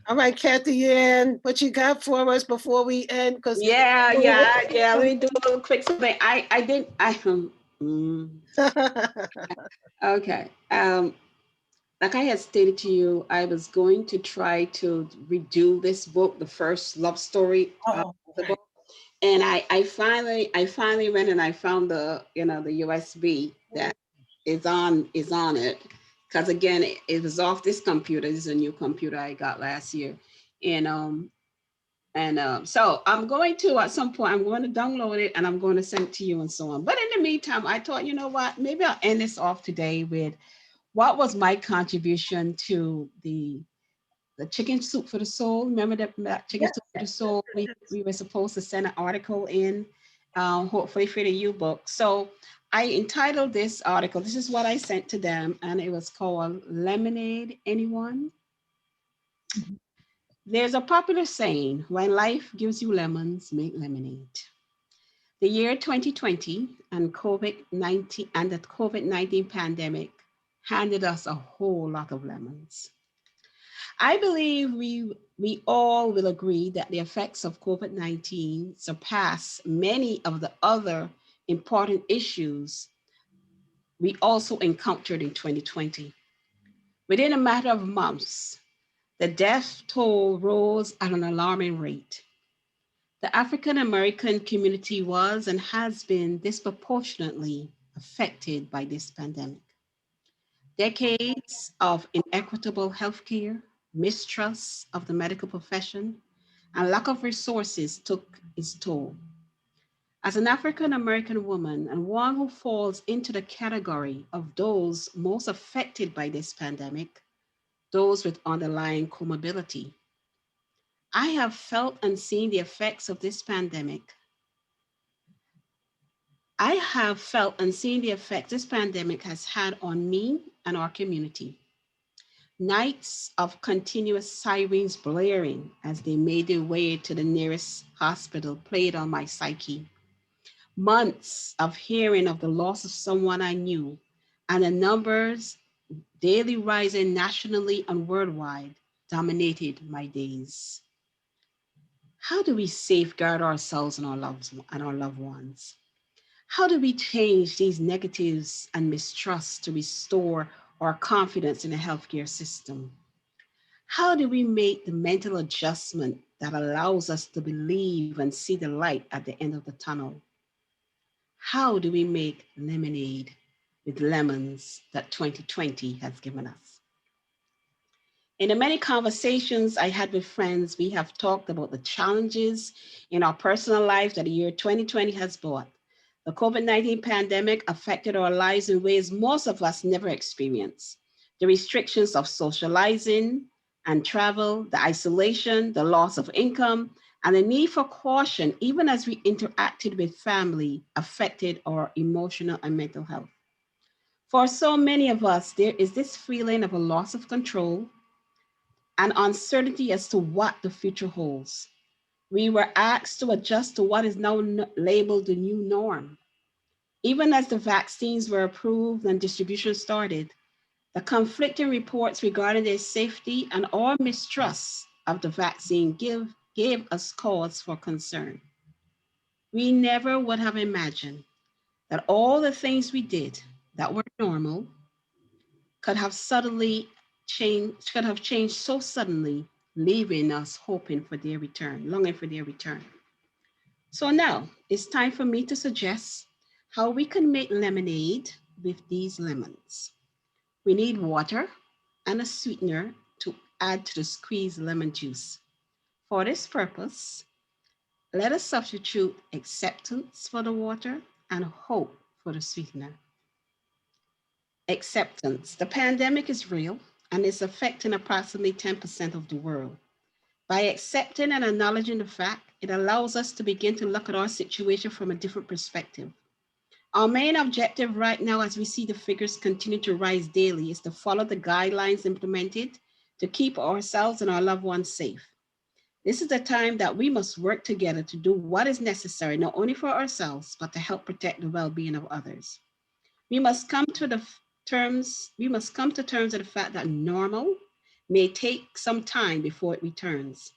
All right, Kathy Ann, what you got for us before we end? Because Yeah. Let me do a little quick something. I didn't. Okay. Like I had stated to you, I was going to try to redo this book, the first love story of the book, and I finally went and I found the the USB that is on it, because again it was off this computer. This is a new computer I got last year, and so I'm going to, at some point, I'm going to download it and I'm going to send it to you and so on. But in the meantime, I thought, you know what, maybe I'll end this off today with what was my contribution to the chicken soup for the soul. Remember that chicken soup for the soul? We were supposed to send an article in, hopefully for the U-book. So I entitled this article, this is what I sent to them, and it was called Lemonade, Anyone? There's a popular saying, when life gives you lemons, make lemonade. The year 2020 and COVID-19 and the COVID-19 pandemic handed us a whole lot of lemons. I believe we all will agree that the effects of COVID-19 surpass many of the other important issues we also encountered in 2020. Within a matter of months, the death toll rose at an alarming rate. The African American community was and has been disproportionately affected by this pandemic. Decades of inequitable healthcare, mistrust of the medical profession, and lack of resources took its toll. As an African American woman and one who falls into the category of those most affected by this pandemic, those with underlying comorbidity, I have felt and seen the effects of this pandemic. I have felt and seen the effects this pandemic has had on me and our community. Nights of continuous sirens blaring as they made their way to the nearest hospital played on my psyche. Months of hearing of the loss of someone I knew and the numbers daily rising nationally and worldwide dominated my days. How do we safeguard ourselves and our loved ones? How do we change these negatives and mistrust to restore our confidence in the healthcare system? How do we make the mental adjustment that allows us to believe and see the light at the end of the tunnel? How do we make lemonade with lemons that 2020 has given us? In the many conversations I had with friends, we have talked about the challenges in our personal lives that the year 2020 has brought. The COVID-19 pandemic affected our lives in ways most of us never experienced. The restrictions of socializing and travel, the isolation, the loss of income, and the need for caution, even as we interacted with family, affected our emotional and mental health. For so many of us, there is this feeling of a loss of control and uncertainty as to what the future holds. We were asked to adjust to what is now labeled the new norm. Even as the vaccines were approved and distribution started, the conflicting reports regarding their safety and our mistrust of the vaccine gave us cause for concern. We never would have imagined that all the things we did that were normal could have changed so suddenly, leaving us hoping for their return, longing for their return. So now it's time for me to suggest how we can make lemonade with these lemons. We need water and a sweetener to add to the squeezed lemon juice. For this purpose, let us substitute acceptance for the water and hope for the sweetener. Acceptance. The pandemic is real and is affecting approximately 10% of the world. By accepting and acknowledging the fact, it allows us to begin to look at our situation from a different perspective. Our main objective right now, as we see the figures continue to rise daily, is to follow the guidelines implemented to keep ourselves and our loved ones safe. This is the time that we must work together to do what is necessary, not only for ourselves, but to help protect the well-being of others. We must come to terms with the fact that normal may take some time before it returns.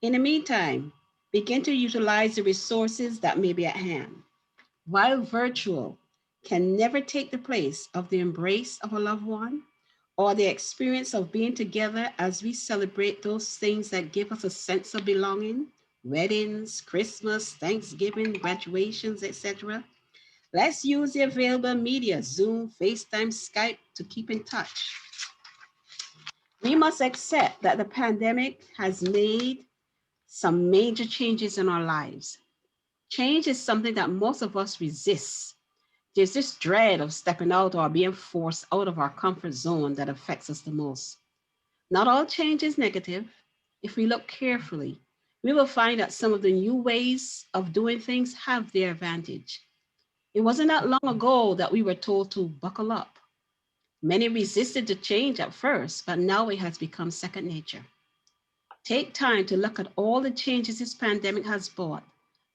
In the meantime, begin to utilize the resources that may be at hand. While virtual can never take the place of the embrace of a loved one or the experience of being together as we celebrate those things that give us a sense of belonging, weddings, Christmas, Thanksgiving, graduations, etc., let's use the available media, Zoom, FaceTime, Skype, to keep in touch. We must accept that the pandemic has made some major changes in our lives. Change is something that most of us resist. There's this dread of stepping out or being forced out of our comfort zone that affects us the most. Not all change is negative. If we look carefully, we will find that some of the new ways of doing things have their advantage. It wasn't that long ago that we were told to buckle up. Many resisted the change at first, but now it has become second nature. Take time to look at all the changes this pandemic has brought.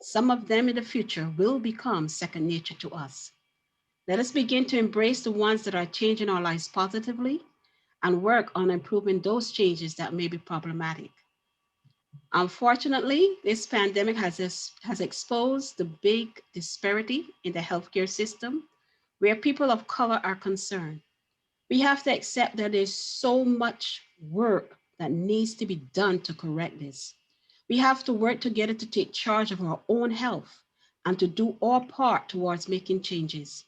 Some of them in the future will become second nature to us. Let us begin to embrace the ones that are changing our lives positively and work on improving those changes that may be problematic. Unfortunately, this pandemic has exposed the big disparity in the healthcare system where people of color are concerned. We have to accept that there's so much work that needs to be done to correct this. We have to work together to take charge of our own health and to do our part towards making changes.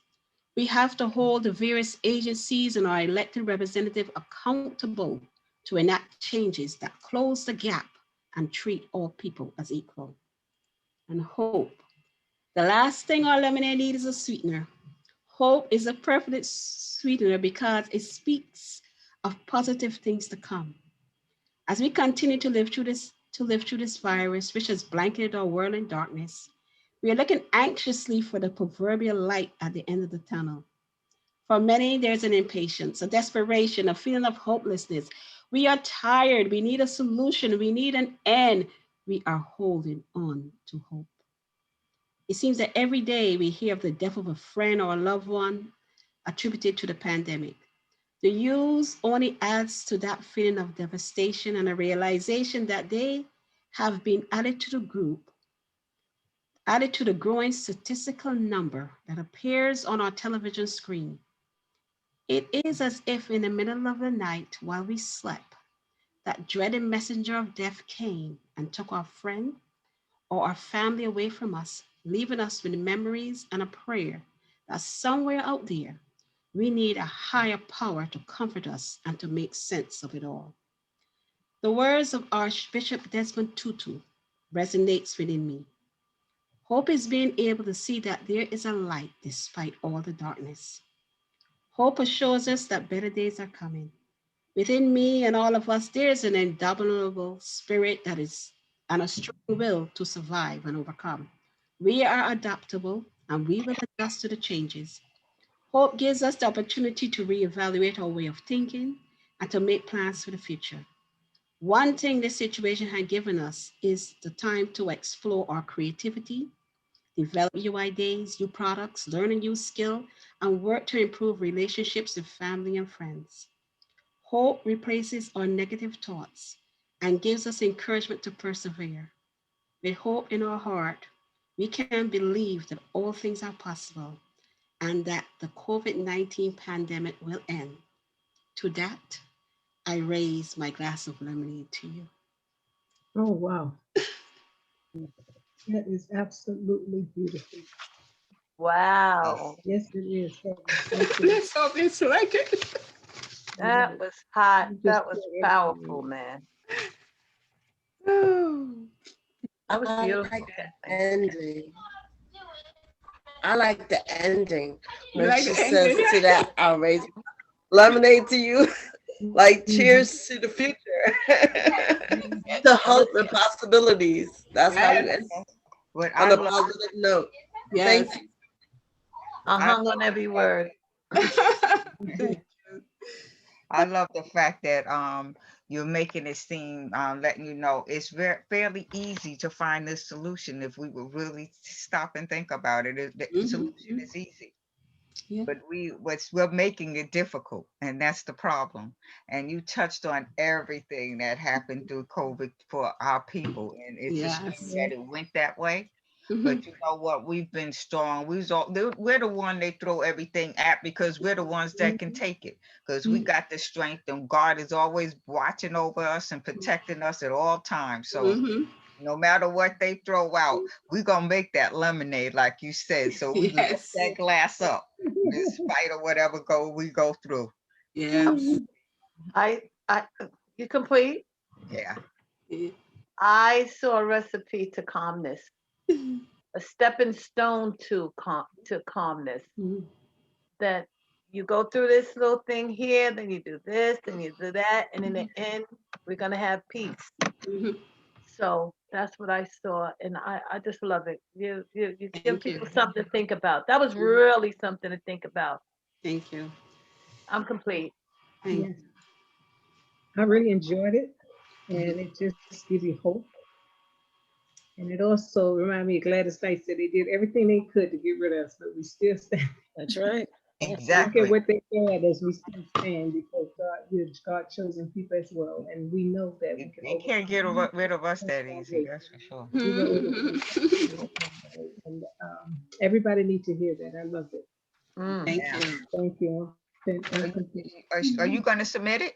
We have to hold the various agencies and our elected representatives accountable to enact changes that close the gap and treat all people as equal. And hope. The last thing our lemonade needs is a sweetener. Hope is a perfect sweetener because it speaks of positive things to come. As we continue to live through this virus, which has blanketed our world in darkness, we are looking anxiously for the proverbial light at the end of the tunnel. For many, there's an impatience, a desperation, a feeling of hopelessness. We are tired. We need a solution. We need an end. We are holding on to hope. It seems that every day we hear of the death of a friend or a loved one attributed to the pandemic. The news only adds to that feeling of devastation and a realization that they have been added to the growing statistical number that appears on our television screen. It is as if in the middle of the night while we slept, that dreaded messenger of death came and took our friend or our family away from us, leaving us with memories and a prayer that somewhere out there, we need a higher power to comfort us and to make sense of it all. The words of Archbishop Desmond Tutu resonates within me. Hope is being able to see that there is a light despite all the darkness. Hope assures us that better days are coming. Within me and all of us, there is an indomitable spirit and a strong will to survive and overcome. We are adaptable and we will adjust to the changes. Hope gives us the opportunity to reevaluate our way of thinking and to make plans for the future. One thing this situation has given us is the time to explore our creativity, develop new ideas, new products, learn a new skill, and work to improve relationships with family and friends. Hope replaces our negative thoughts and gives us encouragement to persevere. With hope in our heart, we can believe that all things are possible and that the COVID-19 pandemic will end. To that, I raise my glass of lemonade to you. Oh, wow. That is absolutely beautiful. Wow. Yes, it is. Let's hope it's like it. That was hot. You just That was said powerful, everything. man. Oh. That was I beautiful. like the ending. I like the ending You when like she the says ending? to that, I'll raise lemonade to you. Like, cheers to the future, the hope and possibilities. That's how you Yes. end What on I a love, positive note. Yes. Thank you. I I, hung on every word. I love the fact that you're making it seem, letting you know it's fairly easy to find this solution if we would really stop and think about it. The solution is easy. Yeah. But we're making it difficult, and that's the problem. And you touched on everything that happened through COVID for our people, and it's a shame Yes. that it went that way. Mhm. But you know what? We've been strong. We're the one they throw everything at because we're the ones that can take it. Because we got the strength, and God is always watching over us and protecting us at all times. So Mhm. no matter what they throw out, we're gonna make that lemonade, like you said. So we lift Yes. that glass up in spite of whatever we go through. Yes. I, you complete? Yeah. Yeah. I saw a recipe to calmness, a stepping stone to calmness. Mhm. That you go through this little thing here, then you do this, then you do that, and in the end, we're gonna have peace. Mhm. So that's what I saw, and I just love it. You give Thank you. people something to think about. That was really something to think about. Thank you. I'm complete. Thank Yes, I really enjoyed it, and it just gives you hope. And it also reminded me of Gladys Knight said they did everything they could to get rid of us, but we still stand. That's right. I don't care Exactly. what they said, as we still stand because God, we're God chosen people as well, and we know that we can They can't get overcome. rid of us that easy. That's for sure. We will you. overcome. And everybody needs to hear that. I love it. Mm. Thank Yeah. you. Thank you. Are I'm you, complete. are you going to submit it?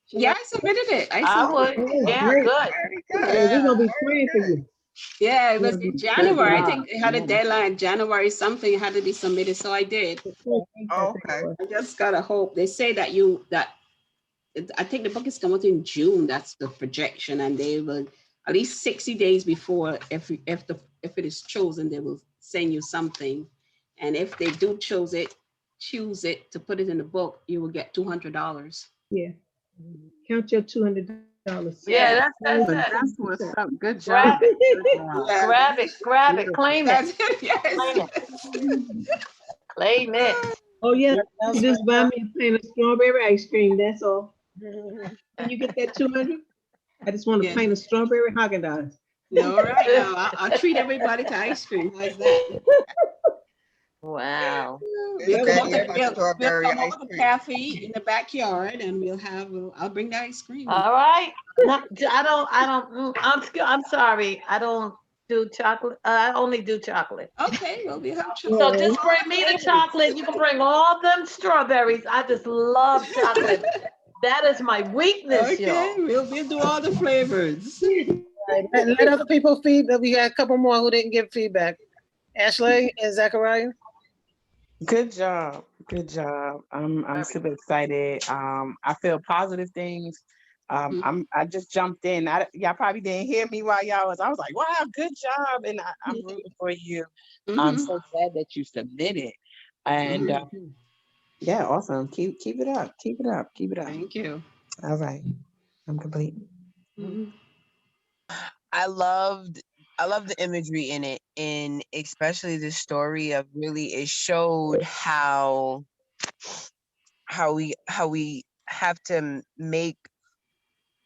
Yeah, I submitted it. I I submitted would. it. Oh, Yeah, great. good. Very Hey, good. we're gonna be Very praying for good. you. Yeah, it We're was gonna in be Good praying for January. I you. job. think it had a deadline, January something, it had to be submitted. So I did. Oh, I think it okay. was. I just gotta hope. They say that I think the book is coming out in June. That's the projection, and they will at least 60 days before, if it is chosen, they will send you something. And if they do choose it to put it in the book, you will get $200. Yeah. Count your $200. Yeah, Yeah. that's But it. that's what's up. Good Grab job. it. Good job. Yeah. Grab it. Grab it. Claim it. That's it. Yes. Claim it. Claim it. Oh yeah, That's just buy me a plain of strawberry ice cream. That's all. Can you get that 200? I just want a Yeah. plain of strawberry Haagen-Dazs. Yeah, all right. Now I'll treat everybody to ice cream. How's that? Wow. This We'll That was come bad up here to, great. about we'll, we'll strawberry come ice over to cream. cafe in the backyard, and I'll bring the ice cream. All right. No, I'm sorry. I don't do chocolate. I only do chocolate. Okay, well, we have So chocolate. just bring me the chocolate. You can bring all them strawberries. I just love chocolate. That is my weakness, Okay, y'all. we'll do all the flavors. right. Let other people feed. We got a couple more who didn't give feedback. Ashley and Zachariah. Good job. Good job. I'm super excited. I feel positive things. I just jumped in. Y'all probably didn't hear me while I was like, wow, good job. And I'm rooting for you. I'm Mhm. so glad that you submitted. And yeah, awesome. Keep it up. Keep it up. Keep it up. Thank you. All right. I'm complete. Mhm. I loved the imagery in it, and especially the story of really it showed how we have to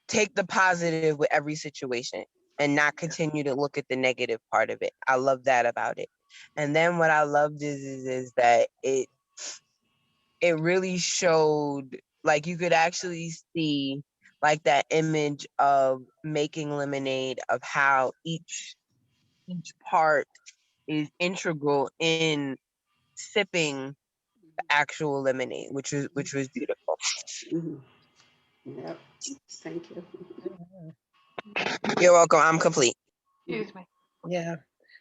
take the positive with every situation and not continue to look at the negative part of it. I love that about it. And then what I loved is that it really showed, like, you could actually see like that image of making lemonade, of how each part is integral in sipping the actual lemonade, which was beautiful. Mhm. Yep. Thank you. You're welcome. I'm complete. Excuse me. Yeah.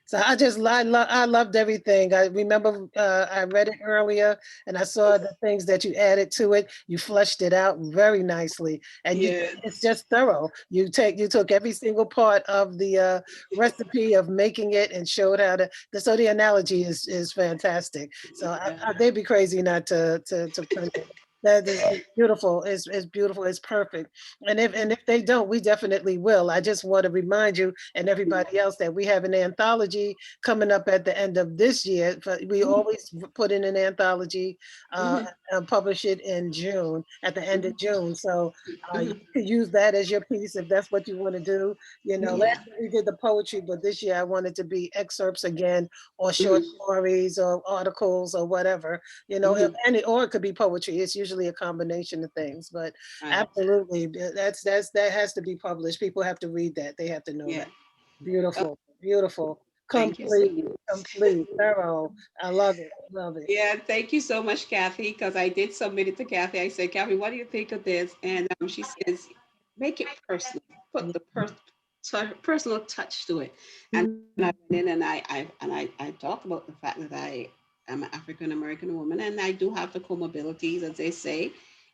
So I loved everything. I remember I read it earlier and I saw the things that you added to it. You fleshed it out very nicely, and Yeah. it's just thorough. You took every single part of the recipe of making it and showed how to. So the analogy is fantastic. So Yeah. they'd be crazy not to print it. That is beautiful. It's beautiful. It's perfect. And if they don't, we definitely will. I just want to remind you and everybody else that we have an anthology coming up at the end of this year. But we always put in an anthology, and publish it in June, at the end of June. So you could use that as your piece if that's what you want to do. You know, last year we did the poetry, but this year I wanted to be excerpts again, or short stories, or articles, or whatever. You know, or it could be poetry. It's usually a combination of things, but absolutely, that has to be published. People have to read that. They have to know that. Beautiful, beautiful, Thank you so complete, complete, thorough. I love it, love it. Yeah, thank you so much, Kathy, because I did submit it to Kathy. I said, Kathy, what do you think of this? And she says, make it personal, put the personal touch to it. And I went in and I talk about the fact that I am an African American woman and I do have the comorbidities, as they say,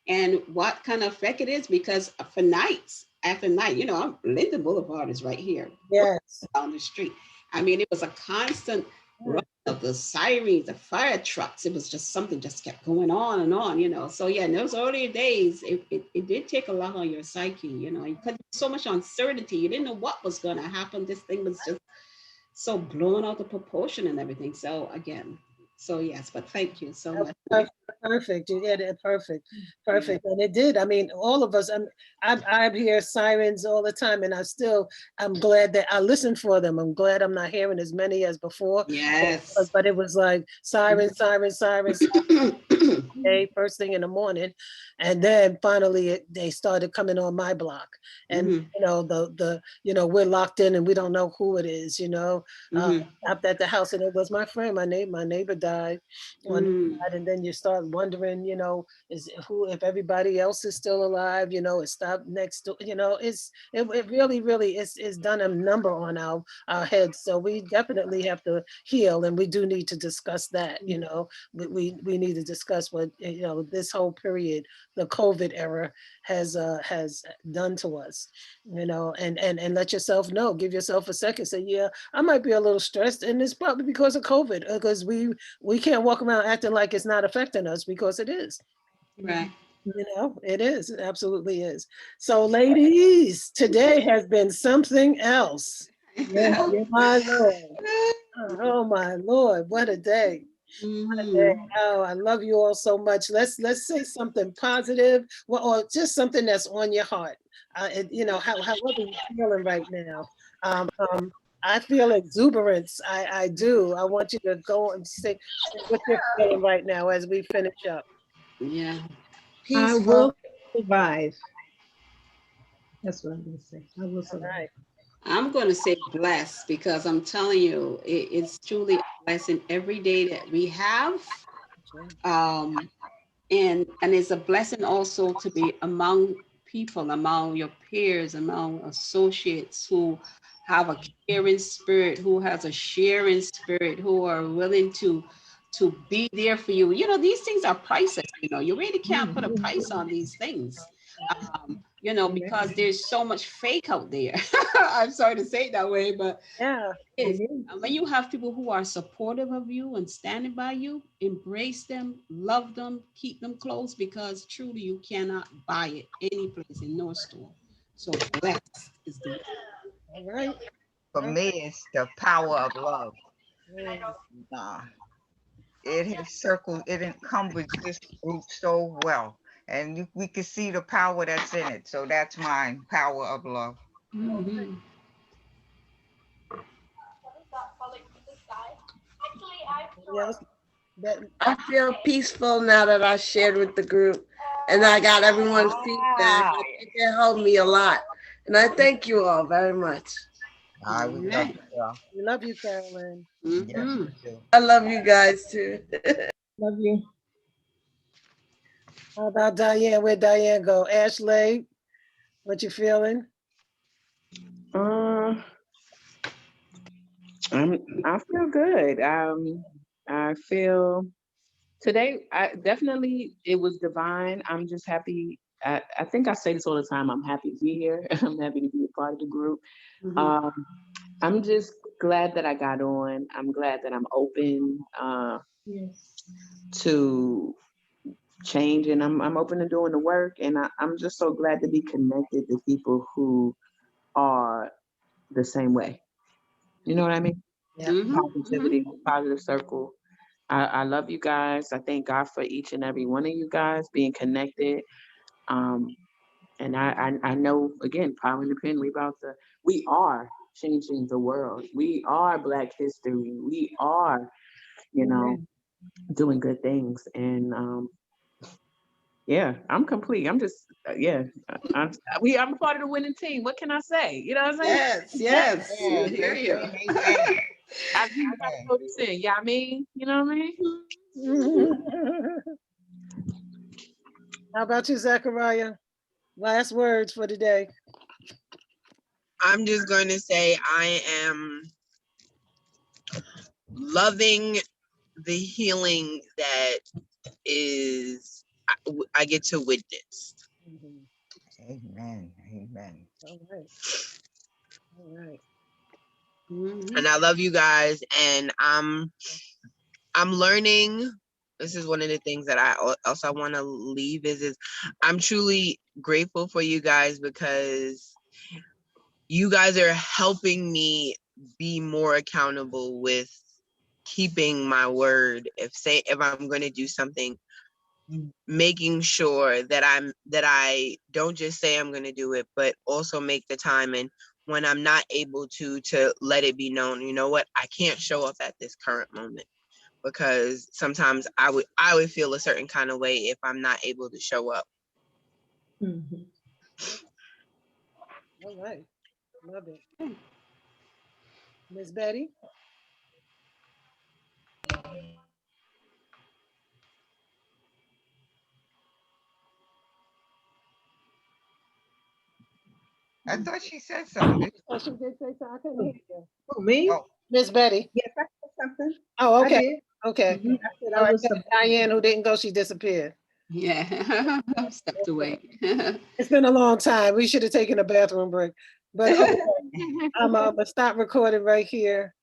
and what kind of effect it is, because for nights, after night, you know, Linden Boulevard is right here. Yes. Down the street. I mean, it was a constant run of the sirens, the fire trucks. It was just something just kept going on, you know. So yeah, in those earlier days, it did take a lot on your psyche, you know, because so much uncertainty. You didn't know what was going to happen. This thing was just so blown out of proportion and everything. So again, so yes, but thank you so much. Perfect. You did it. Perfect. Perfect. And it did. I mean, all of us, I hear sirens all the time, and I'm glad that I listen for them. I'm glad I'm not hearing as many as before. Yes. But it was like sirens, first thing in the morning. And then finally they started coming on my block. And you know, we're locked in and we don't know who it is, you know. Up at the house, and it was my friend, my neighbor died. And then you start wondering, you know, if everybody else is still alive, you know, it stopped next to, you know, it really is done a number on our heads. So we definitely have to heal, and we do need to discuss that, you know. We need to discuss what, you know, this whole period, the COVID era has done to us, you know, and let yourself know, give yourself a second, say, yeah, I might be a little stressed, and it's probably because of COVID, because we can't walk around acting like it's not affecting us, because it is. Right. You know, it is. It absolutely is. So, ladies, today has been something else. Yeah, my Lord. Oh my Lord, what a day. What a day. Oh, I love you all so much. Let's say something positive, or just something that's on your heart. You know, however you're feeling right now. I feel exuberance. I do. I want you to go and say what you're feeling right now as we finish up. Yeah. I will survive. That's what I'm going to say. I will survive. Right. I'm going to say blessed, because I'm telling you, it's truly a blessing every day that we have. And it's a blessing also to be among people, among your peers, among associates who have a caring spirit, who has a sharing spirit, who are willing to be there for you. You know, these things are priceless. You know, you really can't put a price on these things. You know, because there's so much fake out there. I'm sorry to say it that way, but yeah, when you have people who are supportive of you and standing by you, embrace them, love them, keep them close, because truly you cannot buy it any place, in no store. So blessed is the word. All right. For me, it's the power of love. It has circled, it encumbers this group so well. And we can see the power that's in it. So that's mine, power of love. I feel peaceful now that I shared with the group, and I got everyone's feedback. It helped me a lot, and I thank you all very much. I would love you, girl. We love you, Carolyn. Yes, we do. I love you guys too. Love you. How about Diane? Where'd Diane go? Ashley, what you feeling? I feel good. I feel today, it was divine. I'm just happy. I think I say this all the time. I'm happy to be here. I'm happy to be a part of the group. I'm just glad that I got on. I'm glad that I'm open Yes. to change, and I'm open to doing the work, and I'm just so glad to be connected to people who are the same way. You know what I mean? Yeah. Positivity, positive circle. I love you guys. I thank God for each and every one of you guys being connected. Um, and I know, again, power in the pen. We are changing the world. We are Black history. We are, you know, doing good things. And yeah, I'm complete. I'm just, yeah, I'm part of the winning team. What can I say? You know what I'm saying? Yes, I Amen. hear you. Amen. I do got to Amen. go to sin. Yeah, I mean, you know what I mean? How about you, Zachariah? Last words for today. I'm just going to say I am loving the healing that is I get to witness. Amen. Amen. All right. All right. And I love you guys, and I'm learning. This is one of the things that I also want to leave is I'm truly grateful for you guys, because you guys are helping me be more accountable with keeping my word. If I'm going to do something, making sure that I don't just say I'm going to do it, but also make the time. And when I'm not able to let it be known, you know what, I can't show up at this current moment, because sometimes I would feel a certain kind of way if I'm not able to show up. All right. Love it. Miss Betty? I thought she said something. Oh, she did say so. I couldn't hear you. Who, me? Oh, Miss Betty? Yes, I said something. Oh, I okay. did. Okay. I said All I right. was Diane, who didn't go, she disappeared. Yeah, stepped away. It's been a long time. We should have taken a bathroom break. But okay, I'm gonna stop recording right here.